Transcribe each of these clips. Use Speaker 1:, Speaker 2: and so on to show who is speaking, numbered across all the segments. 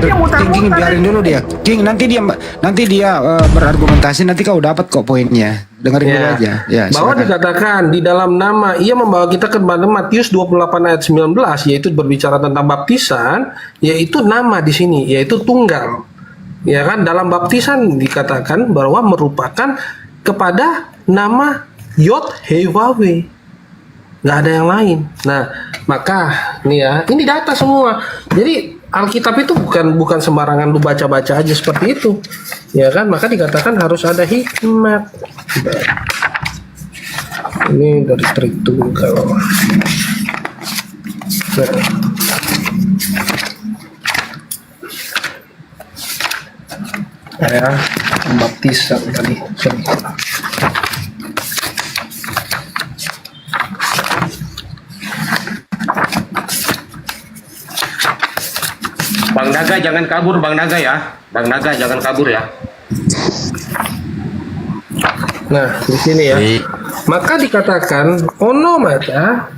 Speaker 1: Dia
Speaker 2: King,
Speaker 1: mutar-mutar.
Speaker 2: biarin dulu dia. King, nanti dia berargumentasi, nanti kau dapat kok poinnya. Dengerin dulu aja. Ya,
Speaker 3: bahwa
Speaker 2: silakan.
Speaker 3: dikatakan di dalam nama ia membawa kita kepada Matius 28 ayat 19, yaitu berbicara tentang baptisan, yaitu nama di sini yaitu tunggal. Ya kan, dalam baptisan dikatakan bahwa merupakan kepada nama Yod He Wawe. Nggak ada yang lain. Nah, maka nih ya, ini data semua. Jadi Alkitab itu bukan sembarangan lu baca-baca aja seperti itu. Ya kan? Maka dikatakan harus ada hikmat. Ini dari Tritunggal. Ya, pembaptisan tadi. Sorry.
Speaker 4: Bang Naga jangan kabur, Bang Naga ya. Bang Naga jangan kabur ya.
Speaker 3: Nah, di sini ya. Maka dikatakan onomata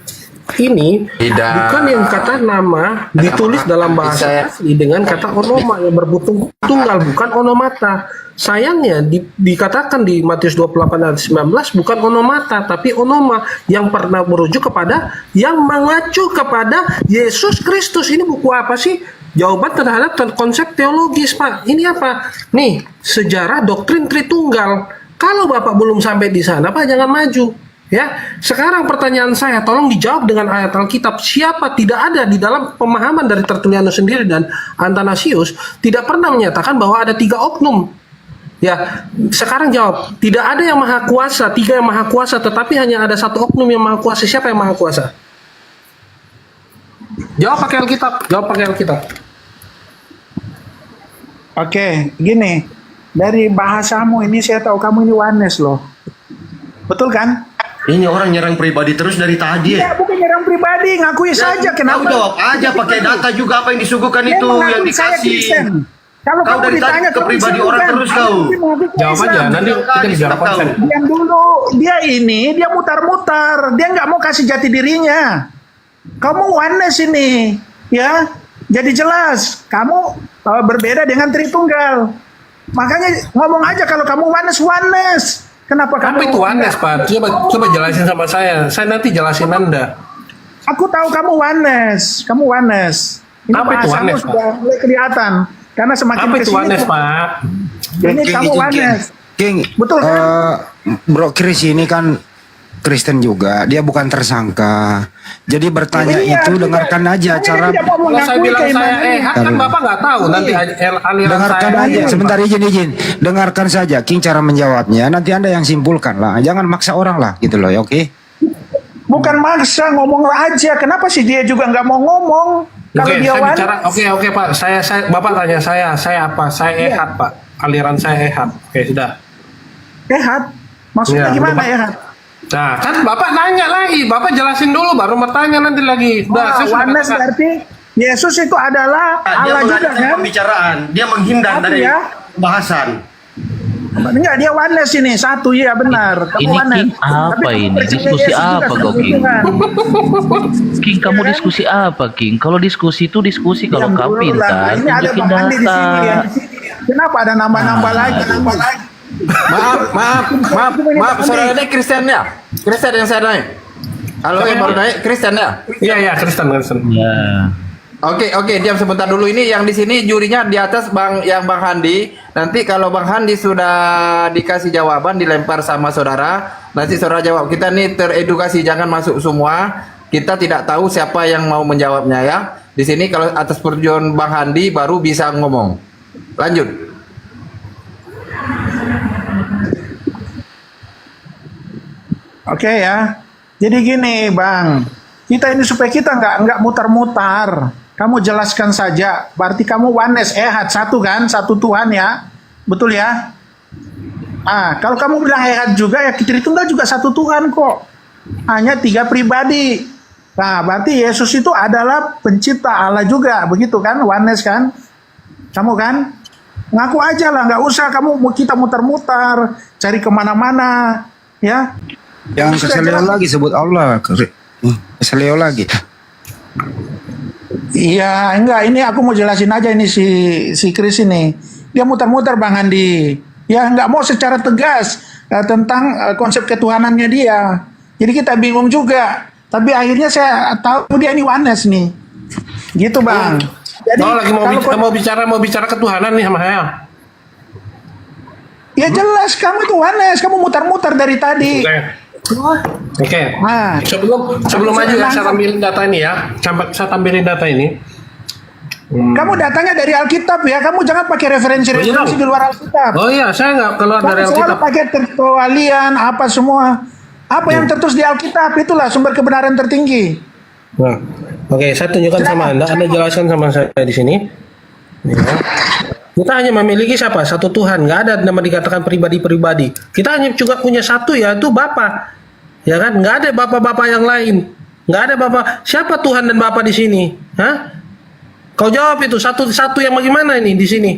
Speaker 3: ini bukan yang kata nama ditulis dalam bahasa asli dengan kata onoma yang berbentuk tunggal, bukan onomata. Sayangnya dikatakan di Matius 28 ayat 19 bukan onomata tapi onoma yang pernah merujuk kepada yang mengacu kepada Yesus Kristus. Ini buku apa sih? Jawaban terhadap konsep teologis, Pak. Ini apa? Nih, sejarah doktrin Tritunggal. Kalau Bapak belum sampai di sana, Pak, jangan maju. Ya, sekarang pertanyaan saya, tolong dijawab dengan ayat Alkitab. Siapa tidak ada di dalam pemahaman dari Tertullianus sendiri dan Athanasius tidak pernah menyatakan bahwa ada 3 oknum. Ya, sekarang jawab. Tidak ada yang maha kuasa, 3 yang maha kuasa, tetapi hanya ada 1 oknum yang maha kuasa. Siapa yang maha kuasa? Jawab pakai Alkitab. Jawab pakai Alkitab.
Speaker 1: Oke, gini. Dari bahasamu ini saya tahu kamu ini oneness loh. Betul kan?
Speaker 4: Ini orang nyerang pribadi terus dari tadi
Speaker 1: Ya,
Speaker 4: ya.
Speaker 1: bukan nyerang pribadi, ngakui saja. Kenapa?
Speaker 4: Kau jawab aja pakai data juga apa yang disuguhkan
Speaker 1: Dia
Speaker 4: itu
Speaker 1: mengakui
Speaker 4: yang
Speaker 1: saya
Speaker 4: dikasih.
Speaker 1: Kristen. Kalau
Speaker 4: Kau
Speaker 1: kamu
Speaker 4: dari tadi
Speaker 1: ditanya
Speaker 4: ke pribadi
Speaker 1: Kristen,
Speaker 4: orang
Speaker 1: bukan.
Speaker 4: terus kau.
Speaker 1: Dia mengaku
Speaker 3: Jawab aja,
Speaker 1: Islam.
Speaker 3: nanti kita bicara konsen.
Speaker 1: Diam dulu, dia mutar-mutar, dia nggak mau kasih jati dirinya. Kamu oneness ini, ya. Jadi jelas, kamu berbeda dengan Tritunggal. Makanya ngomong aja kalau kamu oneness. Kenapa
Speaker 3: Apa
Speaker 1: kamu?
Speaker 3: itu oneness, Pak? Coba jelasin sama saya. Saya nanti jelasin Anda.
Speaker 1: Aku tahu kamu oneness. Ini
Speaker 3: Apa itu
Speaker 1: bahasamu
Speaker 3: oneness, Pak?
Speaker 1: sudah mulai kelihatan. Karena semakin
Speaker 3: Apa itu
Speaker 1: kesini,
Speaker 3: oneness, Pak?
Speaker 1: ini kamu oneness.
Speaker 2: King,
Speaker 1: Betul kan?
Speaker 2: Bro Chris ini kan Kristen juga, dia bukan tersangka. Jadi bertanya
Speaker 1: Iya,
Speaker 2: itu
Speaker 1: tidak.
Speaker 2: dengarkan aja
Speaker 1: Makanya
Speaker 2: cara.
Speaker 1: dia tidak mau
Speaker 3: Kalau saya
Speaker 1: mengakui
Speaker 3: bilang saya
Speaker 1: keimanannya.
Speaker 3: kan Bapak nggak tahu nanti aliran
Speaker 2: Dengarkan
Speaker 3: saya.
Speaker 2: aja, sebentar izin. Dengarkan saja King cara menjawabnya. Nanti Anda yang simpulkan lah. Jangan maksa orang lah gitu loh, ya, oke?
Speaker 1: Bukan maksa, ngomong aja. Kenapa sih dia juga nggak mau ngomong? Kalau
Speaker 3: Oke,
Speaker 1: dia
Speaker 3: saya
Speaker 1: oneness,
Speaker 3: bicara. Oke, Pak. Saya Bapak tanya saya apa? Saya
Speaker 1: Iya.
Speaker 3: ehad, Pak. Aliran saya ehad. Oke, sudah.
Speaker 1: Ehad. Maksudnya
Speaker 3: Iya,
Speaker 1: gimana
Speaker 3: udah, Pak.
Speaker 1: Ehad?
Speaker 3: Nah, kan Bapak nanya lagi. Bapak jelasin dulu baru bertanya nanti lagi. Udah, saya sudah
Speaker 1: Oneness
Speaker 3: katakan.
Speaker 1: berarti Yesus itu adalah
Speaker 4: Dia
Speaker 1: Allah juga
Speaker 4: mengalihkan
Speaker 1: kan?
Speaker 4: pembicaraan, dia menghindar
Speaker 1: Tapi
Speaker 4: dari
Speaker 1: ya.
Speaker 4: bahasan.
Speaker 1: Enggak, dia oneness ini. Satu, ya benar. Kamu
Speaker 5: Ini
Speaker 1: oneness.
Speaker 5: King apa
Speaker 1: Tapi kamu
Speaker 5: ini?
Speaker 1: percaya
Speaker 5: Diskusi
Speaker 1: Yesus juga
Speaker 5: apa
Speaker 1: satu
Speaker 5: kau, King?
Speaker 1: Tuhan.
Speaker 5: King, kamu
Speaker 1: Iya kan?
Speaker 5: diskusi apa, King? Kalau diskusi itu diskusi. Kalau
Speaker 1: Diam
Speaker 5: kau
Speaker 1: dulu lah.
Speaker 5: pintar,
Speaker 1: Ini ada
Speaker 5: tunjukin
Speaker 1: Bang Andi di
Speaker 5: data.
Speaker 1: sini yang di sini. Kenapa ada nambah-nambah lagi? Nambah lagi.
Speaker 6: Maaf, saudara ini Kristen ya? Kristen yang saya naik. Halo, yang baru naik Kristen ya?
Speaker 3: Iya, Kristen.
Speaker 5: Ya.
Speaker 6: Oke, diam sebentar dulu. Ini yang di sini jurinya di atas Bang Handi. Nanti kalau Bang Handi sudah dikasih jawaban dilempar sama saudara, nanti saudara jawab. Kita nih teredukasi, jangan masuk semua. Kita tidak tahu siapa yang mau menjawabnya ya. Di sini kalau atas perjuangan Bang Handi baru bisa ngomong. Lanjut.
Speaker 1: Oke ya. Jadi gini, Bang. Kita ini supaya kita nggak mutar-mutar. Kamu jelaskan saja. Berarti kamu oneness, ehad, satu kan? Satu Tuhan ya. Betul ya? Kalau kamu bilang ehad juga, ya Tritunggal juga satu Tuhan kok. Hanya 3 pribadi. Nah, berarti Yesus itu adalah pencipta Allah juga. Begitu kan? Oneness kan? Kamu kan? Ngaku aja lah. Nggak usah kamu kita muter-muter. Cari kemana-mana. Ya.
Speaker 2: Jangan keselio lagi sebut Allah. Keselio lagi.
Speaker 1: Iya, enggak. Ini aku mau jelasin aja ini si Chris ini. Dia muter-muter Bang Andi. Ya nggak mau secara tegas tentang konsep ketuhanannya dia. Jadi kita bingung juga. Tapi akhirnya saya tahu dia ini oneness nih. Gitu Bang. Jadi
Speaker 3: lagi mau bicara ketuhanan nih sama saya.
Speaker 1: Ya jelas kamu itu oneness. Kamu muter-muter dari tadi.
Speaker 3: Oke.
Speaker 1: Nah,
Speaker 3: Sebelum maju ya, saya tampilin data ini ya. Saya tampilin data ini.
Speaker 1: kamu datanya dari Alkitab ya. Kamu jangan pakai referensi-referensi di luar Alkitab.
Speaker 3: Oh iya, saya nggak keluar
Speaker 1: Kamu
Speaker 3: dari
Speaker 1: selalu
Speaker 3: Alkitab.
Speaker 1: pakai tertualian apa semua. Apa yang tertulis di Alkitab itulah sumber kebenaran tertinggi.
Speaker 3: Nah, oke, saya tunjukkan sama Anda. Anda jelaskan sama saya di sini. Ya. Kita hanya memiliki siapa? Satu Tuhan. Nggak ada nama dikatakan pribadi-pribadi. Kita hanya juga punya satu, yaitu Bapa. Ya kan? Nggak ada bapak-bapak yang lain. Nggak ada bapak. Siapa Tuhan dan Bapa di sini? Hah? Kau jawab itu satu yang bagaimana ini di sini?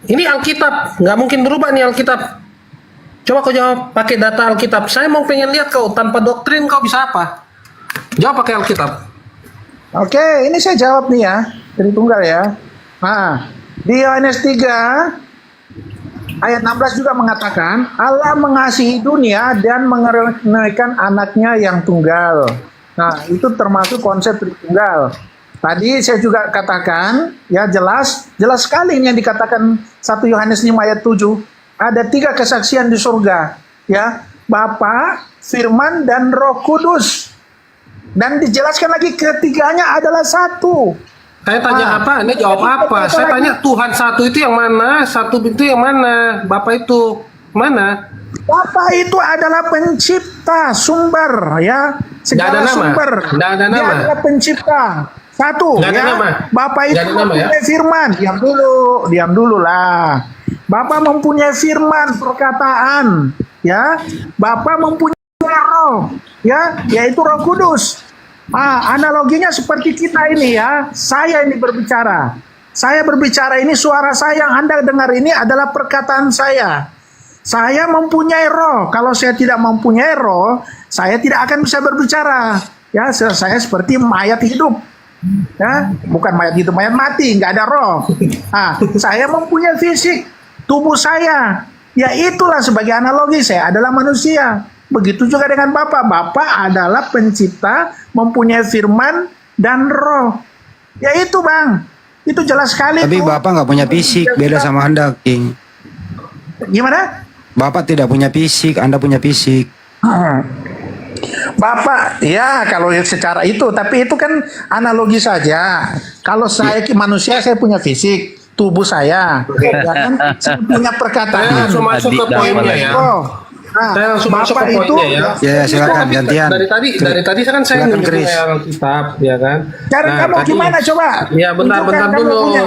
Speaker 3: Ini Alkitab, nggak mungkin berubah nih Alkitab. Coba kau jawab pakai data Alkitab. Saya mau pengen lihat kau tanpa doktrin kau bisa apa? Jawab pakai Alkitab.
Speaker 1: Oke, ini saya jawab nih ya. Dari tunggal ya. Nah, di Yohanes 3 ayat 16 juga mengatakan Allah mengasihi dunia dan mengenaikan anaknya yang tunggal. Nah, itu termasuk konsep tritunggal. Tadi saya juga katakan, ya jelas sekali ini yang dikatakan 1 Yohanes 5 ayat 7. Ada 3 kesaksian di surga, ya, Bapa, Firman, dan Roh Kudus. Dan dijelaskan lagi ketiganya adalah satu.
Speaker 3: Saya tanya apa? Anda jawab apa? Saya tanya Tuhan satu itu yang mana? Satu itu yang mana? Bapak itu mana?
Speaker 1: Bapa itu adalah pencipta, sumber, ya, segala
Speaker 3: nama.
Speaker 1: sumber.
Speaker 3: Nggak ada nama.
Speaker 1: Dia adalah pencipta. Satu,
Speaker 3: Nggak ada
Speaker 1: ya.
Speaker 3: nama.
Speaker 1: Bapak itu
Speaker 3: Nggak ada nama, ya.
Speaker 1: mempunyai firman. Diam dulu lah. Bapak mempunyai firman, perkataan, ya. Bapak mempunyai roh, ya, yaitu Roh Kudus. Analoginya seperti kita ini ya. Saya ini berbicara. Saya berbicara ini suara saya yang Anda dengar ini adalah perkataan saya. Saya mempunyai roh. Kalau saya tidak mempunyai roh, saya tidak akan bisa berbicara. Ya, saya seperti mayat hidup. Ya, bukan mayat hidup, mayat mati, nggak ada roh. Saya mempunyai fisik, tubuh saya. Ya itulah sebagai analogi saya adalah manusia. Begitu juga dengan Bapak. Bapak adalah pencipta, mempunyai firman dan roh. Ya itu Bang. Itu jelas sekali.
Speaker 2: Tapi Bapak nggak punya fisik, beda sama Anda, King.
Speaker 1: Gimana?
Speaker 2: Bapak tidak punya fisik, Anda punya fisik.
Speaker 1: Bapak, ya kalau secara itu, tapi itu kan analogi saja. Kalau saya manusia, saya punya fisik, tubuh saya, ya kan? Saya punya perkataan.
Speaker 3: Saya langsung masuk ke poinnya ya. Saya langsung masuk ke poinnya ya.
Speaker 2: Ya, silakan gantian.
Speaker 3: Dari tadi kan saya
Speaker 2: Silakan,
Speaker 3: nunjukin
Speaker 2: Chris.
Speaker 3: Alkitab, ya kan.
Speaker 1: Cara kamu
Speaker 3: tadi-
Speaker 1: gimana coba?
Speaker 3: Ya bentar
Speaker 1: Tunjukkan kamu
Speaker 3: dulu.
Speaker 1: punya.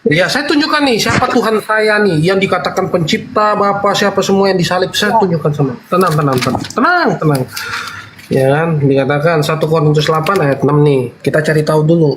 Speaker 3: Ya saya tunjukkan nih siapa Tuhan saya nih yang dikatakan pencipta, Bapa, siapa semua yang disalib, saya tunjukkan semua. Tenang. Ya kan, dikatakan 1 Korintus 8 ayat 6 nih. Kita cari tahu dulu.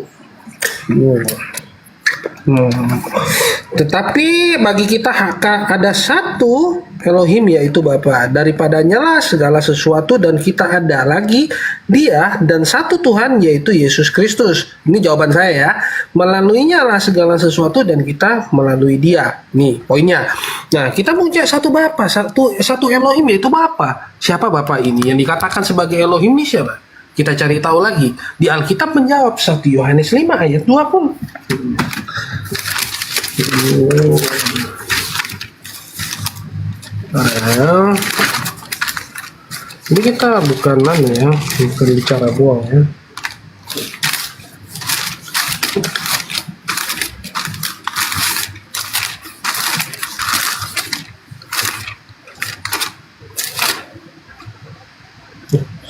Speaker 3: Tetapi bagi kita ada satu Elohim, yaitu Bapa. Daripadanya lah segala sesuatu dan kita ada lagi Dia dan satu Tuhan, yaitu Yesus Kristus. Ini jawaban saya ya. Melaluinya lah segala sesuatu dan kita melalui Dia. Nih poinnya. Nah, kita punya satu Bapa, satu Elohim, yaitu Bapa. Siapa Bapa ini? Yang dikatakan sebagai Elohim ini siapa? Kita cari tahu lagi. Di Alkitab menjawab 1 Yohanes 5 ayat 20. Ini kita bukan bukan bicara buang ya.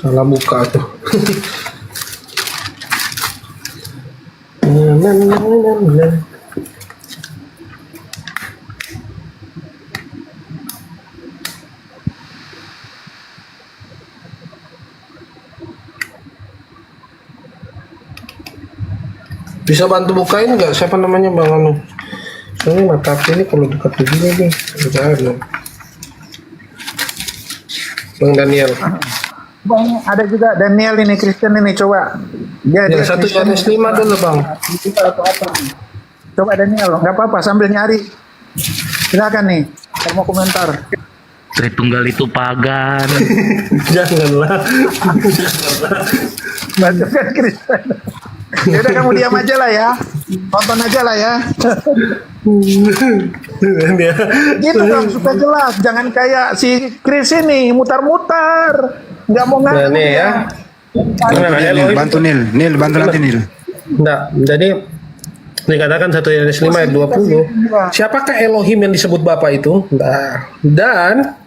Speaker 3: Salah buka tuh. Nah. Bisa bantu bukain nggak? Siapa namanya Bang Anu? Soalnya mata aku ini kalau dekat begini nih, bisa ada. Bang Daniel.
Speaker 1: Bang, ada juga Daniel ini Kristen ini, coba. Dia
Speaker 3: Yang satu
Speaker 1: Kristen.
Speaker 3: Yohanes 5 dulu bang.
Speaker 1: Coba Daniel, nggak apa-apa sambil nyari. Silakan nih, kalau mau komentar.
Speaker 5: Tritunggal itu pagan.
Speaker 3: Janganlah.
Speaker 1: Bacakan Kristen. Ya udah kamu diam aja lah ya, tonton aja lah ya. Gitu dong supaya jelas, jangan kayak si Chris ini mutar-mutar, nggak mau
Speaker 3: Nah,
Speaker 1: ngaku
Speaker 3: nih ya. Gimana, Elohim?
Speaker 2: Bantu Nil, bantu nanti Nil.
Speaker 3: Enggak, jadi dikatakan 1 Yohanes 5 ayat 20. Siapakah Elohim yang disebut Bapa itu? Nah, dan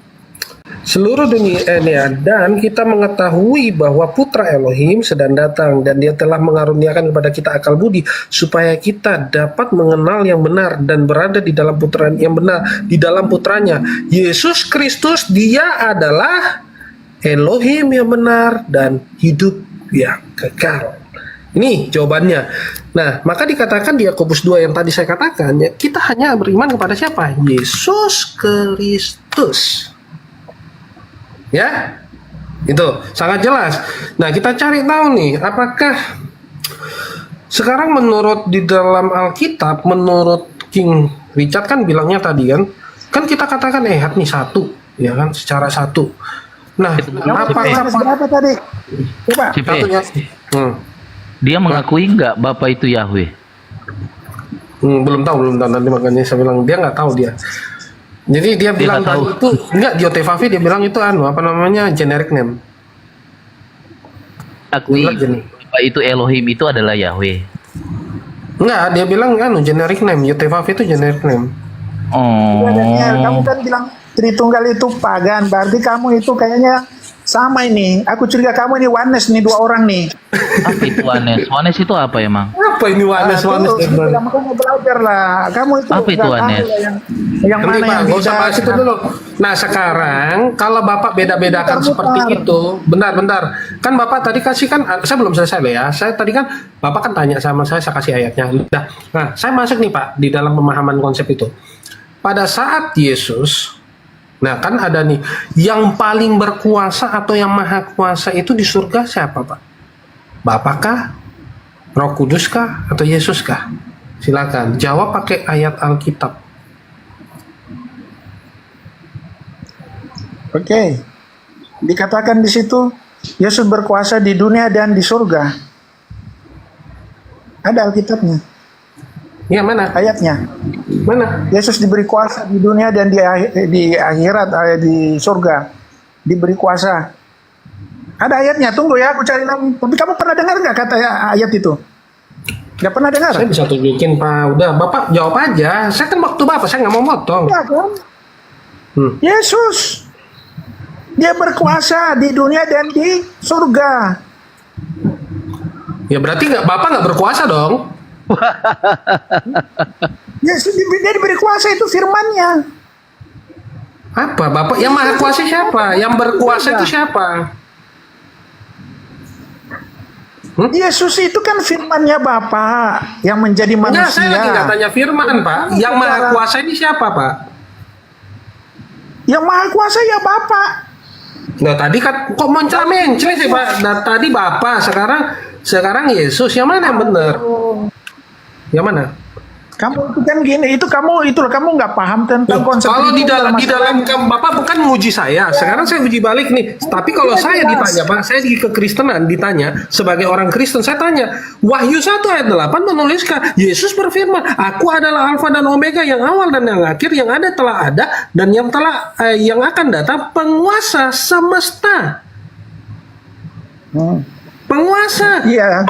Speaker 3: seluruh dunia dan kita mengetahui bahwa Putra Elohim sedang datang dan Dia telah mengaruniakan kepada kita akal budi supaya kita dapat mengenal yang benar dan berada di dalam Putra yang benar di dalam Putranya Yesus Kristus. Dia adalah Elohim yang benar dan hidup yang kekal. Ini jawabannya. Nah, maka dikatakan di Yakobus 2 yang tadi saya katakan, ya, kita hanya beriman kepada siapa? Yesus Kristus. Ya, itu sangat jelas. Nah, kita cari tahu nih, apakah sekarang menurut di dalam Alkitab, menurut King Richard kan bilangnya tadi kan kita katakan ehat nih satu, ya kan, secara satu. Nah, apakah
Speaker 1: berapa tadi? Coba.
Speaker 5: Cipe,
Speaker 3: satunya?
Speaker 5: dia mengakui nggak Bapak itu Yahweh?
Speaker 3: Belum tahu nanti makanya saya bilang dia nggak tahu dia. Jadi dia bilang
Speaker 5: nggak tahu.
Speaker 3: tadi itu enggak di OTVV dia bilang itu apa namanya generic name.
Speaker 5: Akui
Speaker 3: Bilang gini.
Speaker 5: Bapak itu Elohim itu adalah Yahweh.
Speaker 3: Enggak, dia bilang generic name. OTVV itu generic name.
Speaker 1: Ya, Daniel, kamu
Speaker 5: Oh,
Speaker 1: kan bilang Tritunggal itu pagan, berarti kamu itu kayaknya sama ini. Aku curiga kamu ini oneness nih, 2 orang nih.
Speaker 5: apa itu Wanes? Wanes itu apa emang?
Speaker 3: Apa ini Wanes
Speaker 1: Tuh, kamu mau belajar lah. Kamu itu
Speaker 5: Apa itu
Speaker 1: nggak tahu
Speaker 5: oneness?
Speaker 1: lah yang
Speaker 3: Nanti
Speaker 1: mana
Speaker 3: Pak,
Speaker 1: yang
Speaker 3: nggak usah
Speaker 1: tidak.
Speaker 3: bahas itu dulu. Nah sekarang kalau Bapak beda-bedakan seperti itu, bentar. Kan Bapak tadi kasih kan, saya belum selesai loh ya. Saya tadi kan Bapak kan tanya sama saya kasih ayatnya. Nah saya masuk nih Pak di dalam pemahaman konsep itu. Pada saat Yesus, nah kan ada nih yang paling berkuasa atau yang maha kuasa itu di surga siapa Pak? Bapak kah? Roh Kudus kah? Atau Yesus kah? Silakan jawab pakai ayat Alkitab.
Speaker 1: Oke. Dikatakan di situ Yesus berkuasa di dunia dan di surga. Ada Alkitabnya,
Speaker 3: Ya mana?
Speaker 1: ayatnya.
Speaker 3: Mana?
Speaker 1: Yesus diberi kuasa di dunia dan di akhirat, di surga. Diberi kuasa. Ada ayatnya, tunggu ya, aku cari lagi. Tapi kamu pernah dengar nggak kata ayat itu? Nggak pernah dengar?
Speaker 3: Saya bisa tunjukin Pak. Udah Bapak jawab aja. Saya kan waktu Bapak, saya nggak mau motong.
Speaker 1: Ya kan? Yesus. Dia berkuasa di dunia dan di surga.
Speaker 3: Ya berarti Bapak nggak berkuasa dong.
Speaker 1: Yesus dia diberi kuasa, itu firman-Nya.
Speaker 3: Apa Bapak? Yang maha kuasa siapa? Yang berkuasa itu siapa?
Speaker 1: Yesus itu kan firman-Nya Bapa yang menjadi
Speaker 3: Enggak, saya lagi nggak
Speaker 1: manusia.
Speaker 3: tanya firman Pak. Yang maha kuasa ini siapa Pak?
Speaker 1: Yang maha kuasa ya Bapa.
Speaker 3: Nah tadi kan kok mencela-mencela sih Pak. Nah, tadi Bapak, sekarang Yesus. Yang mana yang benar? Yang mana?
Speaker 1: Kamu itu kan gini, kamu nggak paham tentang konsep
Speaker 3: Kalau di
Speaker 1: itu
Speaker 3: dalam
Speaker 1: masalahnya.
Speaker 3: Bapak bukan menguji saya. Sekarang saya uji balik nih. Tapi kalau
Speaker 1: Iya,
Speaker 3: saya
Speaker 1: jelas.
Speaker 3: ditanya, Pak, saya di kekristenan ditanya sebagai orang Kristen, saya tanya, Wahyu 1 ayat 8 menuliskan, Yesus berfirman, Aku adalah Alfa dan Omega, yang awal dan yang akhir, yang ada telah ada dan yang akan datang, penguasa semesta. Penguasa.
Speaker 1: Iya.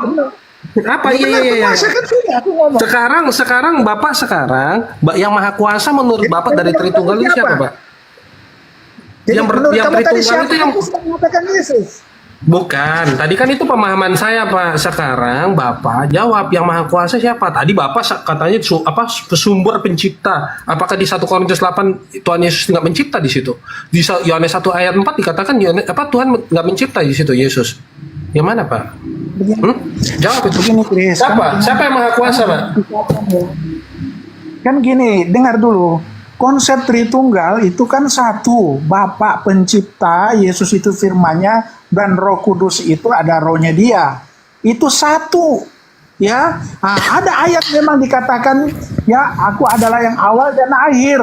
Speaker 3: Apa? Iya.
Speaker 1: Kuasa kan sudah aku ngomong.
Speaker 3: Sekarang Bapak yang maha kuasa menurut Bapak dari Tritunggal itu siapa, Pak?
Speaker 1: Jadi menurut
Speaker 3: yang
Speaker 1: kamu tadi
Speaker 3: Tritunggal
Speaker 1: siapa?
Speaker 3: itu yang
Speaker 1: Kamu sudah mengatakan Yesus.
Speaker 3: bukan. Tadi kan itu pemahaman saya, Pak. Sekarang Bapak jawab yang maha kuasa siapa? Tadi Bapak katanya sumber pencipta. Apakah di 1 Korintus 8 Tuhan Yesus nggak mencipta di situ? Di Yohanes 1 ayat 4 dikatakan Tuhan nggak mencipta di situ Yesus. Yang mana, Pak? Jawab itu.
Speaker 1: Begini, Chris.
Speaker 3: Siapa yang maha kuasa, Pak?
Speaker 1: Kan gini, dengar dulu. konsep Tritunggal itu kan satu, Bapa pencipta, Yesus itu firman-Nya, dan Roh Kudus itu ada rohnya dia. Itu satu. Ya, nah, ada ayat memang dikatakan, ya, aku adalah yang awal dan akhir.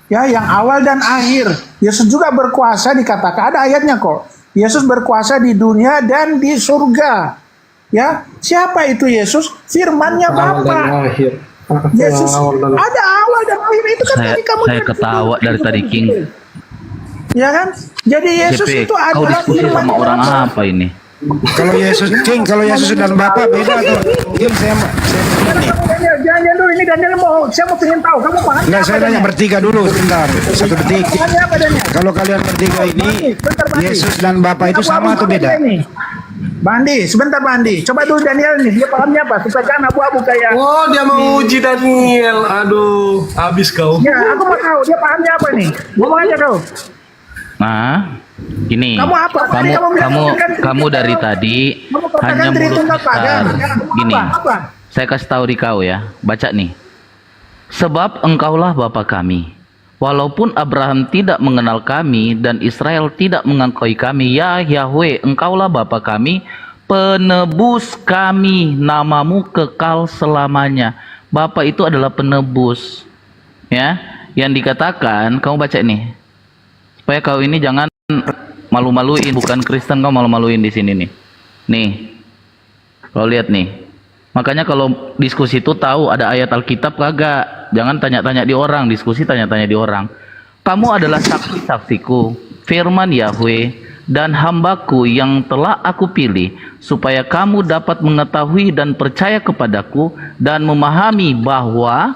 Speaker 1: Ya, yang awal dan akhir. Yesus juga berkuasa dikatakan, ada ayatnya kok. Yesus berkuasa di dunia dan di surga. Ya, siapa itu Yesus? Firman-Nya
Speaker 3: Awal dan
Speaker 1: Bapa.
Speaker 3: akhir.
Speaker 1: Yesus
Speaker 3: Awal dan
Speaker 1: ada awal dan akhir itu kan
Speaker 5: Saya,
Speaker 1: tadi kamu
Speaker 5: saya ketawa dari tadi King.
Speaker 1: ya kan? Jadi Yesus
Speaker 5: CP,
Speaker 1: itu
Speaker 5: kau
Speaker 1: adalah
Speaker 5: diskusi sama
Speaker 1: firman
Speaker 5: orang
Speaker 1: Bapa.
Speaker 5: apa ini?
Speaker 2: Kalau Yesus, King, kalau Yesus dan Bapa beda tuh. King, saya ini.
Speaker 1: Jangan dulu ini Daniel saya mau pengen tahu kamu paham
Speaker 2: Enggak, saya nanya bertiga dulu sebentar. Satu detik.
Speaker 1: Pahamnya apa Daniel?
Speaker 2: Kalau kalian bertiga ini,
Speaker 1: Bentar, Bandi.
Speaker 2: Yesus dan Bapa itu sama atau beda?
Speaker 1: Bandi, sebentar Bandi. Coba dulu Daniel nih, dia pahamnya apa? Supaya jangan abu-abu kayak.
Speaker 3: Oh, dia mau uji Daniel. Aduh, habis kau.
Speaker 1: Ya, aku mau tahu dia pahamnya apa nih. Ngomong aja kau.
Speaker 5: Nah, gini.
Speaker 1: Kamu apa? Tadi kamu bilang kan
Speaker 5: Kamu dari tadi
Speaker 1: kamu katakan
Speaker 5: hanya mulut
Speaker 1: Tritunggal
Speaker 5: besar.
Speaker 1: pagan. Ya, kamu
Speaker 5: Gini,
Speaker 1: apa?
Speaker 5: saya kasih tahu di kau ya. Baca nih. Sebab engkaulah Bapa kami. Walaupun Abraham tidak mengenal kami dan Israel tidak mengakui kami, ya Yahweh, engkaulah Bapa kami, penebus kami, namamu kekal selamanya. Bapa itu adalah penebus. Ya, yang dikatakan, kamu baca nih. Supaya kau ini jangan malu-maluin, bukan Kristen kau malu-maluin di sini nih. Nih. Kau lihat nih. Makanya kalau diskusi itu tahu ada ayat Alkitab kagak. Jangan tanya-tanya di orang, diskusi tanya-tanya di orang. Kamu adalah saksi-saksiku, firman Yahweh, dan hambaku yang telah aku pilih, supaya kamu dapat mengetahui dan percaya kepadaku, dan memahami bahwa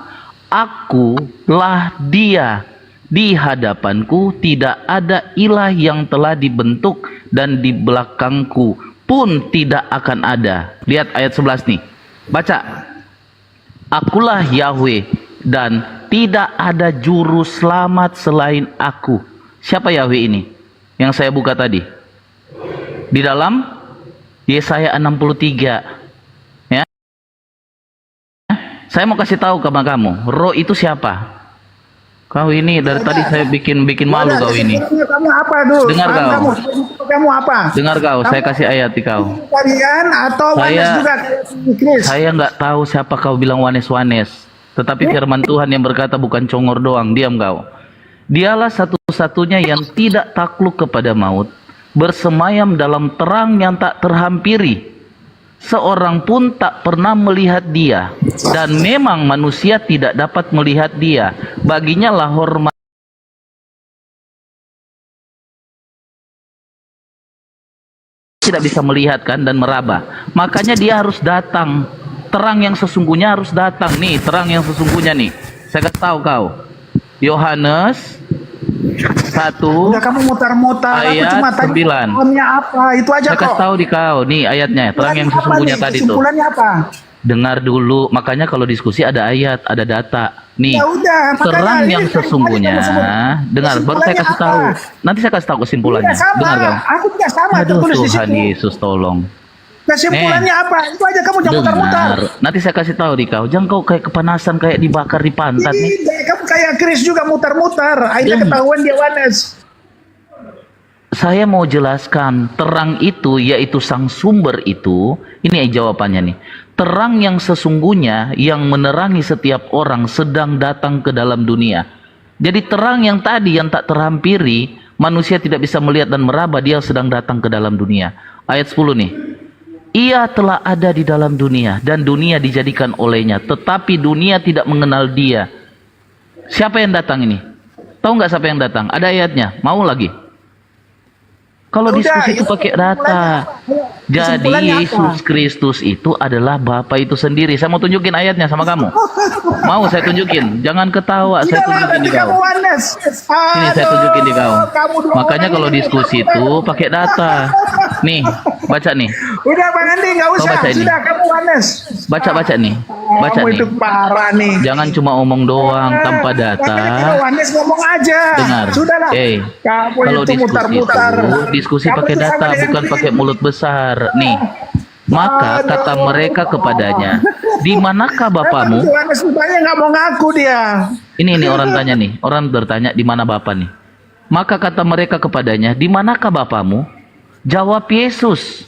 Speaker 5: akulah dia. Di hadapanku tidak ada ilah yang telah dibentuk, dan di belakangku pun tidak akan ada. Lihat ayat 11 nih. Baca. Akulah Yahweh dan tidak ada juru selamat selain aku. Siapa Yahweh ini? Yang saya buka tadi. Di dalam Yesaya 63. Ya. Saya mau kasih tahu kepada kamu, roh itu siapa? Kau ini dari tadi saya bikin malu kau ini.
Speaker 1: Kamu apa dulu?
Speaker 5: Dengar kau.
Speaker 1: Kamu apa?
Speaker 5: Dengar kau, saya kasih ayat di kau.
Speaker 1: Kalian atau Wanes
Speaker 5: Saya-
Speaker 1: juga Chris?
Speaker 5: Saya nggak tahu siapa kau bilang wanes-wanes. Tetapi firman Tuhan yang berkata bukan congor doang. Diam kau. Dialah satu-satunya yang tidak takluk kepada maut. Bersemayam dalam terang yang tak terhampiri. Seorang pun tak pernah melihat dia. Dan memang manusia tidak dapat melihat dia. Baginya lah hormat. Tidak bisa melihat kan dan meraba. Makanya dia harus datang. Terang yang sesungguhnya harus datang. Nih, terang yang sesungguhnya nih. Saya kasih tahu kau. Yohanes 1
Speaker 1: Udah kamu mutar-mutar. Aku
Speaker 5: ayat
Speaker 1: cuma tanya
Speaker 5: 9.
Speaker 1: poinnya apa? Itu aja
Speaker 5: Saya kasih
Speaker 1: kok.
Speaker 5: tahu di kau. Nih ayatnya, terang yang
Speaker 1: Apa
Speaker 5: sesungguhnya
Speaker 1: nih?
Speaker 5: tadi tuh.
Speaker 1: Kesimpulannya apa?
Speaker 5: Dengar dulu. Makanya kalau diskusi ada ayat, ada data. Nih,
Speaker 1: Ya udah, makanya
Speaker 5: terang
Speaker 1: ini
Speaker 5: yang
Speaker 1: kan
Speaker 5: sesungguhnya.
Speaker 1: kamu sebut.
Speaker 5: Dengar, baru saya kasih tahu.
Speaker 1: Kesimpulannya
Speaker 5: Nanti saya kasih tahu kesimpulannya.
Speaker 1: Tidak sama.
Speaker 5: Dengar kau.
Speaker 1: Aku tidak sama.
Speaker 5: Aduh
Speaker 1: Tertulis di
Speaker 5: Tuhan
Speaker 1: situ.
Speaker 5: Yesus tolong.
Speaker 1: Kesimpulannya apa? Itu aja kamu jangan mutar-mutar.
Speaker 5: Dengar. Nanti saya kasih tahu di kau. Jangan kau kayak kepanasan kayak dibakar di pantat nih.
Speaker 1: Tidak, kamu kayak Chris juga mutar-mutar. Akhirnya ketahuan dia Wanes.
Speaker 5: Saya mau jelaskan, terang itu yaitu sang sumber itu, ini jawabannya nih. Terang yang sesungguhnya yang menerangi setiap orang sedang datang ke dalam dunia. Jadi terang yang tadi yang tak terhampiri, manusia tidak bisa melihat dan meraba, dia sedang datang ke dalam dunia. Ayat 10 nih. Ia telah ada di dalam dunia dan dunia dijadikan olehnya, tetapi dunia tidak mengenal dia. Siapa yang datang ini? Tahu nggak siapa yang datang? Ada ayatnya. Mau lagi? Kalau
Speaker 1: Udah,
Speaker 5: diskusi itu
Speaker 1: itu
Speaker 5: pakai
Speaker 1: kesimpulannya
Speaker 5: data.
Speaker 1: apa?
Speaker 5: Jadi
Speaker 1: Kesimpulannya apa?
Speaker 5: Yesus Kristus itu adalah Bapa itu sendiri. Saya mau tunjukin ayatnya sama kamu. Mau saya tunjukin. Jangan ketawa, saya
Speaker 1: Tidak lah,
Speaker 5: tunjukin di
Speaker 1: nanti
Speaker 5: kau.
Speaker 1: kamu Wanes.
Speaker 5: Sini saya tunjukin di kau.
Speaker 1: Kamu dua
Speaker 5: Makanya
Speaker 1: orang
Speaker 5: kalau
Speaker 1: ini.
Speaker 5: diskusi itu pakai data. Nih, baca nih.
Speaker 1: Udah Bang Andi, nggak usah.
Speaker 5: baca ini.
Speaker 1: Sudah kamu Wanes.
Speaker 5: Baca nih. Baca
Speaker 1: Kamu
Speaker 5: nih.
Speaker 1: itu parah nih.
Speaker 5: Jangan cuma omong doang tanpa
Speaker 1: Makanya
Speaker 5: data.
Speaker 1: kalau Wanes ngomong aja.
Speaker 5: Dengar.
Speaker 1: Sudahlah.
Speaker 5: Kalau
Speaker 1: Kamu itu
Speaker 5: diskusi
Speaker 1: mutar-mutar.
Speaker 5: itu diskusi
Speaker 1: Kamu
Speaker 5: pakai
Speaker 1: itu sama
Speaker 5: data,
Speaker 1: dengan
Speaker 5: bukan
Speaker 1: Chris.
Speaker 5: pakai mulut besar. Nih, Maka kata mereka kepadanya, di manakah bapamu?
Speaker 1: Yohanes rupanya nggak mau ngaku dia.
Speaker 5: Ini orang tanya nih, orang bertanya di mana bapa nih. Maka kata mereka kepadanya, di manakah bapamu? Jawab Yesus,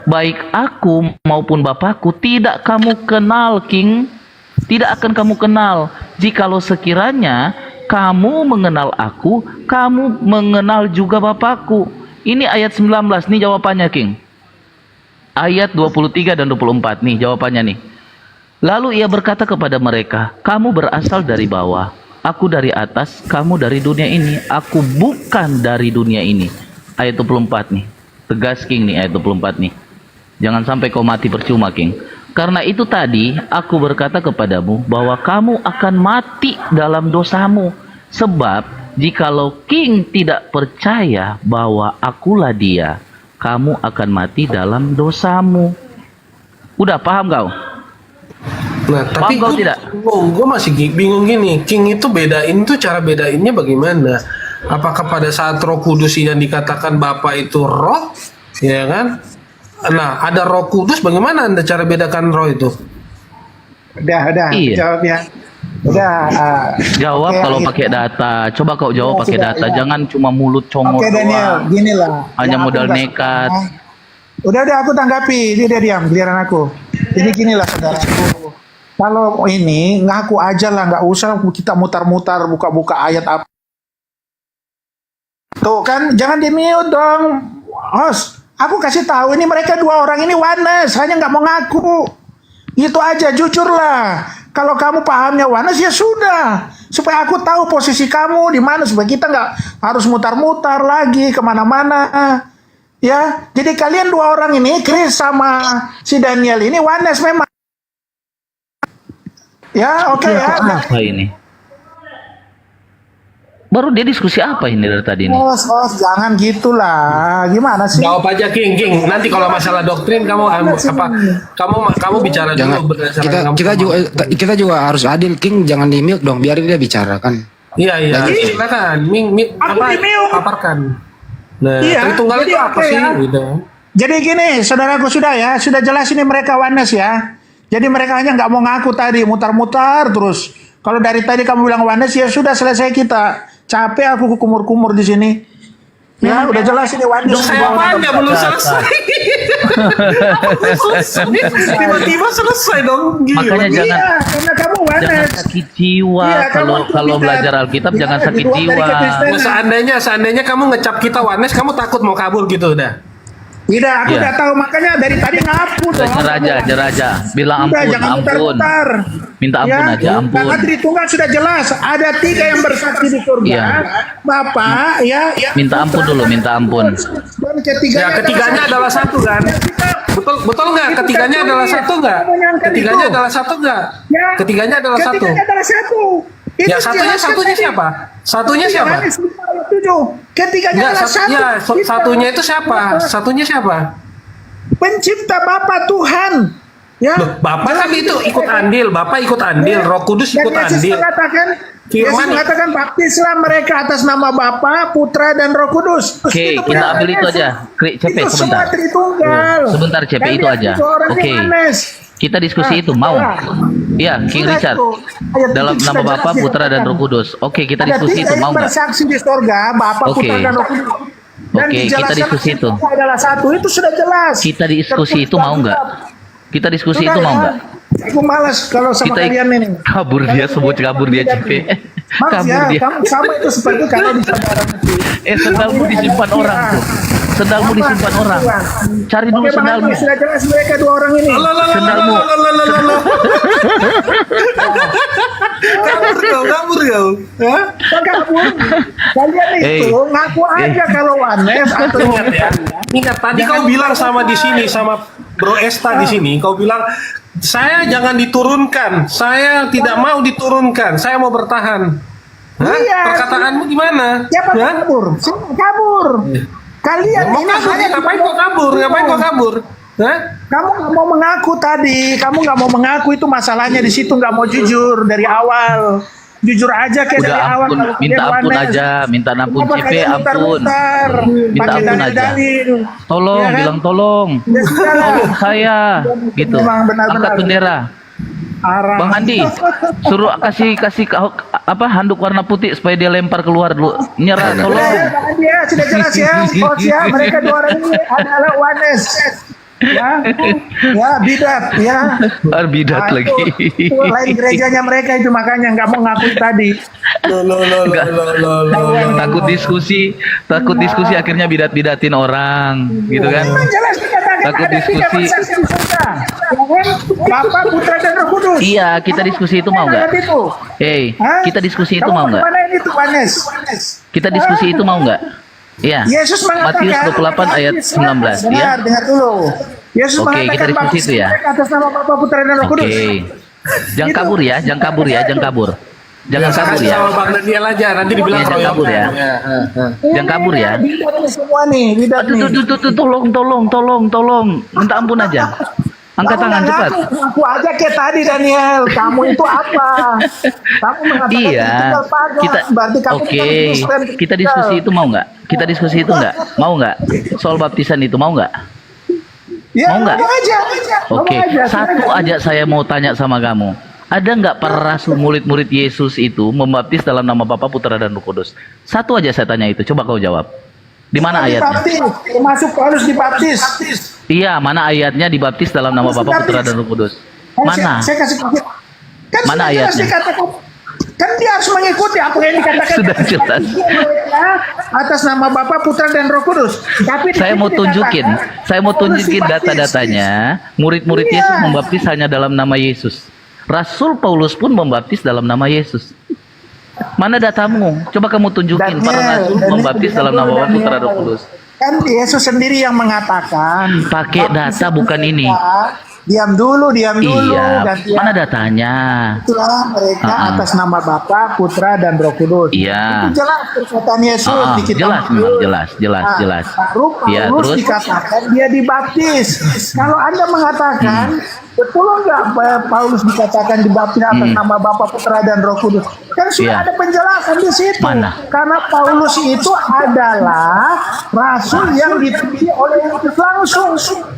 Speaker 5: baik aku maupun bapakku tidak kamu kenal, King. Tidak akan kamu kenal. Jikalau sekiranya kamu mengenal aku, kamu mengenal juga bapakku. Ini ayat 19 nih jawabannya, King. Ayat 23 dan 24 nih jawabannya nih. Lalu ia berkata kepada mereka, kamu berasal dari bawah, aku dari atas, kamu dari dunia ini, aku bukan dari dunia ini. Ayat 24 nih, tegas King nih ayat 24 nih. Jangan sampai kau mati percuma, King. Karena itu tadi aku berkata kepadamu bahwa kamu akan mati dalam dosamu. Sebab jikalau King tidak percaya bahwa akulah dia, kamu akan mati dalam dosamu. Udah paham kau?
Speaker 3: Nah, tapi
Speaker 5: Paham kau tidak?
Speaker 3: gue masih bingung gini. King itu bedain tuh, cara bedainnya bagaimana? Apakah pada saat Roh Kudus yang dikatakan Bapa itu roh, ya kan? Nah, ada Roh Kudus, bagaimana Anda cara bedakan roh itu?
Speaker 1: Udah,
Speaker 5: Iya.
Speaker 1: jawabnya. Udah.
Speaker 5: Jawab
Speaker 1: Oke,
Speaker 5: kalau
Speaker 1: akhir.
Speaker 5: pakai data. Coba kau jawab
Speaker 1: Ya,
Speaker 5: pakai
Speaker 1: sudah,
Speaker 5: data.
Speaker 1: ya.
Speaker 5: Jangan cuma mulut congor
Speaker 1: Oke Daniel,
Speaker 5: doang.
Speaker 1: gini lah.
Speaker 5: Hanya
Speaker 1: Yang aku
Speaker 5: modal
Speaker 1: nggak
Speaker 5: nekat.
Speaker 1: suka- Udah aku tanggapi, dia diam, giliran aku. Jadi gini lah saudaraku. Kalau ini ngaku aja lah, nggak usah kita mutar-mutar buka-buka ayat apa. Tuh kan, jangan di mute dong, host. Aku kasih tahu ini mereka dua orang ini oneness, hanya nggak mau ngaku. Itu aja, jujurlah. Kalau kamu pahamnya oneness ya sudah. Supaya aku tahu posisi kamu di mana, supaya kita nggak harus mutar-mutar lagi kemana-mana. Ya, jadi kalian dua orang ini, Chris sama si Daniel ini oneness memang. Ya, oke ya.
Speaker 5: Apa ini? Baru dia diskusi apa ini dari tadi nih?
Speaker 1: Host, jangan gitulah. Gimana sih?
Speaker 3: Jawab aja King. Nanti kalau masalah doktrin kamu kamu bicara
Speaker 2: Jangan,
Speaker 3: dulu berdasarkan
Speaker 2: kita juga harus adil, King. Jangan di mute dong, biarin dia bicara kan.
Speaker 3: Iya, silakan.
Speaker 1: Aku di mute.
Speaker 3: Paparkan. Nah,
Speaker 1: Iya,
Speaker 3: Tritunggal
Speaker 1: jadi
Speaker 3: itu apa
Speaker 1: apa
Speaker 3: sih?
Speaker 1: ya?
Speaker 3: Gitu.
Speaker 1: Jadi gini, saudaraku sudah jelas ini mereka oneness ya. Jadi mereka hanya nggak mau ngaku tadi, mutar-mutar terus. Kalau dari tadi kamu bilang oneness ya sudah selesai kita. Capek aku kumur-kumur di sini. Ya, udah jelas ini oneness.
Speaker 3: Saya apanya belum selesai. Tiba-tiba selesai dong. Gila.
Speaker 5: Makanya jangan
Speaker 1: Iya, karena kamu
Speaker 5: jangan
Speaker 1: oneness.
Speaker 5: sakit jiwa.
Speaker 1: Iya, kamu
Speaker 5: Kalau
Speaker 1: bisa-
Speaker 5: belajar Alkitab
Speaker 1: bisa
Speaker 5: jangan sakit
Speaker 1: di luar dari
Speaker 5: jiwa.
Speaker 1: kekristenan.
Speaker 3: Seandainya kamu ngecap kita oneness, kamu takut mau kabur gitu udah.
Speaker 1: Tidak, aku
Speaker 5: Iya.
Speaker 1: udah tahu makanya dari tadi ngaku dong.
Speaker 5: Jeraja. Bilang
Speaker 1: Udah,
Speaker 5: ampun,
Speaker 1: jangan
Speaker 5: ampun.
Speaker 1: mutar-mutar.
Speaker 5: Minta ampun aja, ampun.
Speaker 1: Karena Tritunggal sudah jelas. Ada 3 yang bersaksi di surga.
Speaker 5: Iya.
Speaker 1: Bapak, ya.
Speaker 5: Minta ampun dulu, minta ampun.
Speaker 1: Dan ketiganya
Speaker 3: Adalah satu kan? Betul nggak? Ketiganya adalah satu nggak? Ketiganya adalah satu nggak?
Speaker 1: Ya.
Speaker 3: Ketiganya adalah satu.
Speaker 1: Ketiganya adalah satu. Itu
Speaker 3: Ya satunya
Speaker 1: jelaskan
Speaker 3: siapa? Satunya siapa?
Speaker 1: Yohanes 5:7. Ketiganya
Speaker 3: Enggak,
Speaker 1: adalah satu.
Speaker 3: satunya itu siapa? Satunya siapa?
Speaker 1: Pencipta Bapa Tuhan. Ya.
Speaker 3: Loh, Bapak kan itu ikut andil, Bapak ikut andil, Roh Kudus
Speaker 1: Dan
Speaker 3: ikut
Speaker 1: Yesus
Speaker 3: andil.
Speaker 1: mengatakan,
Speaker 3: Firman-
Speaker 1: Yesus mengatakan baptislah mereka atas nama Bapa, Putra dan Roh Kudus. Terus
Speaker 5: Oke,
Speaker 1: itu
Speaker 5: kita
Speaker 1: benar,
Speaker 5: ambil itu
Speaker 1: Yesus.
Speaker 5: aja. CP
Speaker 1: Itu
Speaker 5: sebentar.
Speaker 1: semua Tritunggal.
Speaker 5: Sebentar, CP,
Speaker 1: Dan
Speaker 5: itu
Speaker 1: dia
Speaker 5: aja.
Speaker 1: orang
Speaker 5: Oke.
Speaker 1: Yohanes.
Speaker 5: Kita diskusi
Speaker 1: Nah,
Speaker 5: itu mau.
Speaker 1: sudah.
Speaker 5: Ya, King
Speaker 1: Sudah
Speaker 5: Richard.
Speaker 1: itu. Ayat
Speaker 5: Dalam
Speaker 1: itu
Speaker 5: nama
Speaker 1: sudah
Speaker 5: Bapa,
Speaker 1: jelas
Speaker 5: Putra dan
Speaker 1: dikatakan.
Speaker 5: Roh Kudus. Oke, kita
Speaker 1: Ada
Speaker 5: diskusi
Speaker 1: 3
Speaker 5: itu
Speaker 1: yang
Speaker 5: mau nggak?
Speaker 1: bersaksi di surga, Bapa,
Speaker 5: Oke.
Speaker 1: Putra dan Roh Kudus. Dan
Speaker 5: Oke, kita
Speaker 1: dijelaskan
Speaker 5: diskusi itu.
Speaker 1: Bapa adalah satu, itu sudah jelas.
Speaker 5: Kita diskusi itu mau nggak? Kita diskusi
Speaker 1: Sudah,
Speaker 5: itu mau
Speaker 1: ya.
Speaker 5: nggak?
Speaker 1: Aku malas kalau sama
Speaker 5: Kita
Speaker 1: kalian ini.
Speaker 5: kabur dia, sebut kabur dia CP.
Speaker 1: Maaf
Speaker 5: Kabur
Speaker 1: ya,
Speaker 5: dia.
Speaker 1: kamu sama itu seperti kalau di saudara
Speaker 5: Sendalmu disimpan orang tuh. Sendalmu disimpan orang. Cari dulu
Speaker 1: Oke, Bang
Speaker 5: sendalmu.
Speaker 1: Andi, sudah jelas mereka 2 orang ini.
Speaker 5: Sendalmu.
Speaker 3: Kabur kau. Hah?
Speaker 1: Bang Kabur, kalian itu ngaku aja kalau oneness atau
Speaker 3: Ingat tadi kau bilang sama di sini sama Bro Esta di sini, kau bilang saya jangan diturunkan, saya tidak mau diturunkan, saya mau bertahan. Hah?
Speaker 1: Iya.
Speaker 3: Perkataanmu gimana?
Speaker 1: Siapa
Speaker 3: Hah?
Speaker 1: kabur? Siapa kabur? Kalian
Speaker 3: Mau
Speaker 1: ini
Speaker 3: kabur?
Speaker 1: hanya
Speaker 3: Ngapain kau kabur? Ngapain kau kabur? Hah?
Speaker 1: Kamu nggak mau mengaku tadi, kamu nggak mau mengaku itu masalahnya di situ, nggak mau jujur dari awal. jujur aja kayak
Speaker 5: Udah
Speaker 1: dari awal.
Speaker 5: ampun,
Speaker 1: kalau
Speaker 5: minta
Speaker 1: kalian
Speaker 5: ampun
Speaker 1: Wanes.
Speaker 5: aja, minta ampun
Speaker 1: Kenapa
Speaker 5: CP,
Speaker 1: kalian
Speaker 5: ampun.
Speaker 1: mutar-mutar?
Speaker 5: Minta
Speaker 1: Pakai
Speaker 5: ampun aja.
Speaker 1: dalil-dalil.
Speaker 5: Tolong,
Speaker 1: Ya kan?
Speaker 5: bilang tolong.
Speaker 1: Ya sudah lah.
Speaker 5: Tolong saya, gitu.
Speaker 1: Memang benar-benar.
Speaker 5: Angkat bendera.
Speaker 1: Arah.
Speaker 5: Bang Andi, suruh kasih apa handuk warna putih supaya dia lempar keluar dulu. Nyerah, tolong.
Speaker 1: Ya, Bang Andi ya, sudah jelas ya. Coach ya, mereka dua orang ini adalah Wanes. Ya, ya bidat ya.
Speaker 5: Bidat
Speaker 1: Nah,
Speaker 5: lagi.
Speaker 1: Itu lain gerejanya mereka itu makanya nggak mau ngakui tadi.
Speaker 5: Takut diskusi akhirnya bidat-bidatin orang, gitu kan?
Speaker 1: Memang jelas dikatakan
Speaker 5: Takut
Speaker 1: ada tiga
Speaker 5: diskusi.
Speaker 1: persaksi di surga. Ya kan? Bapa, Putra dan Roh Kudus.
Speaker 5: Iya, kita diskusi itu mau nggak?
Speaker 1: Itu.
Speaker 5: Hey,
Speaker 1: Hah?
Speaker 5: kita diskusi itu
Speaker 1: Kamu
Speaker 5: mau nggak?
Speaker 1: Mana ini tuh Wanes?
Speaker 5: Kita diskusi itu mau nggak? Iya.
Speaker 1: Yesus mengatakan
Speaker 5: Matius 28 ayat 19, ya.
Speaker 1: Benar, dengar dulu. Yesus
Speaker 5: Oke,
Speaker 1: mengatakan
Speaker 5: kita diskusi itu ya.
Speaker 1: baptis atas nama Bapa, Putra dan Roh Kudus.
Speaker 5: Oke. Jangan
Speaker 1: Gitu.
Speaker 5: kabur ya, jangan kabur ya, jangan kabur. Jangan kabur ya.
Speaker 3: Sama Bang Daniel aja, nanti dibilang
Speaker 5: Iya, jangan
Speaker 3: keroyokan.
Speaker 5: kabur ya. Jangan kabur ya.
Speaker 1: Bidat nih semua nih, bidat nih.
Speaker 5: Tuh, tolong. Minta ampun aja. Angkat tangan cepat.
Speaker 1: Aku aja kayak tadi Daniel. Kamu itu apa? Kamu mengatakan
Speaker 5: Iya.
Speaker 1: tinggal pagar.
Speaker 5: Kita
Speaker 1: Berarti kamu
Speaker 5: oke.
Speaker 1: bukan Kristen,
Speaker 5: Kita diskusi itu mau nggak? Kita diskusi itu nggak? Mau nggak? Soal baptisan itu mau nggak?
Speaker 1: Ya,
Speaker 5: Mau nggak?
Speaker 1: ngomong aja.
Speaker 5: Oke.
Speaker 1: Ngomong aja.
Speaker 5: Satu aja saya mau tanya sama kamu. Ada nggak para rasul murid-murid Yesus itu membaptis dalam nama Bapa, Putra dan Roh Kudus? Satu aja saya tanya itu. Coba kau jawab. Di mana ayatnya?
Speaker 1: Dibaptis. Termasuk Paulus dibaptis.
Speaker 5: Iya, mana ayatnya dibaptis dalam nama Bapa, Putra dan Roh Kudus? Mana?
Speaker 1: Saya kasih kan
Speaker 5: Mana
Speaker 1: sudah jelas
Speaker 5: ayatnya?
Speaker 1: dikatakan. Kan dia harus mengikuti apa yang dikatakan.
Speaker 5: Sudah jelas.
Speaker 1: Atas nama Bapa, Putra dan Roh Kudus. Tapi di
Speaker 5: Saya
Speaker 1: sini
Speaker 5: mau tunjukin
Speaker 1: Paulus dibaptis.
Speaker 5: data-datanya. Murid-murid
Speaker 1: Iya.
Speaker 5: Yesus membaptis hanya dalam nama Yesus. Rasul Paulus pun membaptis dalam nama Yesus. Mana datamu? Coba kamu tunjukin para rasul membaptis dalam nama Bapa, Putra dan Roh Kudus.
Speaker 1: Kan Yesus sendiri yang mengatakan.
Speaker 5: Pakai data bukan ini.
Speaker 1: Diam dulu.
Speaker 5: Iya,
Speaker 1: Dan dia
Speaker 5: mana datanya?
Speaker 1: itulah mereka
Speaker 5: Ah.
Speaker 1: atas nama Bapa, Putra dan Roh Kudus.
Speaker 5: Iya.
Speaker 1: Itu jelas perkataan Yesus di kitab
Speaker 5: Jelas, memang
Speaker 1: Matius.
Speaker 5: jelas.
Speaker 1: Baru
Speaker 5: Iya,
Speaker 1: Paulus
Speaker 5: terus?
Speaker 1: dikatakan dia dibaptis. Kalau Anda mengatakan betul nggak Paulus dikatakan dibaptis atas nama Bapa, Putra dan Roh Kudus? Kan sudah
Speaker 5: Iya.
Speaker 1: ada penjelasan di situ.
Speaker 5: Mana?
Speaker 1: Karena Paulus itu adalah rasul yang dipilih oleh Yesus langsung.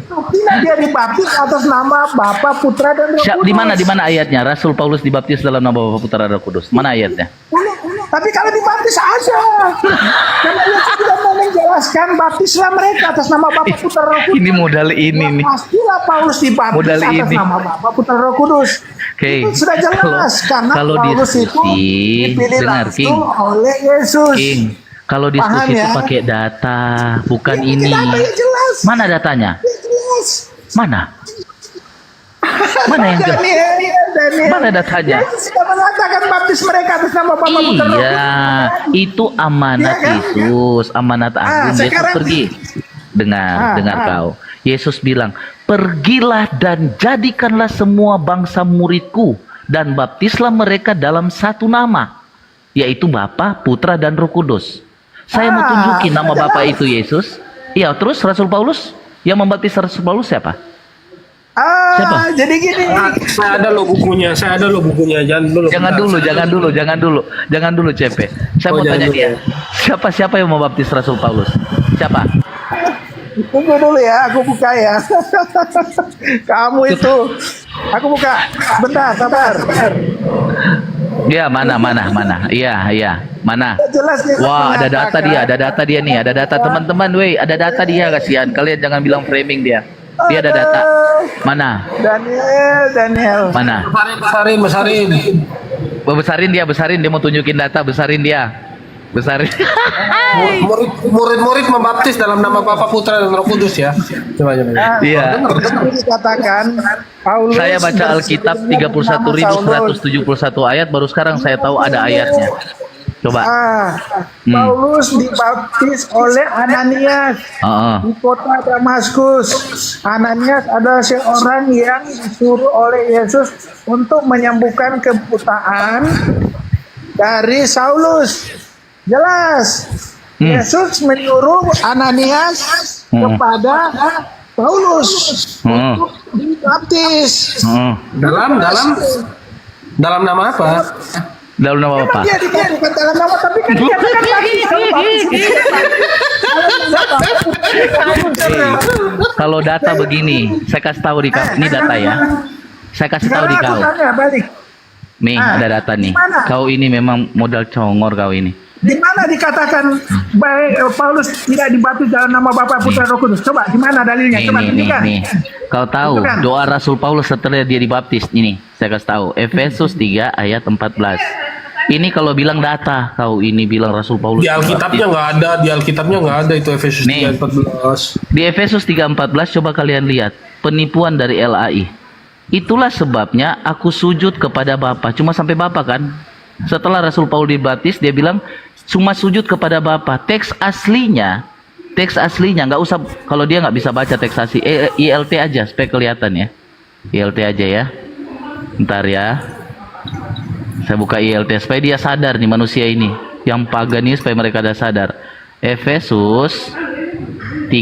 Speaker 1: Tidak dia dibaptis atas nama Bapa, Putra dan Roh Kudus.
Speaker 5: Di mana ayatnya? Rasul Paulus dibaptis dalam nama Bapa, Putra dan Roh Kudus. Mana ayatnya?
Speaker 1: Tapi kalau dibaptis aja. Karena Yesus tidak mau menjelaskan baptislah mereka atas nama Bapa, Putra, Roh Kudus.
Speaker 5: Ini modal ini nih.
Speaker 1: Pastilah Paulus dibaptis
Speaker 5: Modal
Speaker 1: atas
Speaker 5: ini.
Speaker 1: nama Bapa, Putra, Roh Kudus.
Speaker 5: Oke.
Speaker 1: Itu sudah jelas karena
Speaker 5: kalau
Speaker 1: Paulus itu
Speaker 5: diskusi,
Speaker 1: dipilih
Speaker 5: dengar,
Speaker 1: langsung
Speaker 5: King.
Speaker 1: oleh Yesus.
Speaker 5: King, kalau diskusi
Speaker 1: Paham
Speaker 5: itu
Speaker 1: ya?
Speaker 5: pakai data, bukan
Speaker 1: Ya,
Speaker 5: ini.
Speaker 1: data ya jelas.
Speaker 5: Mana datanya?
Speaker 1: Ya, jelas.
Speaker 5: Mana? Mana yang jelas?
Speaker 1: Daniel.
Speaker 5: Mana datanya?
Speaker 1: Yesus sudah mengatakan baptis mereka atas nama Bapa, Putra, Roh Kudus.
Speaker 5: Iya, itu amanat
Speaker 1: Iya kan?
Speaker 5: Yesus, amanat agung. Yesus
Speaker 1: sekarang-
Speaker 5: pergi. Dengar kau. Yesus bilang, pergilah dan jadikanlah semua bangsa muridku dan baptislah mereka dalam satu nama, yaitu Bapa, Putra dan Roh Kudus. Saya mau tunjukin nama Bapa itu Yesus. Iya, terus Rasul Paulus yang membaptis Rasul Paulus siapa? Siapa?
Speaker 1: Jadi gini.
Speaker 3: Saya ada lo bukunya,
Speaker 5: Jangan dulu CP. Saya
Speaker 3: Oh,
Speaker 5: mau
Speaker 3: jangan
Speaker 5: tanya
Speaker 3: dulu.
Speaker 5: dia. Siapa yang membaptis Rasul Paulus? Siapa?
Speaker 1: Tunggu dulu ya, aku buka ya. Kamu itu. Aku buka. Bentar, sabar.
Speaker 5: Iya, mana? Iya, mana?
Speaker 1: Jelas nih.
Speaker 5: Wah, ada data dia nih, ada data teman-teman, weh, ada data dia, kasihan. Kalian jangan bilang framing dia. Dia ada data. Mana?
Speaker 1: Daniel.
Speaker 5: Mana?
Speaker 3: besarin.
Speaker 5: Besarin dia mau tunjukin data, besarin dia. Besarin.
Speaker 3: Murid-murid membaptis dalam nama Bapa, Putra dan Roh Kudus ya. Coba.
Speaker 5: Iya.
Speaker 1: Itu dikatakan Paulus
Speaker 5: Saya baca Alkitab 31.171 ayat, baru sekarang saya tahu ada ayatnya. Coba.
Speaker 1: Paulus dibaptis oleh Ananias
Speaker 5: Heeh.
Speaker 1: di kota Damaskus. Ananias adalah seorang yang disuruh oleh Yesus untuk menyembuhkan kebutaan dari Saulus. Jelas. Yesus menyuruh Ananias kepada Paulus untuk dibaptis.
Speaker 5: Heeh.
Speaker 3: Dalam nama apa?
Speaker 5: Dalam nama
Speaker 1: Memang
Speaker 5: apa?
Speaker 1: dia bukan dalam nama, tapi kan dikatakan baptis. Kalau baptis.
Speaker 5: Kalau data begini, saya kasih tahu di kau. Ini data ya. Saya kasih tahu di
Speaker 1: Sekarang
Speaker 5: kau.
Speaker 1: aku tanya balik.
Speaker 5: Nih, ada data nih.
Speaker 1: Gimana?
Speaker 5: Kau ini memang modal congor kau ini.
Speaker 1: Di mana dikatakan Paulus tidak dibaptis dalam nama Bapa, Putra, Roh Kudus? Coba, di mana dalilnya? Coba tunjukkan.
Speaker 5: Nih. Kau tahu
Speaker 1: Tunjukkan.
Speaker 5: doa Rasul Paulus setelah dia dibaptis. Ini, saya kasih tahu. Efesus 3 ayat 14. Ini kalau bilang data, kau ini bilang Rasul Paulus.
Speaker 3: Di Alkitabnya nggak ada, itu Efesus
Speaker 5: Nih.
Speaker 3: 3:14.
Speaker 5: Di Efesus 3:14 coba kalian lihat penipuan dari LAI. Itulah sebabnya aku sujud kepada Bapa. Cuma sampai Bapa kan? Setelah Rasul Paulus dibaptis dia bilang cuma sujud kepada Bapa. Teks aslinya nggak usah, kalau dia nggak bisa baca teks asli, ILT aja supaya kelihatan ya. ILT aja ya. Bentar ya. Saya buka ILT supaya dia sadar nih manusia ini. Yang pagan ini supaya mereka ada sadar. Efesus 3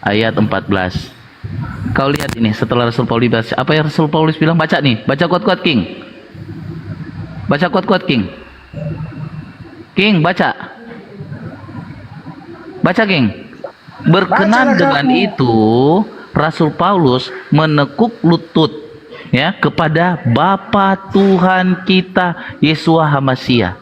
Speaker 5: ayat 14. Kau lihat ini setelah Rasul Paulus dibaptis. Apa yang Rasul Paulus bilang? Baca nih. Baca kuat-kuat King. Baca kuat-kuat King. King baca. Baca King. Berkenan
Speaker 1: Bacalah
Speaker 5: dengan
Speaker 1: kamu.
Speaker 5: itu Rasul Paulus menekuk lutut ya kepada Bapa Tuhan kita Yesua HaMasiah.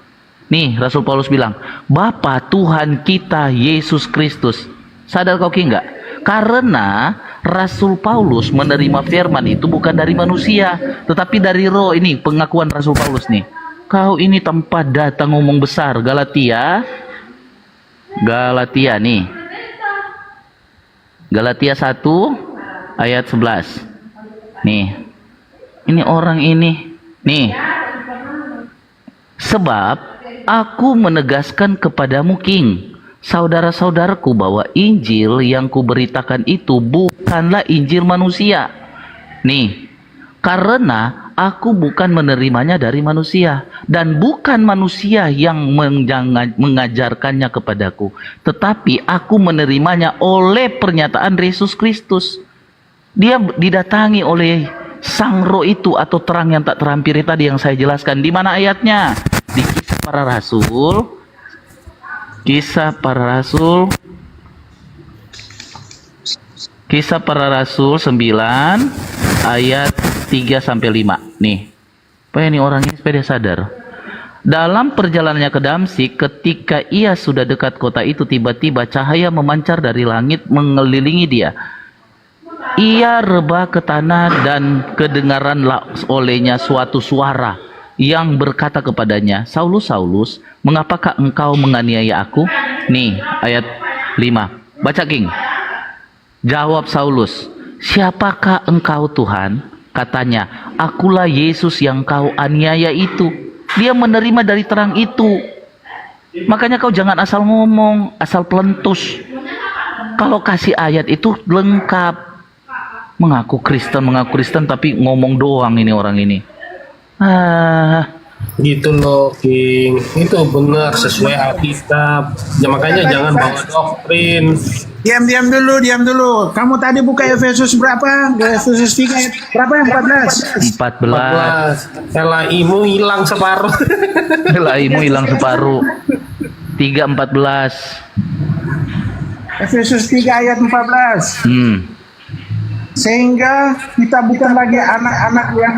Speaker 5: Nih Rasul Paulus bilang Bapa Tuhan kita Yesus Kristus. Sadar kau King nggak? Karena Rasul Paulus menerima firman itu bukan dari manusia, tetapi dari roh. Ini pengakuan Rasul Paulus nih. Kau ini tempat datang ngomong besar. Galatia nih. Galatia 1 ayat 11. Nih. Ini orang ini. Nih. Sebab aku menegaskan kepadamu King, saudara-saudaraku, bahwa Injil yang kuberitakan itu bukanlah Injil manusia. Nih, karena aku bukan menerimanya dari manusia, dan bukan manusia yang mengajarkannya kepadaku, tetapi aku menerimanya oleh pernyataan Yesus Kristus. Dia didatangi oleh Sang Roh itu, atau terang yang tak terhampiri tadi yang saya jelaskan. Di mana ayatnya? Di Kisah Para Rasul. Kisah Para Rasul 9 ayat 3 sampai 5. Nih. Supaya ini orang ini supaya dia sadar. Dalam perjalanannya ke Damsyik, ketika ia sudah dekat kota itu, tiba-tiba cahaya memancar dari langit mengelilingi dia. Ia rebah ke tanah dan kedengaranlah olehnya suatu suara yang berkata kepadanya, Saulus, Saulus, mengapakah engkau menganiaya aku? Nih, ayat 5. Baca King. Jawab Saulus, siapakah engkau Tuhan? Katanya, akulah Yesus yang kau aniaya itu. Dia menerima dari terang itu. Makanya kau jangan asal ngomong, asal pelentus. Kalau kasih ayat itu lengkap. Mengaku Kristen tapi ngomong doang ini orang ini.
Speaker 3: Gitu loh King, itu benar sesuai Alkitab ya, makanya jangan bawa doktrin.
Speaker 1: Diam dulu. Kamu tadi buka Efesus berapa? Efesus 3 berapa? 14.
Speaker 5: 14.
Speaker 3: LAI-mu hilang separuh.
Speaker 5: Laimu hilang separuh. 3:14.
Speaker 1: Efesus 3 ayat 14. Sehingga kita bukan lagi anak-anak yang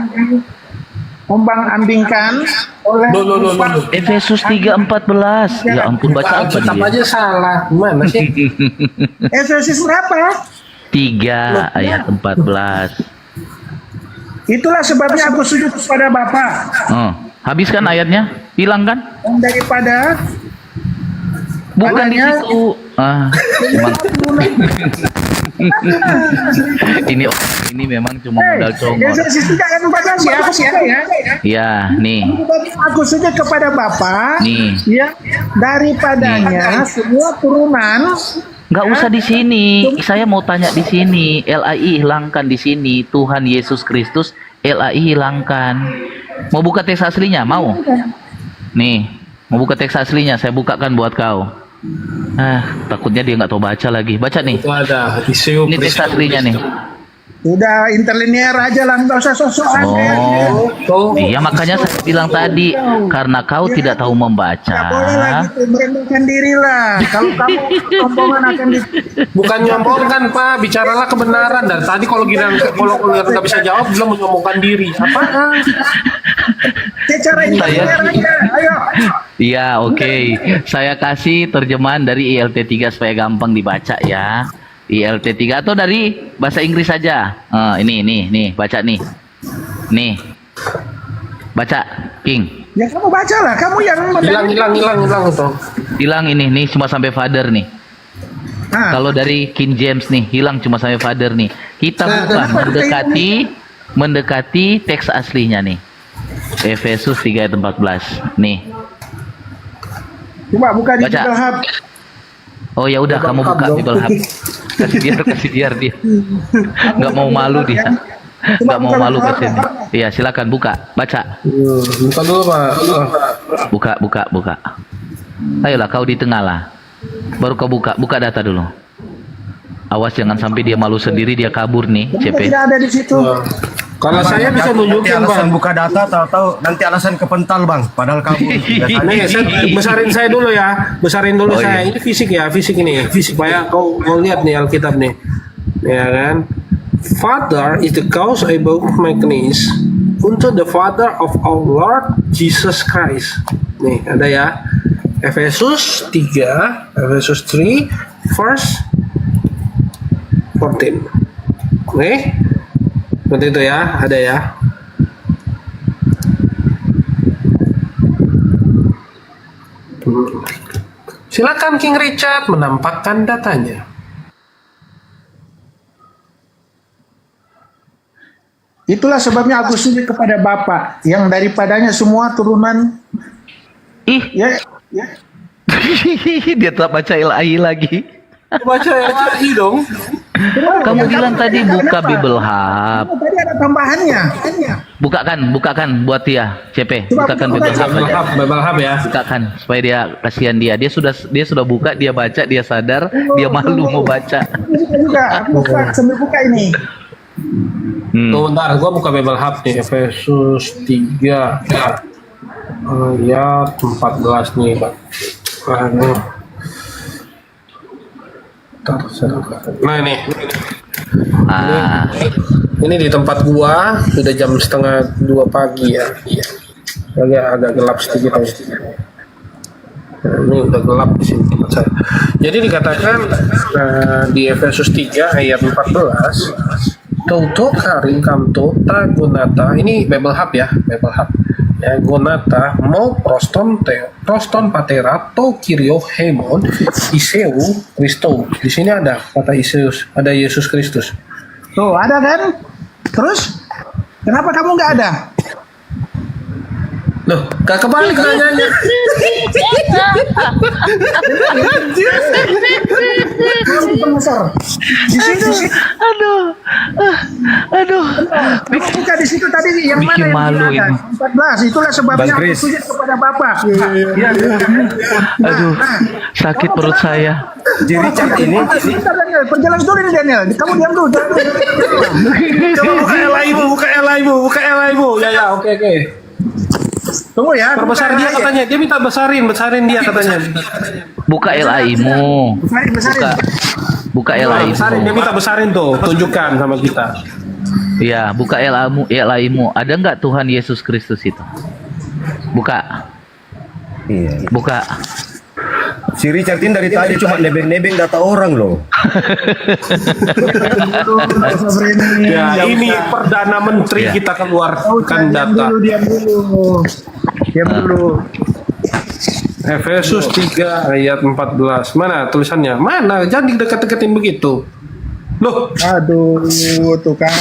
Speaker 1: ombang-ambingkan oleh
Speaker 3: Loh.
Speaker 5: Efesus 3:14. Ya ampun, baca apa
Speaker 3: Alkitab
Speaker 5: dia?
Speaker 3: aja salah, gimana sih?
Speaker 1: Efesus berapa?
Speaker 5: 3 ayat 14.
Speaker 1: Itulah sebabnya aku sujud kepada Bapa,
Speaker 5: Oh, habiskan ayatnya? Hilang kan?
Speaker 1: dan daripada
Speaker 5: Bukan di
Speaker 1: Makanya-
Speaker 5: situ. Memang ini memang cuma modal congor.
Speaker 1: Efesus 3 ayat 14 ya, aku siapa ya?
Speaker 5: Ya, nih.
Speaker 1: Aku sujud kepada Bapa,
Speaker 5: Nih.
Speaker 1: ya, daripadanya semua turunan.
Speaker 5: Nggak usah di sini. Saya mau tanya di sini. LAI hilangkan di sini. Tuhan Yesus Kristus LAI hilangkan. Mau buka teks aslinya? Mau? Nih, mau buka teks aslinya? Saya bukakan buat kau. Takutnya dia nggak tahu baca lagi. Baca nih.
Speaker 3: Itu ada isu
Speaker 5: Ini teks aslinya nih.
Speaker 1: Udah interlinear aja lah, nggak usah sok-sokan.
Speaker 5: Oh, iya makanya saya bilang tadi karena kau tidak tahu membaca.
Speaker 1: Nggak boleh lah gitu, merendahkan diri lah. Kalau kamu sombongan akan
Speaker 3: Bukan nyombongkan Pak, bicaralah kebenaran. Dan tadi kalau nggak bisa jawab, bilang menyombongkan diri. Apaan?
Speaker 1: Secara interlinear aja, ayo.
Speaker 5: Iya, oke. Saya kasih terjemahan dari ILT3 supaya gampang dibaca ya. ILT3 atau dari bahasa Inggris saja. Ini, baca nih. Nih. Baca, King.
Speaker 1: Ya kamu baca lah, kamu yang
Speaker 3: Hilang itu.
Speaker 5: Hilang ini, nih cuma sampai father nih.
Speaker 1: Nah,
Speaker 5: Kalau dari King James nih, hilang cuma sampai father nih. Kita bukan mendekati teks aslinya nih. Efesus 3 ayat 14. Nih.
Speaker 1: coba buka di
Speaker 5: Baca.
Speaker 1: Google Hub.
Speaker 5: Oh ya udah kamu buka Bible Hub. Kasih biar dia. Nggak mau malu dia. Nggak mau malu kasih. Iya, silakan buka, baca.
Speaker 3: Bukan dulu Pak.
Speaker 5: Buka. Ayolah kau di tengah lah. Baru kau buka data dulu. Awas jangan sampai dia malu sendiri dia kabur nih,
Speaker 1: Kenapa
Speaker 5: CP.
Speaker 1: tidak ada di situ?
Speaker 3: Kalau saya bisa
Speaker 7: Nanti
Speaker 3: nunjukin
Speaker 7: alasan
Speaker 3: Bang.
Speaker 7: buka data tahu-tahu nanti alasan kepental bang, padahal kamu
Speaker 3: Nih, besarin saya dulu ya. Besarin dulu
Speaker 5: Oh,
Speaker 3: saya.
Speaker 5: iya.
Speaker 3: Ini fisik ya, fisik ini. Fisik supaya kau lihat nih Alkitab nih. Ya kan? Father is the cause above mechanism unto the Father of our Lord Jesus Christ. Nih, ada ya. Efesus 3, Efesus 3, verse 14. Oke? Seperti itu ya, ada ya. Silakan King Richard menampakkan datanya.
Speaker 1: Itulah sebabnya aku sujud kepada Bapa yang daripadanya semua turunan
Speaker 5: Ih,
Speaker 1: ya
Speaker 5: dia tak baca ilahi lagi.
Speaker 3: Baca ilahi dong.
Speaker 5: Kamu bilang tadi buka Bible Hub.
Speaker 1: Tadi ada tambahannya.
Speaker 5: Bukakan buat dia, CP. Bukakan Bible Hub.
Speaker 3: Bible Hub ya.
Speaker 5: Bukakan supaya dia kasihan dia. Dia sudah buka, dia baca, dia sadar, dia malu mau baca.
Speaker 1: Juga aku buka sambil buka ini.
Speaker 3: Tuh, bentar, gua buka Bible Hub nih, Efesus 3 ayat 14 nih, Pak. Nah ini ini di tempat gua sudah jam 1:30 pagi ya. Iya. Agak gelap sedikit ya. Nah, ini udah gelap di sini tempat saya. Jadi dikatakan di Efesus 3 ayat 14, Toto karing kamto ta gunata, ini Bible Hub ya, Bible Hub. Ya, gonata mo proston patera to kirio hemon iseu Kristo. Di sini ada kata Iseus, ada Yesus Kristus.
Speaker 1: Tuh, ada kan? Terus kenapa kamu nggak ada?
Speaker 3: Loh, gak kebalik nanyanya.
Speaker 1: Kamu profesor. Di situ
Speaker 5: Aduh.
Speaker 1: kamu buka di situ tadi yang
Speaker 5: Bikin
Speaker 1: mana
Speaker 5: malu
Speaker 1: yang
Speaker 5: ini.
Speaker 1: 14. Itulah sebabnya
Speaker 7: Bang
Speaker 1: aku
Speaker 7: Chris.
Speaker 1: sujud kepada Bapa.
Speaker 5: Aduh, sakit perut saya.
Speaker 7: Jadi Richard ini
Speaker 1: Sebentar, Daniel, perjalanan dulu ini Daniel. Kamu diam dulu.
Speaker 3: Coba buka LA ibu. Ya, oke.
Speaker 1: Tunggu ya.
Speaker 3: Perbesar dia katanya, dia minta besarin dia katanya.
Speaker 5: Buka LAI-mu.
Speaker 1: Besarin.
Speaker 5: Buka
Speaker 3: Besarin, dia
Speaker 5: LAI-mu.
Speaker 3: minta besarin tuh, tunjukkan sama kita.
Speaker 5: Iya, buka LAI-mu. Ada nggak Tuhan Yesus Kristus itu? Buka.
Speaker 7: iya.
Speaker 5: Buka.
Speaker 7: Si Richard ini dari tadi cuma nebeng-nebeng data orang loh.
Speaker 3: Ya, ini Perdana Menteri
Speaker 5: Ya.
Speaker 3: kita keluarkan data.
Speaker 1: Diam dulu.
Speaker 3: Efesus 3 ayat 14. Mana tulisannya? Mana? Jangan dekat-deketin begitu. Loh,
Speaker 1: Aduh, tuh kan.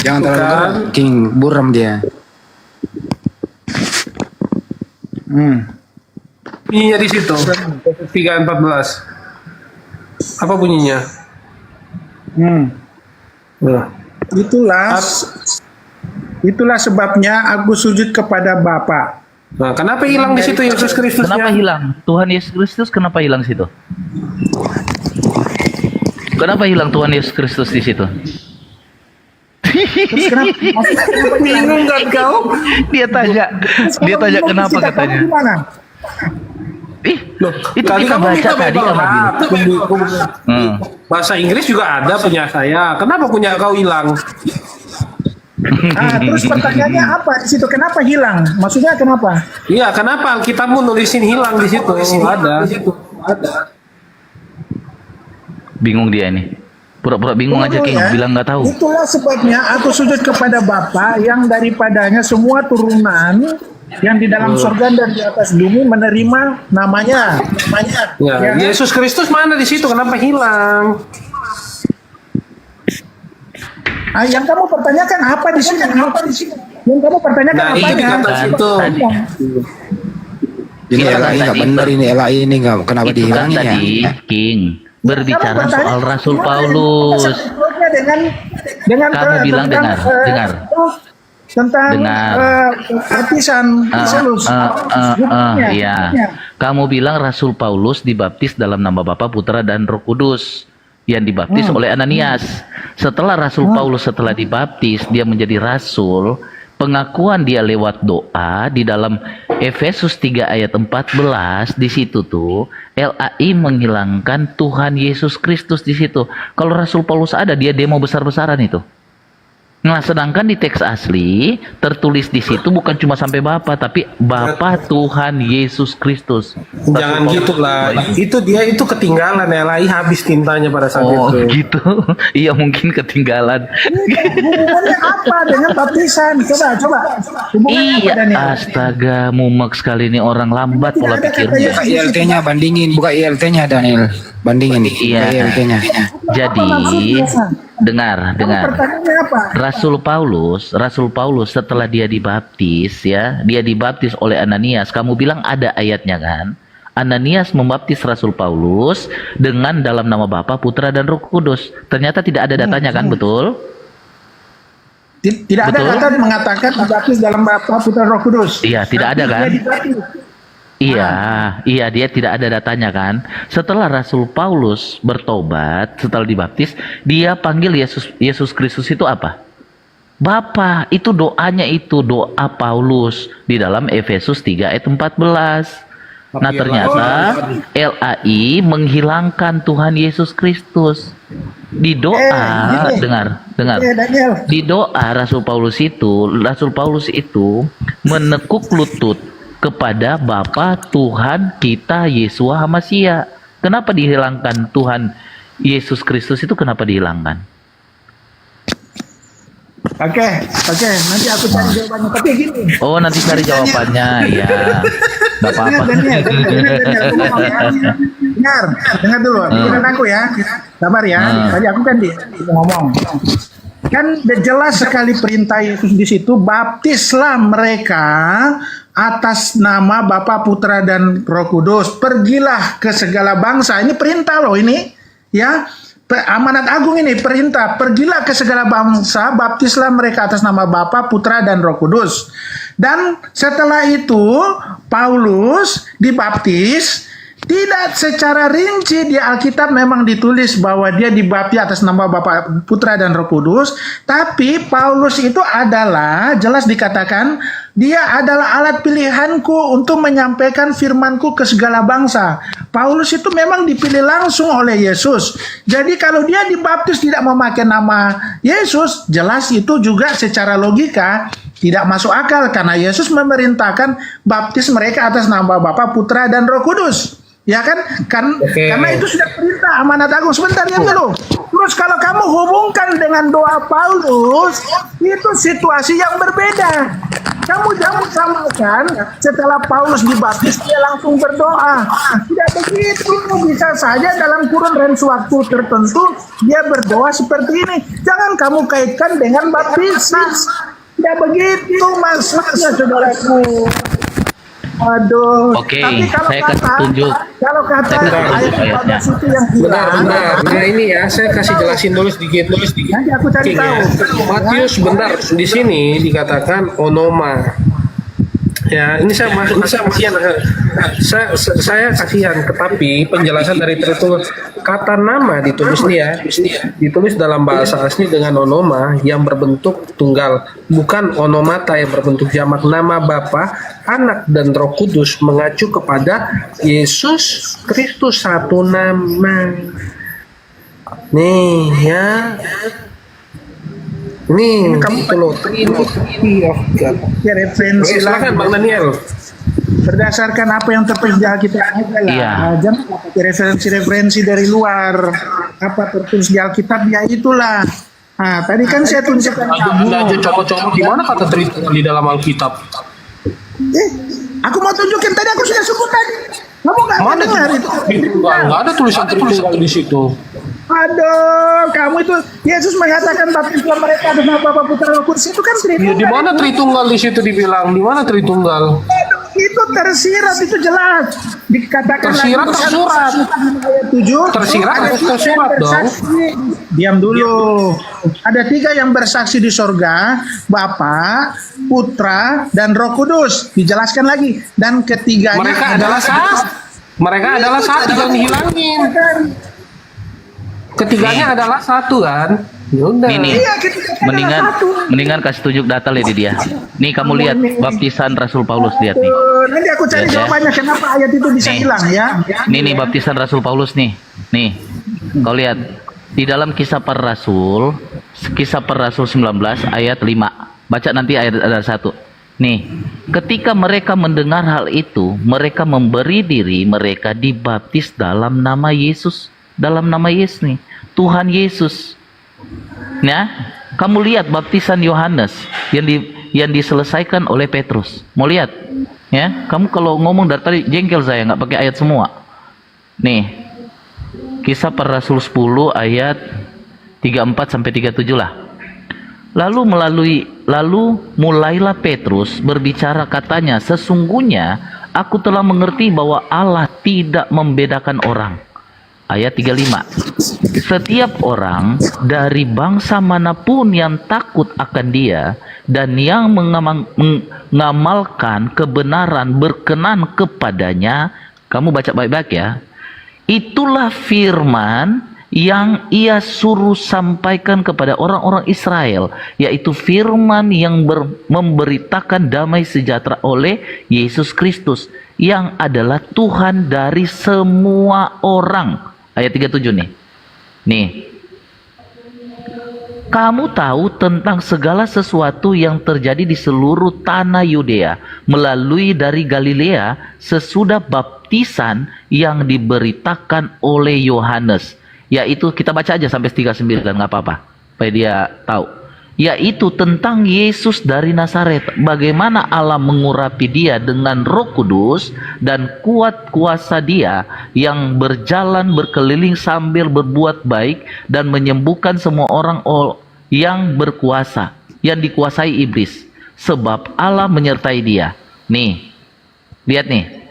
Speaker 2: Jangan terlalu
Speaker 3: Bukan.
Speaker 2: gerak. King buram dia.
Speaker 3: bunyinya di situ. 3 ayat 14. Apa bunyinya? Nah.
Speaker 1: Itulah sebabnya aku sujud kepada Bapa.
Speaker 3: Nah, kenapa hilang di situ Yesus Kristusnya?
Speaker 5: Kenapa hilang? Tuhan Yesus Kristus kenapa hilang situ? Kenapa hilang Tuhan Yesus Kristus di situ?
Speaker 1: Terus kenapa
Speaker 3: Bingung kan kau?
Speaker 5: Dia tanya kenapa
Speaker 1: Cita kamu
Speaker 5: katanya.
Speaker 1: gimana?
Speaker 5: Ih,
Speaker 3: Loh,
Speaker 5: itu
Speaker 3: tadi
Speaker 5: kita
Speaker 3: kamu
Speaker 5: baca
Speaker 3: minta
Speaker 5: tadi kamu bilang.
Speaker 3: Bahasa Inggris juga ada punya saya. Kenapa punya kau hilang?
Speaker 1: Terus pertanyaannya apa di situ? Kenapa hilang? Maksudnya kenapa?
Speaker 3: Iya, kenapa kitabmu nulisin hilang di situ? Ada.
Speaker 5: Bingung dia ini. Pura-pura bingung aja
Speaker 1: Tunggu
Speaker 5: King,
Speaker 1: ya.
Speaker 5: bilang nggak tahu.
Speaker 1: Itulah sebabnya aku sujud kepada Bapa yang daripadanya semua turunan yang di dalam surga dan di atas bumi menerima namanya.
Speaker 3: Ya,
Speaker 1: Ya kan?
Speaker 3: Yesus Kristus mana di situ? Kenapa hilang?
Speaker 1: Yang kamu pertanyakan apa di sini? Yang kamu pertanyakan
Speaker 3: Nah, itu
Speaker 1: apanya?
Speaker 3: dikata situ.
Speaker 5: Tadi.
Speaker 2: Ini
Speaker 5: Iya,
Speaker 2: LAI nggak
Speaker 5: tadi
Speaker 2: benar, ini LAI ini nggak, kenapa
Speaker 5: Itu kan
Speaker 2: dihilangin ya?
Speaker 5: tadi King berbicara
Speaker 1: Kamu bertanya,
Speaker 5: soal Rasul
Speaker 1: gimana
Speaker 5: Paulus.
Speaker 1: dengan
Speaker 5: Kamu bilang dengar.
Speaker 1: tentang
Speaker 5: Dengar.
Speaker 1: baptisan Yesus.
Speaker 5: Iya. Kamu bilang Rasul Paulus dibaptis dalam nama Bapa, Putra dan Roh Kudus yang dibaptis oleh Ananias. Setelah Rasul Paulus setelah dibaptis dia menjadi rasul. Pengakuan dia lewat doa di dalam Efesus 3 ayat 14 di situ tuh LAI menghilangkan Tuhan Yesus Kristus di situ. Kalau Rasul Paulus ada dia demo besar-besaran itu. Nah, sedangkan di teks asli tertulis di situ bukan cuma sampai Bapa tapi Bapa Tuhan Yesus Kristus.
Speaker 3: Jangan gitulah. Itu dia itu ketinggalan ya, LAI habis tintanya pada saat
Speaker 5: Oh
Speaker 3: itu.
Speaker 5: gitu. Iya mungkin ketinggalan.
Speaker 1: Hubungannya apa dengan baptisan? Coba. Hubungannya apa
Speaker 5: Iya,
Speaker 1: Daniel?
Speaker 5: astaga, mumek sekali nih orang lambat pola pikirnya.
Speaker 2: Buka ILT-nya, bandingin. Buka ILT-nya, Daniel. Bandingin. Buka
Speaker 5: Iya.
Speaker 2: ILT-nya.
Speaker 5: Jadi, dengar.
Speaker 1: Pertanyaannya apa?
Speaker 5: Rasul Paulus setelah dia dibaptis oleh Ananias. Kamu bilang ada ayatnya kan? Ananias membaptis Rasul Paulus dengan dalam nama Bapa, Putra dan Roh Kudus. Ternyata tidak ada datanya kan, betul?
Speaker 1: Tidak ada
Speaker 5: Betul?
Speaker 1: kata mengatakan dibaptis dalam Bapa, Putra, Roh Kudus.
Speaker 5: Iya, tidak ada kan?
Speaker 1: Dia dibaptis.
Speaker 5: Iya, dia tidak ada datanya kan. Setelah Rasul Paulus bertobat, setelah dibaptis, dia panggil Yesus Kristus itu apa? Bapa, itu doanya itu doa Paulus di dalam Efesus 3 ayat 14. Nah, ternyata LAI menghilangkan Tuhan Yesus Kristus. Di doa, dengar.
Speaker 1: Daniel.
Speaker 5: Di doa Rasul Paulus itu menekuk lutut kepada Bapa Tuhan kita Yesua HaMashiach. Kenapa dihilangkan Tuhan Yesus Kristus itu kenapa dihilangkan?
Speaker 1: Oke, nanti aku cari jawabannya. Tapi gini.
Speaker 5: Oh, nanti cari jawabannya ya. Enggak apa-apa.
Speaker 1: Daniel, dengar dulu. Dengar aku ya. Sabar ya. Tadi aku kan ngomong. Kan jelas sekali perintah Yesus di situ, baptislah mereka atas nama Bapa, Putra dan Roh Kudus. Pergilah ke segala bangsa. Ini perintah loh ini, ya. Amanat agung ini perintah, pergilah ke segala bangsa, baptislah mereka atas nama Bapa, Putra dan Roh Kudus. Dan setelah itu Paulus dibaptis. Tidak secara rinci di Alkitab memang ditulis bahwa dia dibaptis atas nama Bapa, Putra dan Roh Kudus, tapi Paulus itu adalah jelas dikatakan dia adalah alat pilihanku untuk menyampaikan firmanku ke segala bangsa. Paulus itu memang dipilih langsung oleh Yesus. Jadi kalau dia dibaptis tidak memakai nama Yesus, jelas itu juga secara logika tidak masuk akal karena Yesus memerintahkan baptis mereka atas nama Bapa, Putra dan Roh Kudus. Ya kan? Karena itu sudah perintah amanat agung. Sebentar ya dulu. Terus kalau kamu hubungkan dengan doa Paulus, itu situasi yang berbeda. Kamu jangan samakan setelah Paulus dibaptis dia langsung berdoa. Tidak begitu. Bisa saja dalam kurun range waktu tertentu dia berdoa seperti ini. Jangan kamu kaitkan dengan baptisan. Tidak begitu maksudnya, saudaraku. Aduh.
Speaker 5: Oke,
Speaker 1: Tapi kalau
Speaker 5: saya kasih tunjuk.
Speaker 1: Kalau kata
Speaker 5: Saya kasih tunjuk
Speaker 1: ayat
Speaker 5: ayatnya.
Speaker 1: 14 itu yang hilang.
Speaker 3: Benar. Nah ini ya, saya kasih jelasin dulu sedikit.
Speaker 1: Nanti aku cari
Speaker 3: King,
Speaker 1: tahu.
Speaker 3: ya. Matius bentar di sini dikatakan onoma. Ya, ini saya masuk, saya kasihan. Saya kasihan, tetapi penjelasan dari tertulis kata nama ditulis nih ya, ditulis dalam bahasa asli dengan onoma yang berbentuk tunggal, bukan onomata yang berbentuk jamak. Nama Bapa, Anak, dan Roh Kudus mengacu kepada Yesus Kristus, satu nama. Nih ya, nih kamu loh, Trinity of God.
Speaker 1: Ya, referensi
Speaker 3: Oke, silakan
Speaker 1: lagi.
Speaker 3: Bang Daniel.
Speaker 1: Berdasarkan apa yang tertulis di Alkitab aja lah.
Speaker 5: Iya.
Speaker 1: Jangan pakai referensi-referensi dari luar. Apa tertulis di Alkitab ya itulah. Nah, tadi kan saya tunjukkan kamu.
Speaker 3: Aja coba-coba di mana kata Trinity di dalam Alkitab?
Speaker 1: Aku mau tunjukin tadi aku sudah sebut tadi. Kamu nggak
Speaker 3: Mana
Speaker 1: dengar itu?
Speaker 3: Nggak ada tulisan Tritunggal di situ.
Speaker 1: Aduh, kamu itu Yesus mengatakan baptislah mereka dengan Bapa Putra Roh Kudus itu kan
Speaker 3: Ya,
Speaker 1: Tritunggal.
Speaker 3: di mana Tritunggal di situ dibilang? Di mana Tritunggal?
Speaker 1: Aduh, itu tersirat itu jelas dikatakan
Speaker 3: Tersirat
Speaker 1: lagi,
Speaker 3: atau surat?
Speaker 1: ayat 7
Speaker 3: Tersirat
Speaker 1: ada
Speaker 3: atau
Speaker 1: tiga yang
Speaker 3: surat dong?
Speaker 1: bersaksi. Diam dulu. Ada 3 yang bersaksi di sorga, Bapa, Putra, dan Roh Kudus. Dijelaskan lagi. Dan ketiganya
Speaker 3: Mereka adalah satu. Mereka adalah satu, jangan dihilangin. Ketiganya adalah satu kan? Yaudah.
Speaker 5: Nih,
Speaker 1: Iya, ketiganya
Speaker 5: mendingan
Speaker 1: adalah satu.
Speaker 5: mendingan kasih tunjuk data lagi dia. Nih kamu lihat baptisan Rasul Paulus, lihat nih.
Speaker 1: Nanti aku cari
Speaker 5: Lihat ya.
Speaker 1: jawabannya kenapa ayat itu bisa
Speaker 5: Nih.
Speaker 1: hilang ya.
Speaker 5: Nih baptisan Rasul Paulus nih. Nih. Kau lihat di dalam kisah para Rasul 19 ayat 5. Baca nanti ayat ada 1. Nih, ketika mereka mendengar hal itu, mereka memberi diri mereka dibaptis dalam nama Yesus. Dalam nama Yesus nih, Tuhan Yesus. Ya, kamu lihat baptisan Yohanes yang diselesaikan oleh Petrus. Mau lihat? Ya, kamu kalau ngomong dari tadi jengkel saya nggak pakai ayat semua. Nih, Kisah para Rasul 10 ayat 34 sampai 37 lah. Lalu mulailah Petrus berbicara, katanya, sesungguhnya aku telah mengerti bahwa Allah tidak membedakan orang. Ayat 35. Setiap orang dari bangsa manapun yang takut akan Dia dan yang mengamalkan kebenaran berkenan kepadanya, kamu baca baik-baik ya. Itulah firman yang Ia suruh sampaikan kepada orang-orang Israel, yaitu firman yang memberitakan damai sejahtera oleh Yesus Kristus, yang adalah Tuhan dari semua orang. Ayat 37 nih. Nih. Kamu tahu tentang segala sesuatu yang terjadi di seluruh tanah Yudea melalui dari Galilea sesudah baptisan yang diberitakan oleh Yohanes. Yaitu kita baca aja sampai 39 nggak apa-apa. Supaya dia tahu. Yaitu tentang Yesus dari Nazaret, bagaimana Allah mengurapi Dia dengan Roh Kudus dan kuat kuasa Dia yang berjalan berkeliling sambil berbuat baik dan menyembuhkan semua orang yang berkuasa, yang dikuasai iblis, sebab Allah menyertai Dia. Nih, lihat nih.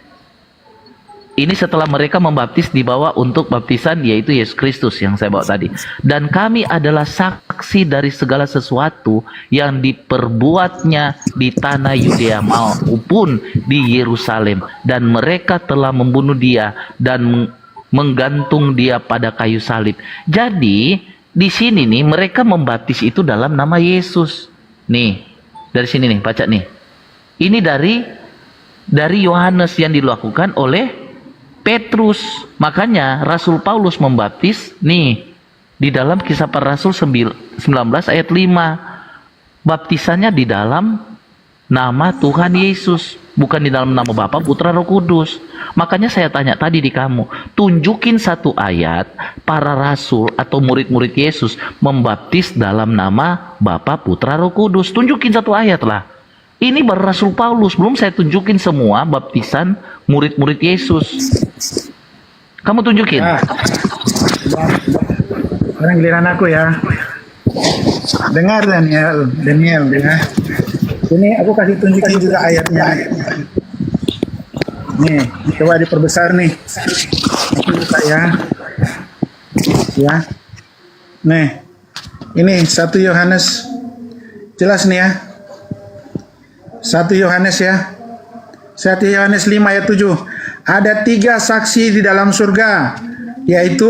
Speaker 5: Ini setelah mereka membaptis di bawah untuk baptisan, yaitu Yesus Kristus yang saya bawa tadi. Dan kami adalah saksi dari segala sesuatu yang diperbuatnya di tanah Yudea maupun di Yerusalem. Dan mereka telah membunuh Dia dan menggantung Dia pada kayu salib. Jadi di sini nih mereka membaptis itu dalam nama Yesus. Nih, dari sini nih, baca nih. Ini dari Yohanes yang dilakukan oleh Petrus. Makanya Rasul Paulus membaptis nih di dalam Kisah Para Rasul 19 ayat 5. Baptisannya di dalam nama Tuhan Yesus, bukan di dalam nama Bapa, Putra, Roh Kudus. Makanya saya tanya tadi di kamu, tunjukin satu ayat para rasul atau murid-murid Yesus membaptis dalam nama Bapa, Putra, Roh Kudus. Tunjukin satu ayat lah. Ini baru Rasul Paulus, belum saya tunjukin semua baptisan murid-murid Yesus. Kamu tunjukin.
Speaker 1: Sekarang giliran aku ya. Dengar Daniel ya. Ini aku kasih tunjukin juga ayatnya. Nih, coba diperbesar nih. Aku buka ya. Ya. Nih. Ini 1 Yohanes. Jelas nih ya. 1 Yohanes ya. 1 Yohanes 5 ayat 7. Ada 3 saksi di dalam surga. yaitu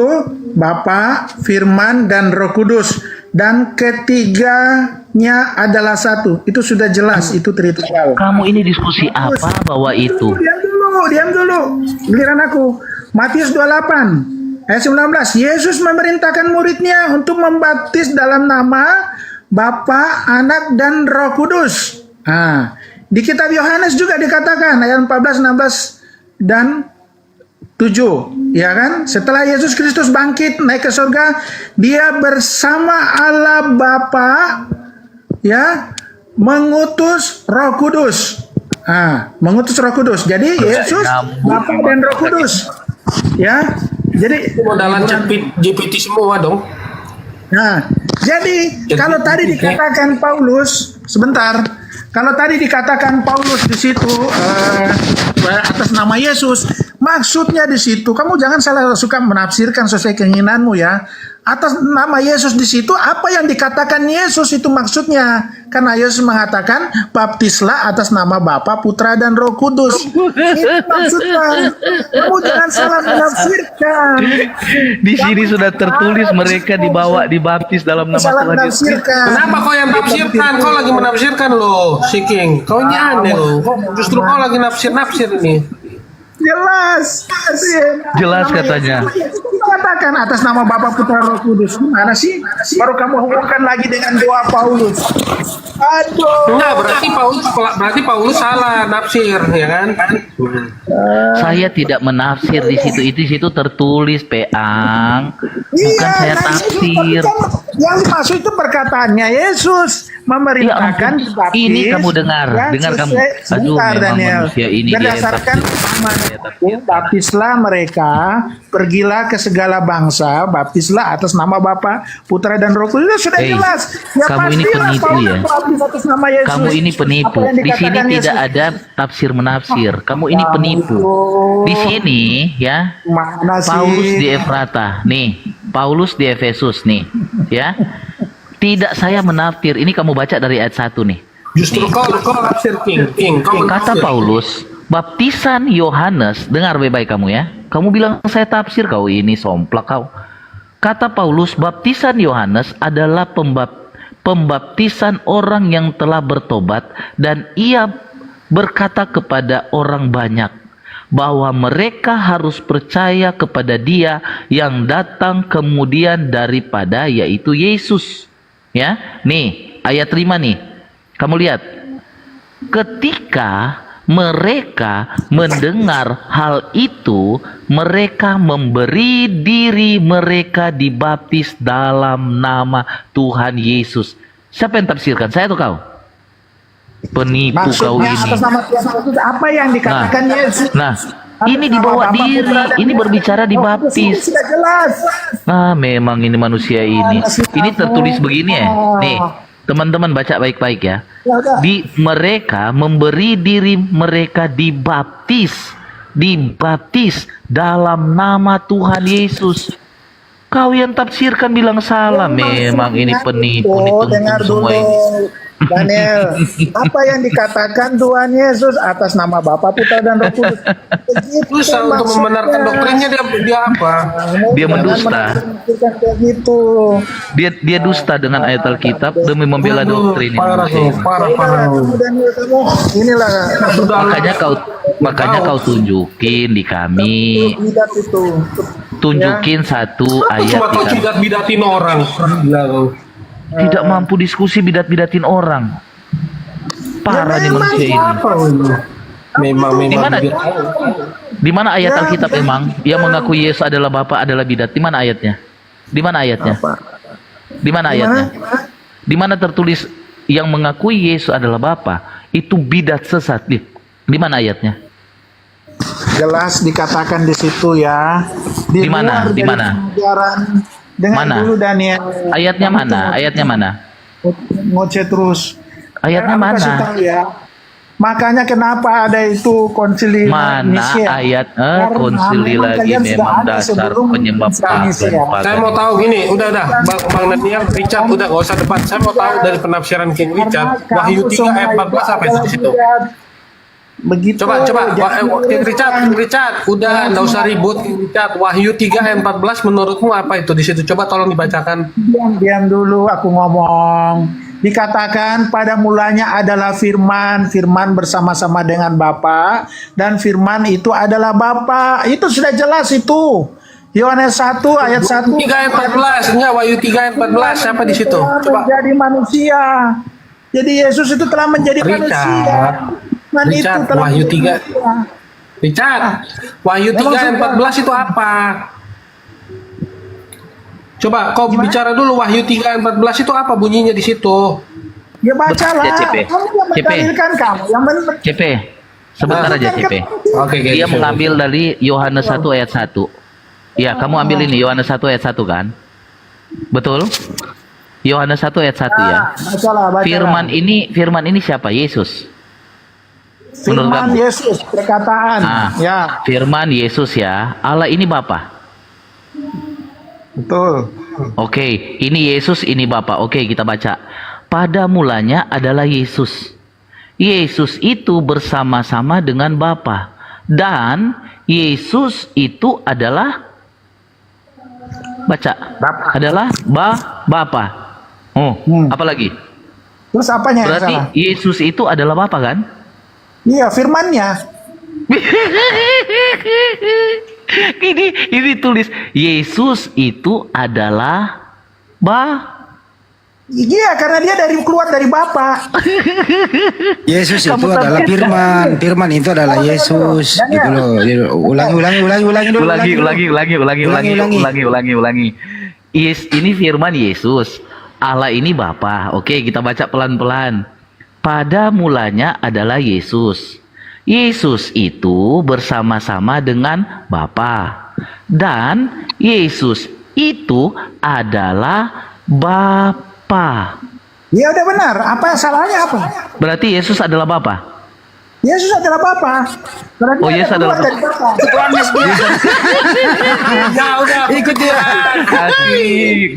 Speaker 1: Bapa, Firman, dan Roh Kudus. Dan ketiganya adalah satu. Itu sudah jelas, itu Tritunggal.
Speaker 5: Kamu ini diskusi apa bahwa itu?
Speaker 1: Diam dulu. Giliran aku. Matius 28 ayat 19. Yesus memerintahkan muridnya untuk membaptis dalam nama Bapa, Anak, dan Roh Kudus. Di kitab Yohanes juga dikatakan ayat 14, 16, dan 7, ya kan? Setelah Yesus Kristus bangkit naik ke surga, dia bersama Allah Bapa, ya, mengutus Roh Kudus. Mengutus Roh Kudus. Jadi Yesus, Bapa, dan Roh Kudus, ya. Jadi
Speaker 3: Modalan GPT semua dong.
Speaker 1: Nah, jadi kalau tadi dikatakan Paulus, sebentar, kalau tadi dikatakan Paulus di situ atas nama Yesus, maksudnya di situ kamu jangan salah suka menafsirkan sesuai keinginanmu ya. Atas nama Yesus di situ apa yang dikatakan Yesus itu maksudnya? Karena Yesus mengatakan baptislah atas nama Bapa, Putra, dan Roh Kudus. Itu maksudnya. Kamu jangan salah menafsirkan.
Speaker 5: Di sini sudah tertulis mereka dibawa dibaptis dalam nama
Speaker 1: Salah
Speaker 5: Tuhan Yesus.
Speaker 1: menafsirkan.
Speaker 3: Kenapa kau yang tafsirkan? Kau lagi menafsirkan loh, si King. Kau ini aneh loh. Justru kau lagi nafsir ini.
Speaker 1: Jelas.
Speaker 5: Jelas katanya.
Speaker 1: Katakan atas nama Bapa, Putra, Roh Kudus. Gimana sih? Baru kamu hubungkan lagi dengan doa Paulus. Aduh.
Speaker 3: Enggak, berarti Paulus salah nafsir, ya kan?
Speaker 5: Saya tidak menafsir di situ. Itu di situ tertulis Peang. Bukan saya tafsir.
Speaker 1: Yang dimaksud itu perkataannya Yesus memerintahkan
Speaker 5: Ya ampun, ini kamu dengar kamu. Aduh,
Speaker 1: Sebentar,
Speaker 5: memang
Speaker 1: Daniel.
Speaker 5: manusia ini
Speaker 1: Berdasarkan firman itu, baptislah mereka, pergilah ke segala bangsa, baptislah atas nama Bapa, Putra, dan Roh Kudus. Itu sudah jelas.
Speaker 5: Kamu ini
Speaker 1: pastilah
Speaker 5: penipu
Speaker 1: Paulus
Speaker 5: ya.
Speaker 1: baptis atas nama Yesus.
Speaker 5: Kamu ini penipu.
Speaker 1: Apa yang
Speaker 5: Di sini
Speaker 1: dikatakan
Speaker 5: tidak
Speaker 1: Yesus.
Speaker 5: ada tafsir menafsir. Kamu ini penipu. Di sini ya,
Speaker 1: Mana sih?
Speaker 5: Paulus di Efrata, nih. Paulus di Efesus nih, ya. Tidak saya menafsir. Ini kamu baca dari ayat 1 nih.
Speaker 3: Justru kau nafsir King. Kau
Speaker 5: Kata
Speaker 3: menafsir.
Speaker 5: Paulus, baptisan Yohanes, dengar baik-baik kamu ya. Kamu bilang saya tafsir, kau ini somplak kau. Kata Paulus, baptisan Yohanes adalah pembaptisan orang yang telah bertobat, dan ia berkata kepada orang banyak bahwa mereka harus percaya kepada Dia yang datang kemudian daripada, yaitu Yesus. Ya, nih ayat 5 nih. Kamu lihat. Ketika mereka mendengar hal itu, mereka memberi diri mereka dibaptis dalam nama Tuhan Yesus. Siapa yang tafsirkan? Saya atau kau? Penipu kau
Speaker 1: Maksudnya
Speaker 5: ini.
Speaker 1: atas nama Tuhan Yesus, apa yang dikatakan Yesus?
Speaker 5: Nah,
Speaker 1: Atas
Speaker 5: ini
Speaker 1: nama
Speaker 5: dibawa
Speaker 1: Bapa,
Speaker 5: diri,
Speaker 1: Putra, dan
Speaker 5: ini
Speaker 1: Roh
Speaker 5: berbicara
Speaker 1: Kudus.
Speaker 5: dibaptis.
Speaker 1: Sudah jelas.
Speaker 5: Memang ini manusia ini. Ini tertulis begini ya. Nih, teman-teman baca baik-baik ya. Mereka memberi diri mereka dibaptis dalam nama Tuhan Yesus. Kau yang tafsirkan bilang salah. Memang ini penipu,
Speaker 1: Dengar
Speaker 5: dituntun
Speaker 1: dulu,
Speaker 5: semua ini.
Speaker 1: Daniel. Apa yang dikatakan Tuhan Yesus atas nama Bapa, Putra, dan Roh Kudus? Begitu
Speaker 3: Susah untuk
Speaker 1: maksudnya.
Speaker 3: membenarkan doktrinnya dia apa?
Speaker 1: Kamu
Speaker 5: Dia
Speaker 1: jangan
Speaker 5: mendusta.
Speaker 1: menafsirkan kayak gitu.
Speaker 5: Dia dusta dengan ayat Alkitab demi membela doktrin ini.
Speaker 3: Parah.
Speaker 1: Kamu, Daniel, kamu inilah
Speaker 5: Makanya kau tunjukin di kami.
Speaker 1: bidat itu.
Speaker 5: Tunjukin satu
Speaker 3: Aku
Speaker 5: ayat
Speaker 3: cuma tahu
Speaker 5: di kami.
Speaker 3: bidat-bidatin orang. Gila kau.
Speaker 5: Tidak mampu diskusi bidat-bidatin orang. Parah nih manusia ini.
Speaker 3: Memang
Speaker 5: Di mana?
Speaker 3: bidat.
Speaker 5: Di mana ayat Alkitab memang yang mengaku Yesus adalah Bapa adalah bidat? Di mana ayatnya? Di mana ayatnya? Di mana ayatnya? Di mana tertulis yang mengakui Yesus adalah Bapa itu bidat sesat? Di mana ayatnya?
Speaker 1: Jelas dikatakan di situ ya.
Speaker 5: Di mana?
Speaker 1: luar
Speaker 5: Di
Speaker 1: dari
Speaker 5: mana?
Speaker 1: pengajaran. Dengar
Speaker 5: Mana?
Speaker 1: dulu Daniel.
Speaker 5: Ayatnya mana? Ayatnya mana?
Speaker 1: Ngoceh terus.
Speaker 5: Ayatnya
Speaker 1: Aku kasih
Speaker 5: mana?
Speaker 1: tahu ya. Makanya kenapa ada itu konsili
Speaker 5: Mana
Speaker 1: Nicea?
Speaker 5: ayat
Speaker 1: Karena
Speaker 5: konsili
Speaker 1: memang
Speaker 5: lagi
Speaker 1: kalian sudah
Speaker 5: memang
Speaker 1: ada
Speaker 5: dasar
Speaker 1: sebelum
Speaker 5: penyebab
Speaker 1: Nicea.
Speaker 3: Saya mau tahu gini, udah Bang Daniel, Richard udah gak usah debat. Saya mau tahu dari penafsiran King Richard, Wahyu 3 ayat 14 sampai di situ.
Speaker 1: Begitu.
Speaker 3: Coba,
Speaker 1: Jadi,
Speaker 3: Richard, udah nggak usah ribut, Richard. Wahyu 3 ayat 14 menurutmu apa itu di situ? Coba tolong dibacakan.
Speaker 1: diam dulu aku ngomong. Dikatakan pada mulanya adalah firman, firman bersama-sama dengan Bapa, dan firman itu adalah Bapa. Itu sudah jelas itu. Yohanes 1 ayat 1.
Speaker 3: 3 ayat 14, enggak, Wahyu 3 ayat 14, siapa di situ? Coba.
Speaker 1: Menjadi manusia. Jadi Yesus itu telah menjadi manusia. Dan
Speaker 3: Richard,
Speaker 1: itu telah
Speaker 3: Wahyu
Speaker 1: menjadi
Speaker 3: 3.
Speaker 1: manusia.
Speaker 3: Richard, Wahyu 3 ayat 14 itu apa? Coba kau bicara dulu, Wahyu 3 ayat 14 itu apa bunyinya di situ?
Speaker 1: Ya bacalah.
Speaker 5: Ya, CP.
Speaker 1: Kamu yang mendalilkan kamu. Yang
Speaker 5: CP, sebentar aja CP.
Speaker 3: Oke,
Speaker 5: Dia mengambil dari Yohanes 1 ayat 1. Ya, kamu ambil ini Yohanes 1 ayat 1 kan? Betul? Yohanes 1 ayat 1 ya.
Speaker 1: Bacalah.
Speaker 5: Firman ini siapa? Yesus. Menurut
Speaker 1: Firman
Speaker 5: kamu?
Speaker 1: Yesus, perkataan.
Speaker 5: Ah,
Speaker 1: Ya,
Speaker 5: Firman Yesus ya. Allah ini Bapa.
Speaker 1: betul.
Speaker 5: Oke, ini Yesus, ini Bapa. Oke, kita baca. Pada mulanya adalah Yesus. Yesus itu bersama-sama dengan Bapa. Dan Yesus itu adalah
Speaker 1: Bapa.
Speaker 5: adalah Bapa. Oh, apa lagi?
Speaker 1: Terus apanya yang
Speaker 5: Berarti
Speaker 1: salah?
Speaker 5: Yesus itu adalah Bapa kan?
Speaker 1: Iya, firmannya.
Speaker 5: ini tulis Yesus itu adalah
Speaker 1: Iya, karena dia keluar dari Bapa.
Speaker 2: Yesus itu
Speaker 5: Kamu
Speaker 2: adalah
Speaker 5: tambahkan.
Speaker 2: firman. Firman itu adalah Yesus. Gitu loh. Ulangi dulu.
Speaker 5: Ulangi. Ini firman Yesus. Allah ini Bapa. Oke, kita baca pelan-pelan. Pada mulanya adalah Yesus. Yesus itu bersama-sama dengan Bapa. Dan Yesus itu adalah Bapa.
Speaker 1: Ya udah benar. Apa salahnya apa?
Speaker 5: Berarti Yesus adalah Bapa.
Speaker 1: Yesus adalah Bapa. Karena dia
Speaker 5: Oh, Yesus
Speaker 1: keluar
Speaker 5: adalah
Speaker 1: dari Bapa.
Speaker 3: Ya udah, ikut dia.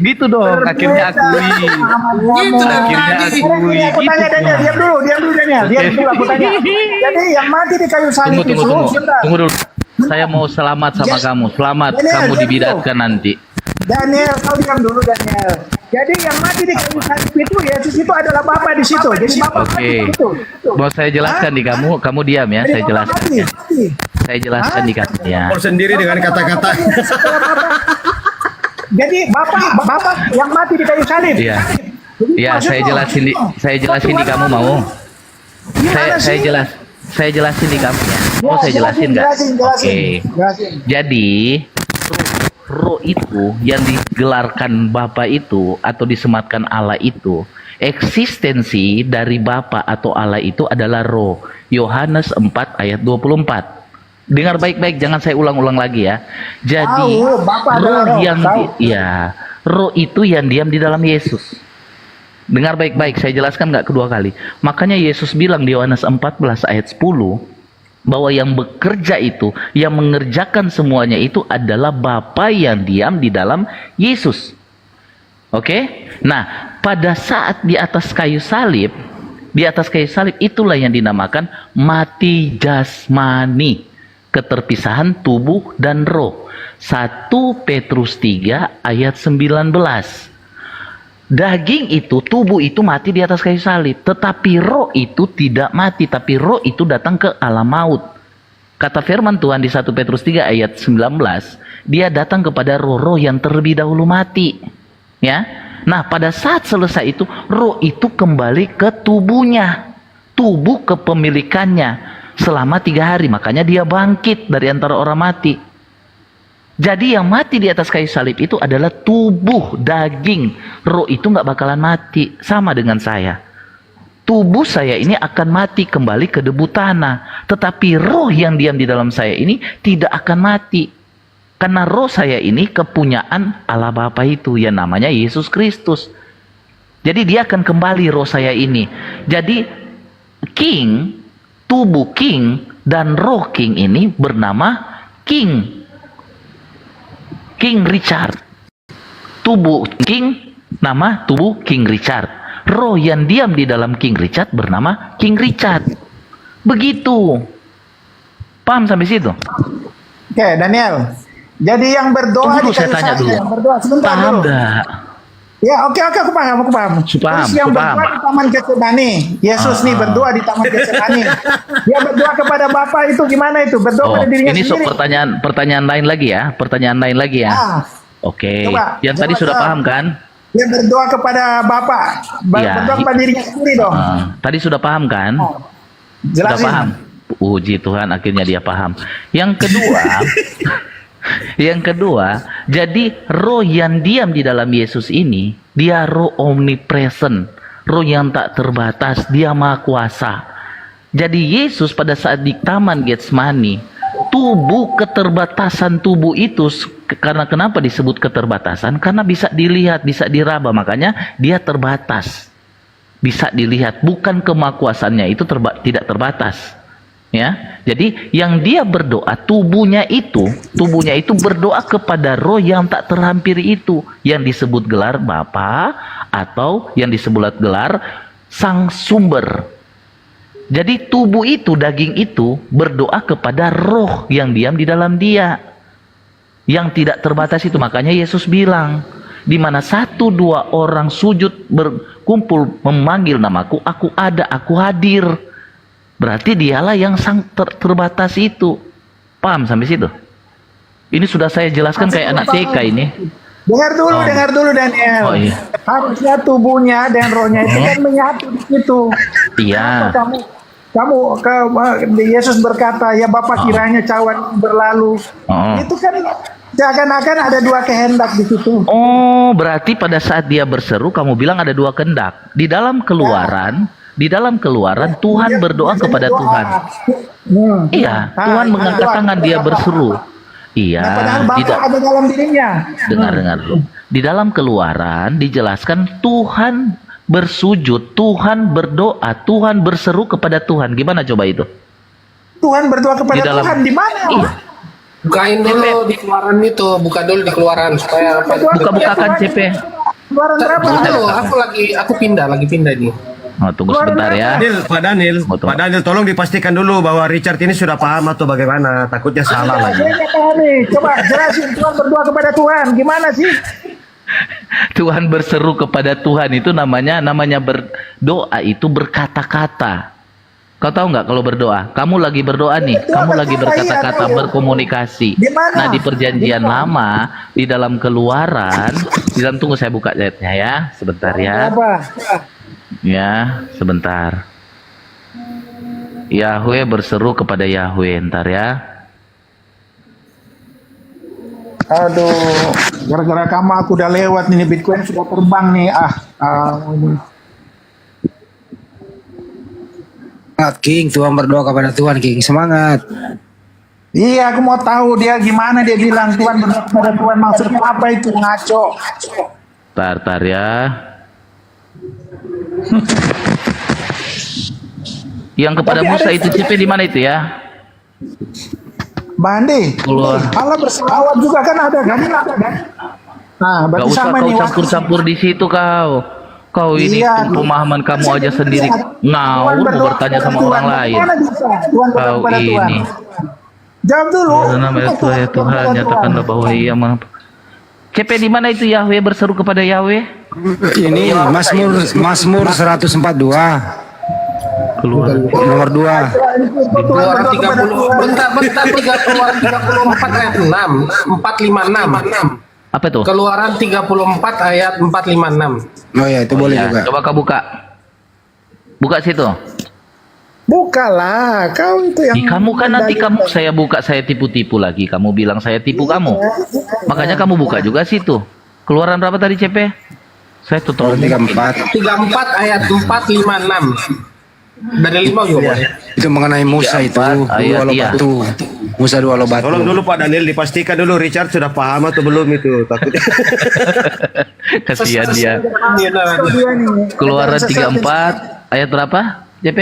Speaker 5: Gitu dong, akhirnya akui.
Speaker 3: Gitu dari
Speaker 5: Akhirnya
Speaker 3: tadi.
Speaker 5: akui.
Speaker 1: Aku tanya
Speaker 5: Gitu.
Speaker 1: Daniel, diam dulu Daniel. Diam dulu aku tanya. Jadi yang mati di kayu salib itu, sebentar.
Speaker 5: Tunggu dulu. Saya mau selamat sama kamu. Selamat
Speaker 1: Daniel,
Speaker 5: kamu
Speaker 1: diam
Speaker 5: dibidatkan nanti.
Speaker 1: Daniel, kau diam dulu Daniel. Jadi yang mati di kayu salib itu Yesus itu adalah Bapa di situ. Jadi Bapa mati
Speaker 5: Oke.
Speaker 1: di situ.
Speaker 5: Mau saya jelaskan di kamu diam ya.
Speaker 1: Jadi
Speaker 5: Saya
Speaker 1: Bapa
Speaker 5: jelaskan
Speaker 1: mati.
Speaker 5: ya. Saya jelaskan di kamu ya.
Speaker 7: Sendiri dengan kata-kata.
Speaker 1: Jadi Bapa yang mati di kayu salib.
Speaker 5: Iya.
Speaker 1: Jadi
Speaker 5: Ya,
Speaker 1: maksudnya,
Speaker 5: saya jelasin di kamu mau.
Speaker 1: gimana sih?
Speaker 5: Saya jelasin di kamu ya. Mau saya jelasin nggak? Oke.
Speaker 1: Jelasin.
Speaker 5: Jadi roh itu yang digelarkan Bapa itu atau disematkan Allah itu, eksistensi dari Bapa atau Allah itu adalah roh. Yohanes 4 ayat 24. Dengar baik-baik, jangan saya ulang-ulang lagi ya. Jadi
Speaker 1: Tahu, Bapa adalah roh,
Speaker 5: roh itu yang diam di dalam Yesus. Dengar baik-baik, saya jelaskan nggak kedua kali. Makanya Yesus bilang di Yohanes 14 ayat 10 bahwa yang bekerja itu, yang mengerjakan semuanya itu adalah Bapa yang diam di dalam Yesus. Oke? Nah, pada saat di atas kayu salib itulah yang dinamakan mati jasmani, keterpisahan tubuh dan roh. 1 Petrus 3 ayat 19. Daging itu, tubuh itu mati di atas kayu salib. Tetapi roh itu tidak mati. Tapi roh itu datang ke alam maut. Kata firman Tuhan di 1 Petrus 3 ayat 19. Dia datang kepada roh-roh yang terlebih dahulu mati. Ya. Nah, pada saat selesai itu, roh itu kembali ke tubuhnya. Tubuh kepemilikannya. Selama 3 hari. Makanya dia bangkit dari antara orang mati. Jadi yang mati di atas kayu salib itu adalah tubuh, daging. Roh itu nggak bakalan mati. Sama dengan saya. Tubuh saya ini akan mati kembali ke debu tanah. Tetapi roh yang diam di dalam saya ini tidak akan mati. Karena roh saya ini kepunyaan Allah Bapa itu yang namanya Yesus Kristus. Jadi dia akan kembali roh saya ini. Jadi King, tubuh King dan roh King ini bernama King Richard. Tubuh King, nama tubuh King Richard. Roh yang diam di dalam King Richard bernama King Richard. Begitu. Paham sampai situ?
Speaker 1: Oke, Daniel. Jadi yang berdoa
Speaker 5: Tunggu
Speaker 1: di
Speaker 5: saya
Speaker 1: kayu
Speaker 5: tanya
Speaker 1: salib,
Speaker 5: dulu.
Speaker 1: yang berdoa sebentar
Speaker 5: Paham
Speaker 1: dulu.
Speaker 5: enggak?
Speaker 1: Ya, oke, aku paham.
Speaker 5: Paham,
Speaker 1: Terus yang
Speaker 5: aku
Speaker 1: berdoa
Speaker 5: paham.
Speaker 1: di Taman Getsemani, Yesus nih berdoa di Taman Getsemani. Dia berdoa kepada Bapa itu gimana itu? Berdoa
Speaker 5: Oh,
Speaker 1: pada dirinya
Speaker 5: ini
Speaker 1: sendiri.
Speaker 5: pertanyaan lain lagi ya. Pertanyaan lain lagi ya.
Speaker 1: Ah,
Speaker 5: Oke.
Speaker 1: Coba,
Speaker 5: Yang tadi
Speaker 1: jawab,
Speaker 5: sudah
Speaker 1: jawab.
Speaker 5: paham kan?
Speaker 1: dia berdoa kepada Bapa,
Speaker 5: Iya.
Speaker 1: berdoa kepada dirinya sendiri dong.
Speaker 5: Tadi sudah paham kan? Sudah
Speaker 1: Jelasin.
Speaker 5: paham. Puji Tuhan, akhirnya dia paham. Yang kedua, yang kedua, jadi roh yang diam di dalam Yesus ini, dia roh omnipresent, roh yang tak terbatas, dia maha kuasa. Jadi Yesus pada saat di Taman Getsemani, tubuh keterbatasan tubuh itu, karena kenapa disebut keterbatasan? Karena bisa dilihat, bisa diraba, makanya dia terbatas. Bisa dilihat, bukan kemakuasaannya itu tidak terbatas. Ya, jadi yang dia berdoa, tubuhnya itu berdoa kepada roh yang tak terhampiri itu, yang disebut gelar Bapa atau yang disebut gelar Sang Sumber. Jadi tubuh itu, daging itu berdoa kepada roh yang diam di dalam dia, yang tidak terbatas itu. Makanya Yesus bilang, di mana 1-2 orang sujud berkumpul memanggil namaku, aku ada, aku hadir. Berarti dialah yang terbatas itu. Paham sampai situ? Ini sudah saya jelaskan kayak anak TK ini.
Speaker 1: Dengar dulu Daniel.
Speaker 5: Oh, iya.
Speaker 1: Harusnya tubuhnya dan rohnya itu kan menyatu di situ.
Speaker 5: Iya.
Speaker 1: Yesus berkata, ya Bapa kiranya cawan berlalu. Itu kan seakan-akan ada 2 kehendak di situ.
Speaker 5: Oh, berarti pada saat dia berseru, kamu bilang ada 2 kehendak. Di dalam keluaran, Tuhan berdoa kepada Tuhan. Iya, Tuhan mengangkat tangan, dia berseru. Iya,
Speaker 1: Padahal Bapa ada dalam dirinya.
Speaker 5: dengar dulu. Di dalam keluaran dijelaskan Tuhan bersujud, Tuhan berdoa, Tuhan berseru kepada Tuhan. Gimana coba itu?
Speaker 1: Tuhan berdoa kepada
Speaker 5: Di dalam-
Speaker 1: Tuhan di mana?
Speaker 5: Iya.
Speaker 3: Bukain dulu di keluaran itu, buka dulu di keluaran supaya apa?
Speaker 5: Buka-bukakan CP.
Speaker 1: Keluaran berapa?
Speaker 3: Tunggu dulu, aku lagi pindah nih.
Speaker 5: Oh, tunggu sebentar ya.
Speaker 7: Pak Daniel, tolong dipastikan dulu bahwa Richard ini sudah paham atau bagaimana. Takutnya salah lagi.
Speaker 1: Saya nggak tahu nih. Coba jelasin Tuhan berdoa kepada Tuhan. Gimana sih?
Speaker 5: Tuhan berseru kepada Tuhan itu namanya berdoa itu berkata-kata. Kau tahu nggak kalau berdoa? Kamu lagi berdoa nih, kamu lagi berkata-kata, berkomunikasi.
Speaker 1: Di mana?
Speaker 5: Nah, di perjanjian lama, di dalam keluaran, tunggu saya buka ayatnya ya, sebentar ya.
Speaker 1: Apa?
Speaker 5: Ya, sebentar. Yahweh berseru kepada Yahweh, ntar ya.
Speaker 1: Aduh, gara-gara kamu aku udah lewat nih, Bitcoin sudah terbang nih. Ini.
Speaker 2: Semangat King, Tuhan berdoa kepada Tuhan King, semangat.
Speaker 1: Iya, aku mau tahu dia gimana dia bilang Tuhan berdoa kepada Tuhan. Maksudnya apa itu ngaco?
Speaker 5: Tar ya. Yang kepada
Speaker 1: Tapi
Speaker 5: Musa
Speaker 1: ada-
Speaker 5: itu CP di mana itu ya?
Speaker 1: Bandi,
Speaker 5: Keluar.
Speaker 1: Allah berselawat juga kan ada kan? Nah,
Speaker 5: Gak
Speaker 1: berarti
Speaker 5: usah
Speaker 1: sama
Speaker 5: kau
Speaker 1: nih.
Speaker 5: campur-campur di situ kau. Kau ini
Speaker 1: Iya.
Speaker 5: pemahaman kamu aja sendiri ngawur
Speaker 1: Tuhan
Speaker 5: mau
Speaker 1: berdoa
Speaker 5: bertanya
Speaker 1: kepada
Speaker 5: sama
Speaker 1: Tuhan.
Speaker 5: orang lain.
Speaker 1: Gimana bisa? Tuhan berdoa
Speaker 5: Kau
Speaker 1: kepada Tuhan.
Speaker 5: ini.
Speaker 1: Jawab dulu.
Speaker 5: Dalam nama Tuhan, ya Tuhan, nyatakanlah bahwa ia CP di mana itu Yahweh berseru kepada Yahweh?
Speaker 2: Ini Mazmur 142
Speaker 5: Keluar.
Speaker 2: nomor 2.
Speaker 3: Keluaran 30, bentar, keluaran 34 ayat 6, 456.
Speaker 5: Apa itu?
Speaker 3: Keluaran 34 ayat 456.
Speaker 2: Oh ya, itu boleh
Speaker 5: Ya,
Speaker 2: juga.
Speaker 5: coba kau buka. Buka situ.
Speaker 1: Bukalah, kau itu yang.
Speaker 5: Kamu kan nanti saya buka, saya tipu-tipu lagi. Kamu bilang saya tipu kamu. Makanya kamu buka juga situ. Keluaran berapa tadi CP? Saya tutup.
Speaker 2: 34.
Speaker 3: 34 ayat 456. Dari 5 juga boleh.
Speaker 2: Itu mengenai Musa itu,
Speaker 5: ayat,
Speaker 2: dua lo
Speaker 5: iya.
Speaker 2: batu. Musa 2 lo batu.
Speaker 7: Tolong dulu Pak Daniel dipastikan dulu Richard sudah paham atau belum itu. Takutnya.
Speaker 5: Kasihan dia.
Speaker 1: Dia nih.
Speaker 5: Keluaran 34 ayat berapa? CP?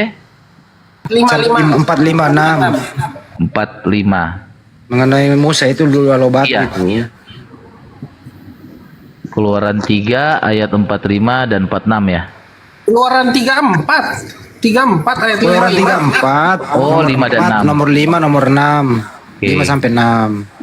Speaker 3: 55.
Speaker 2: 456
Speaker 5: 45.
Speaker 2: mengenai Musa itu 2 lo batu
Speaker 5: Iya.
Speaker 2: itu.
Speaker 5: Keluaran 3 ayat 45 dan 46 ya.
Speaker 3: Keluaran 34. 34 ayat
Speaker 2: Keluaran
Speaker 3: 5.
Speaker 2: 34.
Speaker 5: Oh, 5 dan 6.
Speaker 2: Nomor 5, nomor 6.
Speaker 5: Oke.
Speaker 2: 5 sampai 6.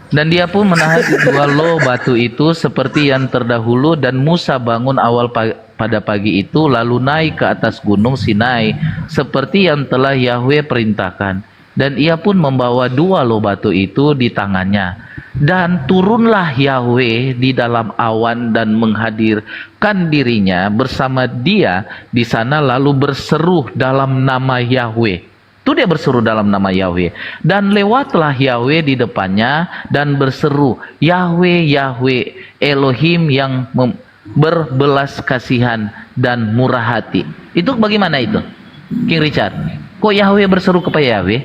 Speaker 5: Dan dia pun menahan dua loh batu itu seperti yang terdahulu, dan Musa bangun awal pada pagi itu lalu naik ke atas gunung Sinai seperti yang telah Yahweh perintahkan. Dan ia pun membawa dua loh batu itu di tangannya. Dan turunlah Yahweh di dalam awan dan menghadirkan dirinya bersama dia di sana, lalu berseru dalam nama Yahweh. Itu dia berseru dalam nama Yahweh. Dan lewatlah Yahweh di depannya dan berseru, Yahweh, Yahweh, Elohim yang berbelas kasihan dan murah hati. Itu bagaimana itu, King Richard? Kok Yahweh berseru kepada Yahweh?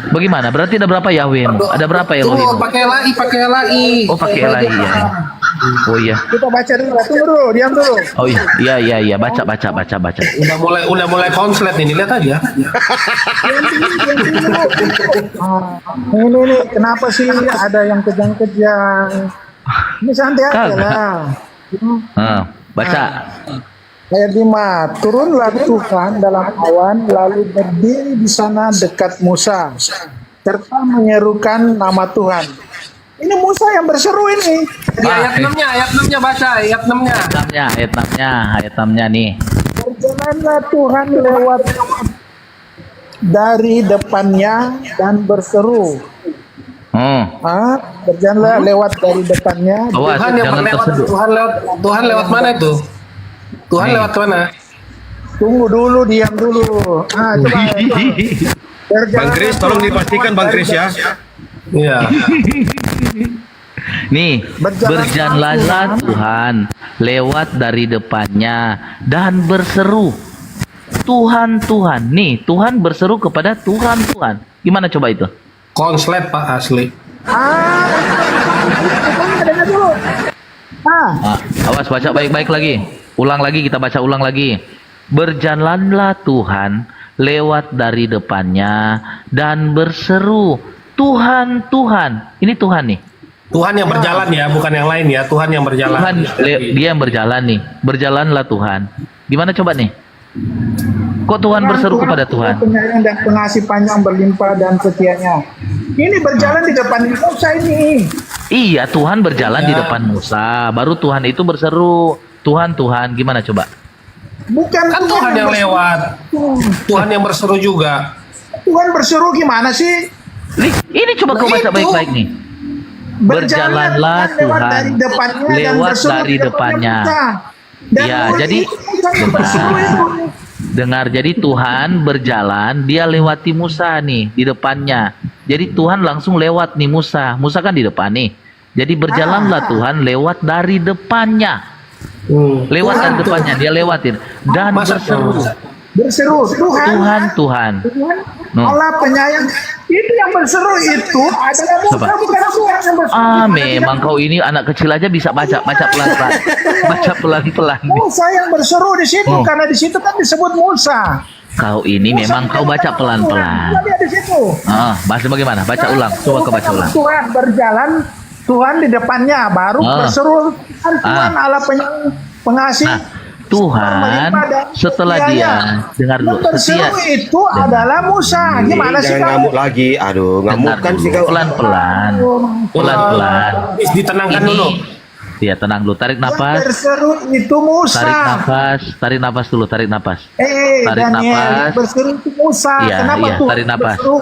Speaker 5: Bagaimana? Berarti ada berapa Yahweh? Ada berapa Elohim?
Speaker 3: Tuh, pakai lai.
Speaker 5: Oh, pakai Elohim ya. Oh iya.
Speaker 1: Kita baca dulu, tunggu dulu, diam dulu.
Speaker 5: Oh iya. Baca.
Speaker 3: Udah mulai konslet nih, lihat aja.
Speaker 1: Ini kenapa sih ada yang kejang-kejang? Ini santai aja
Speaker 5: Kagak.
Speaker 1: lah.
Speaker 5: Baca.
Speaker 1: Ayat 5, turunlah Tuhan dalam awan lalu berdiri di sana dekat Musa serta menyerukan nama Tuhan. Ini Musa yang berseru ini.
Speaker 3: Di ayat 6-nya baca, ayat 6-nya.
Speaker 5: Ayat 6-nya nih.
Speaker 1: Berjalanlah Tuhan lewat dari depannya dan berseru. Berjalanlah lewat dari depannya.
Speaker 5: Awas,
Speaker 3: Tuhan yang
Speaker 5: jangan
Speaker 3: lewat,
Speaker 5: tersedut.
Speaker 3: Tuhan lewat mana itu? Tuhan lewat mana?
Speaker 1: Tunggu dulu, diam dulu. Coba.
Speaker 7: Bang Kris, tolong dipastikan Bang Kris ya.
Speaker 3: Iya.
Speaker 5: Nih, berjalanlah Tuhan lewat dari depannya dan berseru, Tuhan, Tuhan. Nih, Tuhan berseru kepada Tuhan, Tuhan. Gimana coba itu?
Speaker 3: Konslet Pak asli.
Speaker 1: Dengar dulu.
Speaker 5: Awas, baca baik-baik lagi. Ulang lagi, kita baca ulang lagi. Berjalanlah Tuhan lewat dari depannya dan berseru, Tuhan, Tuhan. Ini Tuhan nih.
Speaker 3: Tuhan yang berjalan ya, bukan yang lain ya. Tuhan yang berjalan.
Speaker 5: Tuhan, dia yang berjalan nih. Berjalanlah Tuhan. Gimana coba nih? Kok Tuhan berseru kepada Tuhan?
Speaker 1: Penyayang dan pengasih panjang berlimpah dan setianya. Ini berjalan di depan Musa ini.
Speaker 5: Iya, Tuhan berjalan di depan Musa. Baru Tuhan itu berseru, Tuhan, Tuhan. Gimana coba?
Speaker 1: Bukan
Speaker 3: Kan Tuhan yang lewat. Tuhan yang berseru juga.
Speaker 1: Tuhan berseru gimana sih?
Speaker 5: Nih, ini coba kau baca
Speaker 3: Itu.
Speaker 5: baik-baik nih. Berjalanlah Tuhan lewat dari depannya. Ya, jadi dengar, jadi Tuhan berjalan, dia lewati Musa nih di depannya. Jadi Tuhan langsung lewat nih Musa. Musa kan di depan nih. Jadi berjalanlah Tuhan lewat dari depannya. Lewat dari depannya, dia lewatin dan
Speaker 1: Berseru
Speaker 5: Tuhan, Tuhan.
Speaker 1: Allah penyayang. Itu yang berseru itu adalah Musa,
Speaker 5: Coba.
Speaker 1: bukan Tuhan yang berseru.
Speaker 5: Memang kau ini anak kecil aja bisa baca pelan-pelan. Baca pelan-pelan.
Speaker 1: Musa yang berseru di situ karena di situ kan disebut Musa.
Speaker 5: Kau ini memang kau baca pelan-pelan.
Speaker 1: Dia di situ.
Speaker 5: Bahasa bagaimana? Baca ulang. Coba kau baca ulang.
Speaker 1: Tuhan berjalan, Tuhan di depannya baru berseru Tuhan Allah pengasih.
Speaker 5: Tuhan setelah dia dengar dulu,
Speaker 1: berseru itu adalah Musa. Gimana sih
Speaker 7: Jangan
Speaker 1: kau?
Speaker 7: ngamuk lagi. Aduh, ngamuk
Speaker 5: dengar
Speaker 7: kan
Speaker 5: dulu.
Speaker 7: sih kau.
Speaker 5: Pelan-pelan.
Speaker 3: Ditenangkan dulu.
Speaker 5: Ya, tenang dulu. Tarik
Speaker 1: Yang
Speaker 5: nafas.
Speaker 1: berseru itu Musa.
Speaker 5: Tarik nafas dulu. Tarik nafas. Tarik
Speaker 1: Daniel,
Speaker 5: nafas.
Speaker 1: berseru itu Musa.
Speaker 5: Iya,
Speaker 1: Kenapa
Speaker 5: iya,
Speaker 1: tuh?
Speaker 5: tarik nafas.
Speaker 1: Berseru.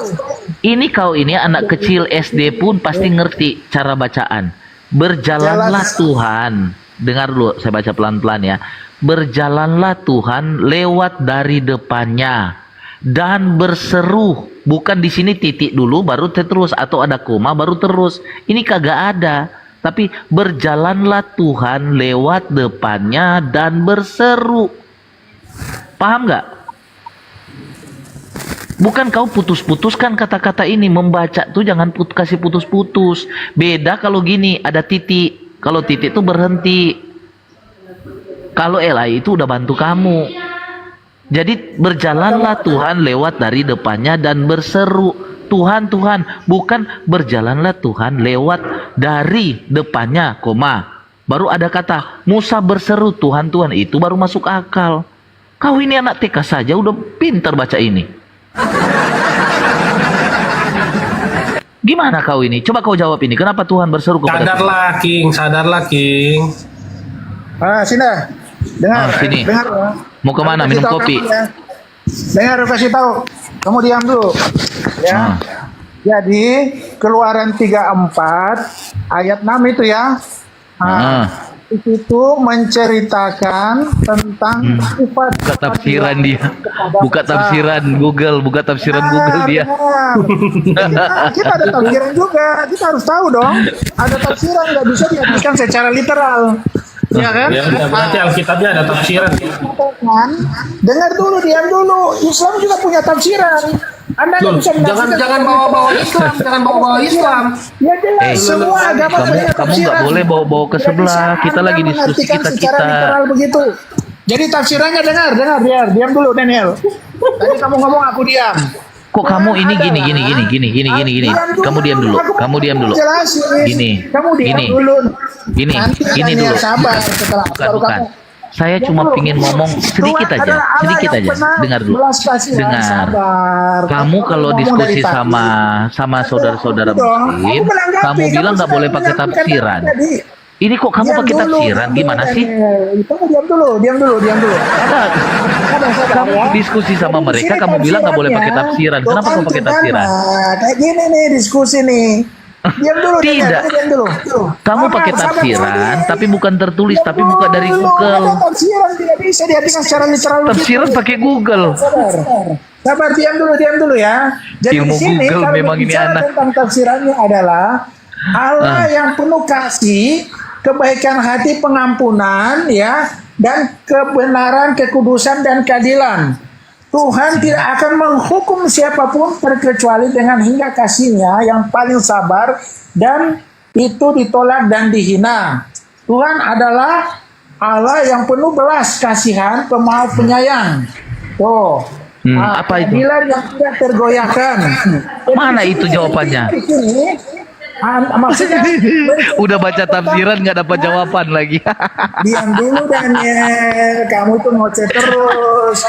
Speaker 5: Ini kau ini anak kecil SD pun pasti ngerti cara bacaan. Berjalanlah Tuhan. Dengar dulu, saya baca pelan-pelan ya. Berjalanlah Tuhan lewat dari depannya dan berseru. Bukan di sini titik dulu baru terus atau ada koma baru terus. Ini kagak ada. Tapi berjalanlah Tuhan lewat depannya dan berseru. Paham nggak? Bukan kau putus-putuskan kata-kata ini. Membaca tuh jangan kasih putus-putus. Beda kalau gini ada titik. Kalau titik itu berhenti. Kalau Eli itu udah bantu kamu. Jadi berjalanlah Tuhan lewat dari depannya dan berseru, Tuhan, Tuhan. Bukan berjalanlah Tuhan lewat dari depannya, koma. baru ada kata Musa berseru Tuhan Tuhan, itu baru masuk akal. Kau ini anak TK saja udah pintar baca ini. Gimana kau ini? Coba kau jawab ini. Kenapa Tuhan berseru kepada Tuhan?
Speaker 3: Sadarlah King.
Speaker 1: Sini. Dengar.
Speaker 5: Sini.
Speaker 1: Dengar.
Speaker 5: Mau kemana?
Speaker 1: Kasih
Speaker 5: Minum
Speaker 1: tahu
Speaker 5: kopi?
Speaker 1: kamu, ya. Dengar, kasih tahu. Kamu diam dulu. Ya. Jadi Keluaran 34 ayat 6 itu ya. Itu menceritakan tentang sifat.
Speaker 5: Buka tafsiran dia. Buka tafsiran Google. Buka tafsiran Google dia.
Speaker 1: Kita ada tafsiran juga. Kita harus tahu dong. Ada tafsiran, nggak bisa diartikan secara literal. Ya kan?
Speaker 3: Ya, berarti Alkitabnya ada tafsiran.
Speaker 1: Dengar dulu, diam dulu. Islam juga punya tafsiran. Anda nggak bisa
Speaker 3: Jangan bawa-bawa Islam, jangan bawa-bawa Islam.
Speaker 1: Ya jelas, semua agama punya
Speaker 5: Kamu
Speaker 1: tafsiran.
Speaker 5: nggak boleh bawa-bawa ke
Speaker 1: Tidak
Speaker 5: sebelah.
Speaker 1: bisa
Speaker 5: Kita
Speaker 1: Anda
Speaker 5: lagi diskusi
Speaker 1: mengartikan secara
Speaker 5: kita.
Speaker 1: literal begitu. Jadi tafsirannya dengar, diam dulu Daniel. Tadi kamu ngomong aku diam.
Speaker 5: Kok kamu ini gini. Kamu diam dulu. Kamu diam dulu. Gini.
Speaker 1: Kamu diam
Speaker 5: Gini.
Speaker 1: dulu.
Speaker 5: Gini
Speaker 1: Daniel,
Speaker 5: dulu.
Speaker 1: sabar setelah baru
Speaker 5: Bukan.
Speaker 1: kamu.
Speaker 5: Saya cuma
Speaker 1: Diam dulu.
Speaker 5: pingin ngomong sedikit
Speaker 1: Tuhan
Speaker 5: aja,
Speaker 1: adalah Allah
Speaker 5: sedikit
Speaker 1: yang
Speaker 5: aja.
Speaker 1: benar,
Speaker 5: Dengar dulu.
Speaker 1: belas kasihan,
Speaker 5: Dengar.
Speaker 1: sabar.
Speaker 5: Kamu kalau
Speaker 1: ngomong
Speaker 5: diskusi
Speaker 1: dari tadi.
Speaker 5: sama saudara-saudara
Speaker 1: Dong,
Speaker 5: muslim,
Speaker 1: aku menanggapi,
Speaker 5: kamu bilang nggak
Speaker 1: sedang
Speaker 5: boleh pakai
Speaker 1: menyampaikan
Speaker 5: tafsiran.
Speaker 1: tadi.
Speaker 5: Ini kok kamu
Speaker 1: Diam
Speaker 5: pakai
Speaker 1: dulu,
Speaker 5: tafsiran? Gimana sih?
Speaker 1: Daniel. Kamu diam dulu.
Speaker 5: Nah,
Speaker 1: Sabar,
Speaker 5: kamu
Speaker 1: ya.
Speaker 5: diskusi sama
Speaker 1: Jadi di
Speaker 5: mereka,
Speaker 1: sini
Speaker 5: kamu bilang nggak boleh pakai
Speaker 1: tafsirannya,
Speaker 5: tafsiran. Kenapa
Speaker 1: Tuhan
Speaker 5: kamu pakai
Speaker 1: Tuhan,
Speaker 5: tafsiran?
Speaker 1: kayak gini nih diskusi nih. Diam dulu. Daniel.
Speaker 5: Tidak.
Speaker 1: Diam dulu.
Speaker 5: Kamu
Speaker 1: Sabar,
Speaker 5: pakai
Speaker 1: sabar
Speaker 5: tafsiran,
Speaker 1: dulu.
Speaker 5: tapi bukan tertulis,
Speaker 1: Diam
Speaker 5: tapi buka dari
Speaker 1: dulu.
Speaker 5: Google.
Speaker 1: Ada tafsiran tidak bisa diartikan secara literal.
Speaker 5: Tafsiran
Speaker 1: begitu.
Speaker 5: pakai Google.
Speaker 1: Sabar, diam dulu ya. Jadi
Speaker 5: Ilmu
Speaker 1: di sini
Speaker 5: Google
Speaker 1: kalau
Speaker 5: memang ini
Speaker 1: berbicara
Speaker 5: anak.
Speaker 1: tentang tafsirannya adalah Allah yang penuh kasih, kebaikan hati, pengampunan, ya, dan kebenaran, kekudusan dan keadilan. Tuhan tidak akan menghukum siapapun terkecuali dengan hingga kasihnya yang paling sabar dan itu ditolak dan dihina. Tuhan adalah Allah yang penuh belas kasihan, pemaaf penyayang. Tuh.
Speaker 5: Apa itu?
Speaker 1: Keadilan yang tidak tergoyahkan.
Speaker 5: Mana itu jawabannya?
Speaker 1: Di sini, maksudnya
Speaker 5: Udah baca tafsiran nggak dapat jawaban lagi.
Speaker 1: diam dulu Daniel, kamu tuh ngoceh terus.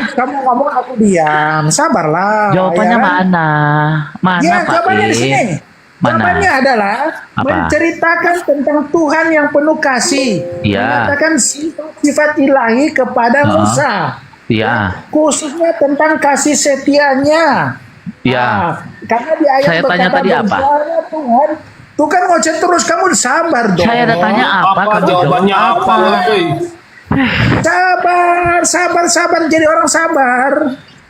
Speaker 1: Kamu ngomong aku diam, sabarlah.
Speaker 5: Jawabannya
Speaker 1: ya kan?
Speaker 5: mana? Mana
Speaker 1: Ya,
Speaker 5: Pak?
Speaker 1: jawabannya di sini.
Speaker 5: Mana?
Speaker 1: Jawabannya adalah
Speaker 5: Apa?
Speaker 1: menceritakan tentang Tuhan yang penuh kasih,
Speaker 5: Iya.
Speaker 1: menyatakan sifat ilahi kepada Musa,
Speaker 5: Ya,
Speaker 1: khususnya tentang kasih setianya.
Speaker 5: ya.
Speaker 1: Karena di ayat
Speaker 5: Saya tanya
Speaker 1: berkata,
Speaker 5: tadi apa?
Speaker 1: "Bersuara Tuhan, tuh kan ngoceh terus, kamu sabar dong.
Speaker 5: Saya ada tanya apa? Kamu
Speaker 3: Jawabannya
Speaker 5: jawab
Speaker 3: apa? Woi?
Speaker 1: Sabar, jadi orang sabar.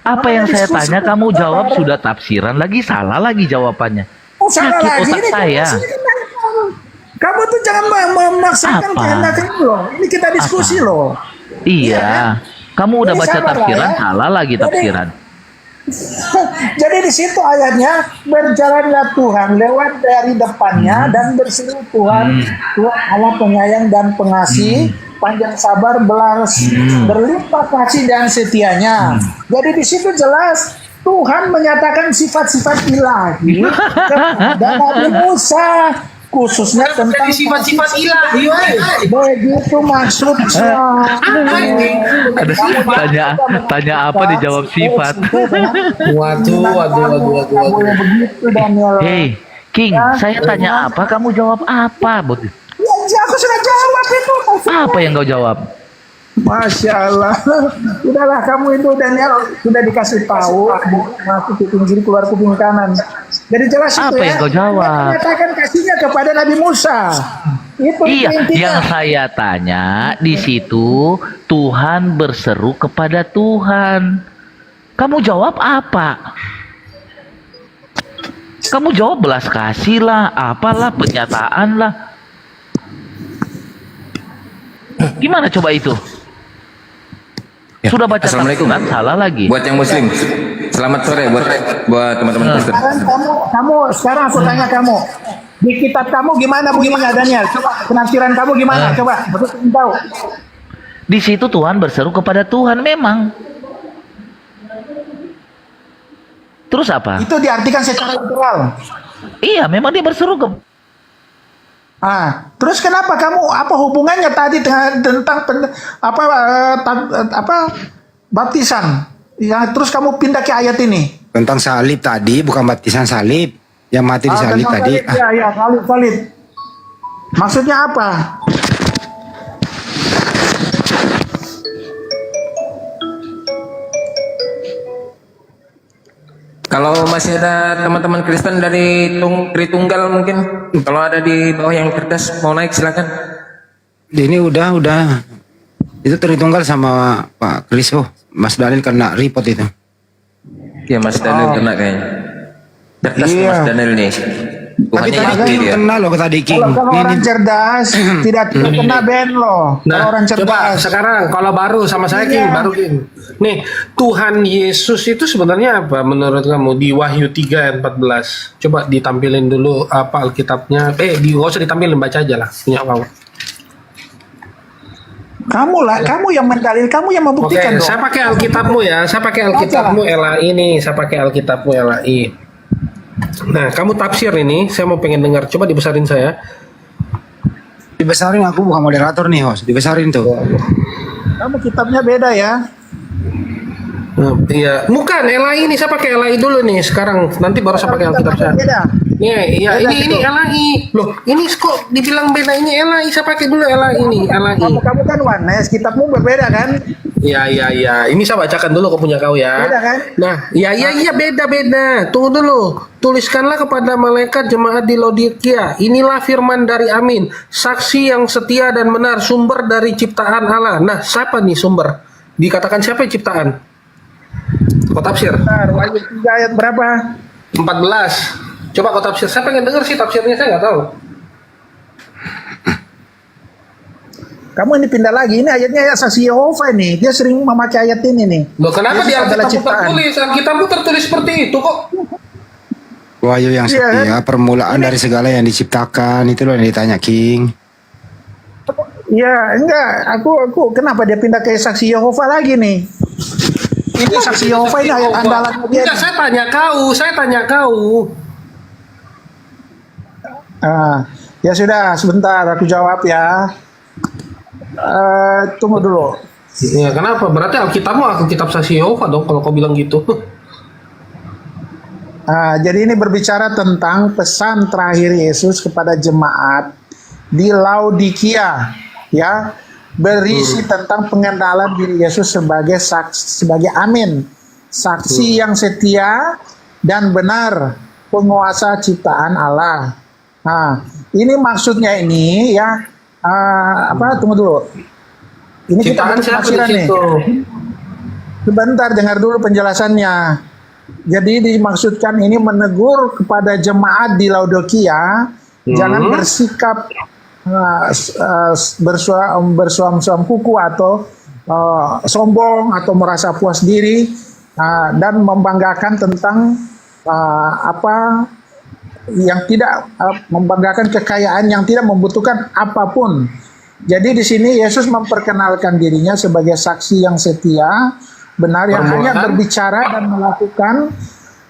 Speaker 5: Apa yang saya
Speaker 1: Diskusi
Speaker 5: tanya kamu
Speaker 1: sabar.
Speaker 5: jawab sudah tafsiran lagi, salah lagi jawabannya.
Speaker 1: Oh, salah
Speaker 5: Sakit
Speaker 1: lagi.
Speaker 5: otak
Speaker 1: Ini
Speaker 5: saya.
Speaker 1: Kamu tuh jangan memaksakan
Speaker 5: Apa?
Speaker 1: kehendak kamu loh. Ini kita diskusi loh.
Speaker 5: Iya. Kamu udah
Speaker 1: Jadi
Speaker 5: baca
Speaker 1: sabarlah
Speaker 5: tafsiran,
Speaker 1: ya.
Speaker 5: salah lagi
Speaker 1: Jadi-
Speaker 5: tafsiran.
Speaker 1: Jadi di situ ayatnya berjalanlah Tuhan lewat dari depannya dan berseru Tuhan, Tuhan Allah penyayang dan pengasih, panjang sabar, belas, berlimpah kasih dan setianya. Jadi di situ jelas Tuhan menyatakan sifat-sifat ilahi kepada Nabi Musa, khususnya tentang
Speaker 3: Sifat-sifat ilahi, woi.
Speaker 1: begitu maksudnya.
Speaker 5: Tanya apa dijawab sifat.
Speaker 3: Waduh.
Speaker 1: Kamu yang begitu Daniel.
Speaker 5: Hei, King, saya tanya apa, kamu jawab apa?
Speaker 1: Ya, aku sudah jawab itu.
Speaker 5: Apa yang kau jawab?
Speaker 1: Masya Allah. Udahlah kamu itu Daniel sudah dikasih tahu masuk kuping kiri keluar kuping kanan. Jadi jelas
Speaker 5: Apa
Speaker 1: itu
Speaker 5: yang kau jawab?
Speaker 1: Dia menyatakan kasihnya kepada Nabi Musa. Itu
Speaker 5: Iya,
Speaker 1: intinya.
Speaker 5: yang saya tanya di situ Tuhan berseru kepada Tuhan. Kamu jawab apa? Kamu jawab belas kasih lah, apalah, penyataan lah. Gimana coba itu? Sudah baca
Speaker 6: Assalamualaikum.
Speaker 5: tafsiran, salah lagi.
Speaker 6: Buat yang muslim, selamat sore buat teman-teman Kristen.
Speaker 1: Sekarang aku tanya kamu. Di kitab kamu gimana bunyinya Daniel? Coba penafsiran kamu gimana? Coba aku ingin tahu.
Speaker 5: Di situ Tuhan berseru kepada Tuhan memang. Terus apa?
Speaker 1: Itu diartikan secara literal.
Speaker 5: Iya, memang dia berseru ke
Speaker 1: Terus kenapa kamu apa hubungannya tadi tentang baptisan? Ya, terus kamu pindah ke ayat ini.
Speaker 2: Tentang salib tadi, bukan baptisan salib. Yang mati di salib
Speaker 1: Tentang
Speaker 2: tadi.
Speaker 1: salib, ya, salib. Maksudnya apa?
Speaker 6: Kalau masih ada teman-teman Kristen dari Tritunggal mungkin, kalau ada di bawah yang cerdas mau naik silakan.
Speaker 2: Ini udah. Itu Tritunggal sama Pak Kriso. Mas Daniel kena report itu.
Speaker 6: Ya Mas Daniel kena kayaknya. Cerdas tuh Mas Daniel nih.
Speaker 2: Tapi
Speaker 6: Tuhannya
Speaker 2: tadi
Speaker 6: inti
Speaker 2: King
Speaker 6: dia.
Speaker 2: kena loh tadi King.
Speaker 1: Kalau orang cerdas tidak kena ban loh. Kalau
Speaker 3: Nah,
Speaker 1: orang
Speaker 3: coba
Speaker 1: cerdas.
Speaker 3: sekarang kalau baru sama saya King, baru King. Nih, Tuhan Yesus itu sebenarnya apa menurut kamu di Wahyu 3 ayat 14? Coba ditampilin dulu apa Alkitabnya. Nggak usah ditampilin, baca aja lah punya kamu.
Speaker 1: Kamu yang mendalil, kamu yang
Speaker 3: Oke,
Speaker 1: membuktikan dong.
Speaker 3: saya pakai Alkitabmu ya. Saya pakai Alkitabmu LAI nih. Saya pakai Alkitabmu LAI. Nah, kamu tafsir ini. Saya mau pengen dengar. Coba dibesarin saya.
Speaker 2: Dibesarin, aku bukan moderator nih host. Dibesarin tuh.
Speaker 1: Kamu kitabnya beda ya.
Speaker 3: Iya, bukan LAI ini. Saya pakai LAI dulu nih. Sekarang nanti baru saya pakai Alkitab saya.
Speaker 1: Beda.
Speaker 3: Iya,
Speaker 1: Beda
Speaker 3: ini
Speaker 1: gitu.
Speaker 3: LAI. Loh, ini kok dibilang beda, ini LAI. Saya pakai dulu LAI ini, LAI.
Speaker 1: Kamu kan Wanes, kitabmu berbeda kan?
Speaker 3: Iya. Ini saya bacakan dulu ke punya kau ya.
Speaker 1: Beda kan?
Speaker 3: Nah, iya beda. Tunggu dulu. Tuliskanlah kepada malaikat jemaat di Laodikia. Inilah firman dari Amin, saksi yang setia dan benar, sumber dari ciptaan Allah. Nah, siapa nih sumber? Dikatakan siapa yang ciptaan? Kau tafsir.
Speaker 1: Bentar, Wahyu 3 ayat berapa?
Speaker 3: 14. Coba kau tafsir. Saya pengen dengar sih tafsirnya, saya nggak tahu.
Speaker 1: Kamu ini pindah lagi. Ini ayatnya ayat saksi Yehova nih. Dia sering memakai ayat ini nih.
Speaker 3: Loh, kenapa
Speaker 1: Yesus
Speaker 3: di
Speaker 1: adalah
Speaker 3: Alkitabmu
Speaker 1: ciptaan.
Speaker 3: tertulis? Alkitabmu tertulis seperti itu kok.
Speaker 2: Wahyu yang
Speaker 1: Iya,
Speaker 2: setia, permulaan dari segala yang diciptakan. Itu loh yang ditanya King.
Speaker 1: Ya, enggak. Aku kenapa dia pindah ke saksi Yehova lagi nih? Ini saksi Yehova ini ayat andalan dia.
Speaker 3: Enggak, saya tanya kau.
Speaker 1: Ya sudah, sebentar aku jawab ya. Tunggu dulu.
Speaker 3: Ya, kenapa? Berarti Alkitabmu Alkitab saksi Yehova dong kalau kau bilang gitu.
Speaker 1: Jadi ini berbicara tentang pesan terakhir Yesus kepada jemaat di Laodikia, ya, berisi tentang pengenalan diri Yesus sebagai sebagai Amin, saksi yang setia dan benar, penguasa ciptaan Allah. Ini maksudnya ini ya, tunggu dulu. Ini
Speaker 3: Ciptaan
Speaker 1: kita
Speaker 3: siapa di
Speaker 1: penafsiran nih.
Speaker 3: situ?
Speaker 1: Sebentar, dengar dulu penjelasannya. Jadi dimaksudkan ini menegur kepada jemaat di Laodikia, jangan bersikap bersuam-suam kuku atau sombong atau merasa puas diri dan membanggakan tentang apa yang tidak membanggakan kekayaan yang tidak membutuhkan apapun. Jadi di sini Yesus memperkenalkan dirinya sebagai saksi yang setia, benar, yang hanya berbicara dan melakukan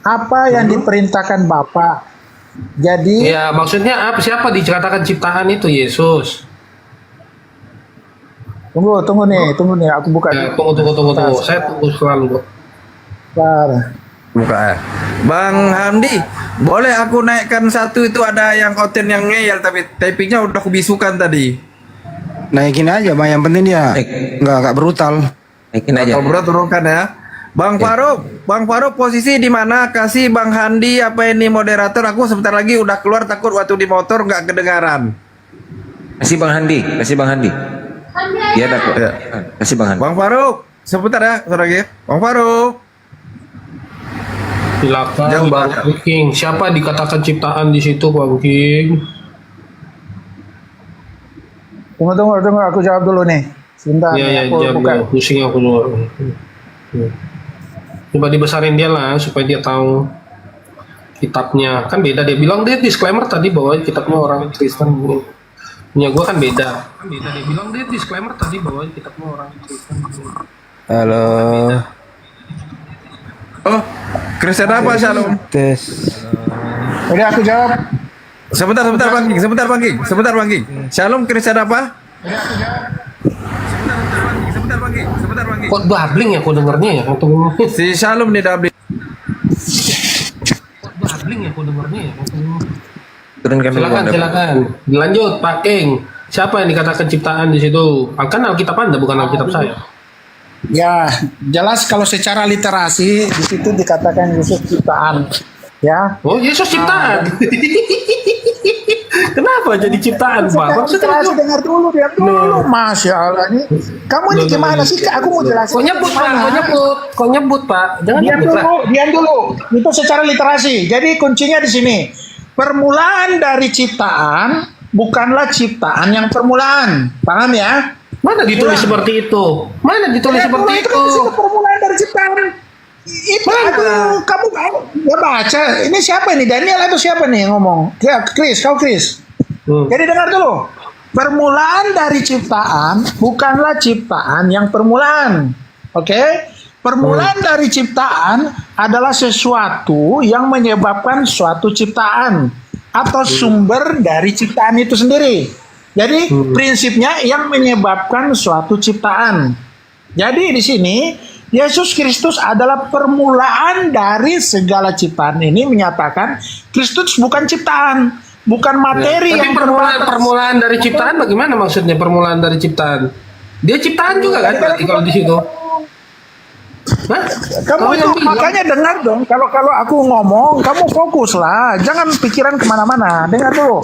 Speaker 1: apa yang diperintahkan Bapa. Jadi
Speaker 3: Ya, maksudnya apa? Siapa dikatakan ciptaan itu? Yesus.
Speaker 1: tunggu nih, aku buka.
Speaker 3: Ya, tunggu. Saya tunggu selalu.
Speaker 1: Bentar.
Speaker 6: Buka ya. Bang Hamdi, boleh aku naikkan satu itu ada yang konten yang ngeyel tapi typingnya udah aku bisukan tadi.
Speaker 2: Naikin aja, Bang. Yang penting dia nggak brutal.
Speaker 6: Naikin aja. Kalau berat turunkan ya. Bang Faruk posisi di mana? Kasih Bang Handi apa ini moderator? Aku sebentar lagi udah keluar takut waktu di motor nggak kedengaran.
Speaker 8: Kasih Bang Handi. Iya dah kok.
Speaker 6: Ya.
Speaker 8: Kasih Bang Handi.
Speaker 6: Bang Faruk, sebentar ya, sebentar lagi. Bang Faruk.
Speaker 3: Silakan
Speaker 6: Jauh
Speaker 3: Bang King. Siapa dikatakan ciptaan di situ, Bang King?
Speaker 1: Tunggu, aku jawab dulu nih. Sebentar,
Speaker 3: Iya,
Speaker 1: aku
Speaker 3: jawab
Speaker 1: buka.
Speaker 3: dulu. Pusing aku dulu. Coba dibesarin dia lah supaya dia tahu kitabnya. Kan beda, dia bilang dia disclaimer tadi bahwa kitabnya orang Kristen. Punya gua kan beda. Dia bilang dia disclaimer tadi bahwa kitabnya orang Kristen.
Speaker 8: Halo.
Speaker 6: Oh, Kristen apa Shalom?
Speaker 8: Tes.
Speaker 1: Udah aku jawab.
Speaker 6: Sebentar Bang King. Shalom Kristen apa?
Speaker 3: Kok babling ya kok dengernya ya?
Speaker 6: Si Shalom nih Dabli.
Speaker 3: Babling ya kok dengernya ya?
Speaker 8: Turunkan dulu. Bang David.
Speaker 3: Silakan. Dilanjut Pak King. Siapa yang dikatakan ciptaan di situ? Kan Alkitab Anda bukan Alkitab saya.
Speaker 1: Ya, jelas kalau secara literasi di situ dikatakan Yesus ciptaan. Ya.
Speaker 3: Oh, Yesus ciptaan. Kenapa jadi ciptaan, Pak? Maksudnya
Speaker 1: Literasi dengar dulu, diam dulu. Masya Allah nih. Kamu ini gimana sih? Aku mau jelasin.
Speaker 3: Kok nyebut, Pak? Kok nyebut, Pak? Jangan
Speaker 1: Diam
Speaker 3: nyebut, Pak.
Speaker 1: dulu, diam dulu. Itu secara literasi. Jadi kuncinya di sini. Permulaan dari ciptaan bukanlah ciptaan yang permulaan. Paham ya?
Speaker 3: Mana ditulis seperti itu? Mana ditulis seperti itu?
Speaker 1: Kan permulaan dari ciptaan. Itu aduh, kamu ya baca. Ini siapa ini? Daniel atau siapa nih yang ngomong? Ya, Chris, kau Chris. Jadi dengar dulu. Permulaan dari ciptaan bukanlah ciptaan yang permulaan. Oke? Permulaan dari ciptaan adalah sesuatu yang menyebabkan suatu ciptaan atau sumber dari ciptaan itu sendiri. Jadi prinsipnya yang menyebabkan suatu ciptaan. Jadi di sini Yesus Kristus adalah permulaan dari segala ciptaan. Ini menyatakan Kristus bukan ciptaan, bukan materi
Speaker 3: Tapi
Speaker 1: yang
Speaker 3: permulaan dari ciptaan bagaimana maksudnya permulaan dari ciptaan? Dia ciptaan juga kan berarti kalau di situ. Hah?
Speaker 1: Kamu itu makanya dengar dong. Kalau aku ngomong, kamu fokus lah. Jangan pikiran kemana-mana. Dengar dulu.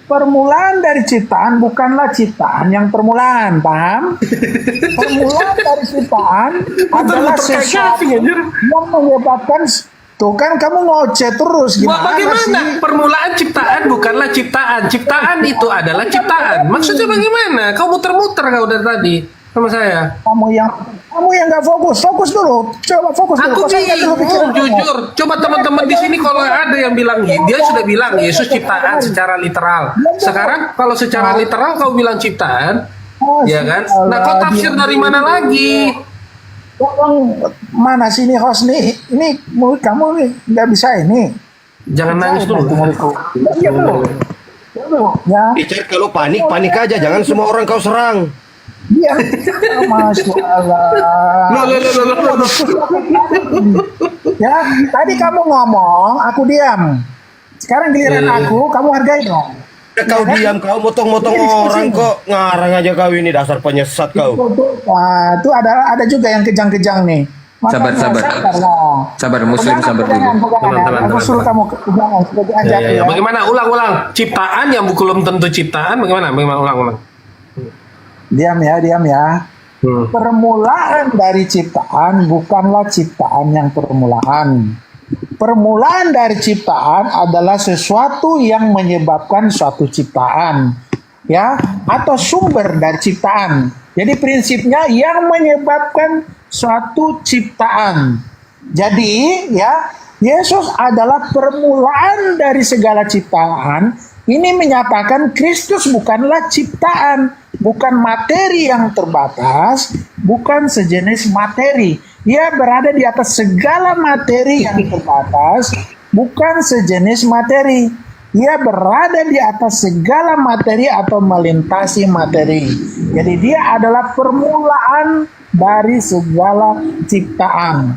Speaker 1: Permulaan dari ciptaan bukanlah ciptaan yang permulaan, paham? Permulaan dari ciptaan adalah sesuatu yang menyebabkan. Tuh kan kamu ngoceh terus gimana
Speaker 3: Bagaimana?
Speaker 1: sih?
Speaker 3: Permulaan ciptaan bukanlah ciptaan. Ciptaan itu adalah ciptaan. Maksudnya bagaimana? Kau muter-muter kau dari tadi sama saya.
Speaker 1: Kamu yang nggak fokus dulu. Coba fokus dulu.
Speaker 3: Aku bingung, jujur. Coba teman-teman di sini kalau ada yang bilang, dia sudah bilang Yesus ciptaan secara literal. Sekarang kalau secara literal kau bilang ciptaan, ya kan? Nah, kau tafsir dari mana lagi?
Speaker 1: Tolong, mana sih ini host nih? Ini mulut kamu nih nggak bisa ini.
Speaker 3: Jangan nangis dulu.
Speaker 1: Iya dulu. Ya,
Speaker 7: Richard, kalau panik aja, jangan semua orang kau serang.
Speaker 1: iya. Masya Allah. Ya, tadi kamu ngomong, aku diam. Sekarang giliran aku, kamu hargai dong.
Speaker 7: Kau diam, kau motong-motong orang kok ngarang aja kau ini, dasar penyesat kau.
Speaker 1: Wah, itu ada juga yang kejang-kejang nih.
Speaker 8: Sabar. Sabar, Muslim sabar dulu.
Speaker 1: Aku suruh kamu kejangan sebagai ajaran ya.
Speaker 3: Bagaimana? Ulang. Ciptaan yang belum tentu ciptaan, bagaimana? Ulang.
Speaker 1: Diam ya. Permulaan dari ciptaan bukanlah ciptaan yang permulaan. Permulaan dari ciptaan adalah sesuatu yang menyebabkan suatu ciptaan, ya, atau sumber dari ciptaan. Jadi prinsipnya yang menyebabkan suatu ciptaan. Jadi, ya, Yesus adalah permulaan dari segala ciptaan. Ini menyatakan Kristus bukanlah ciptaan, bukan materi yang terbatas, bukan sejenis materi. Dia berada di atas segala materi yang terbatas, bukan sejenis materi. Dia berada di atas segala materi atau melintasi materi. Jadi dia adalah permulaan dari segala ciptaan.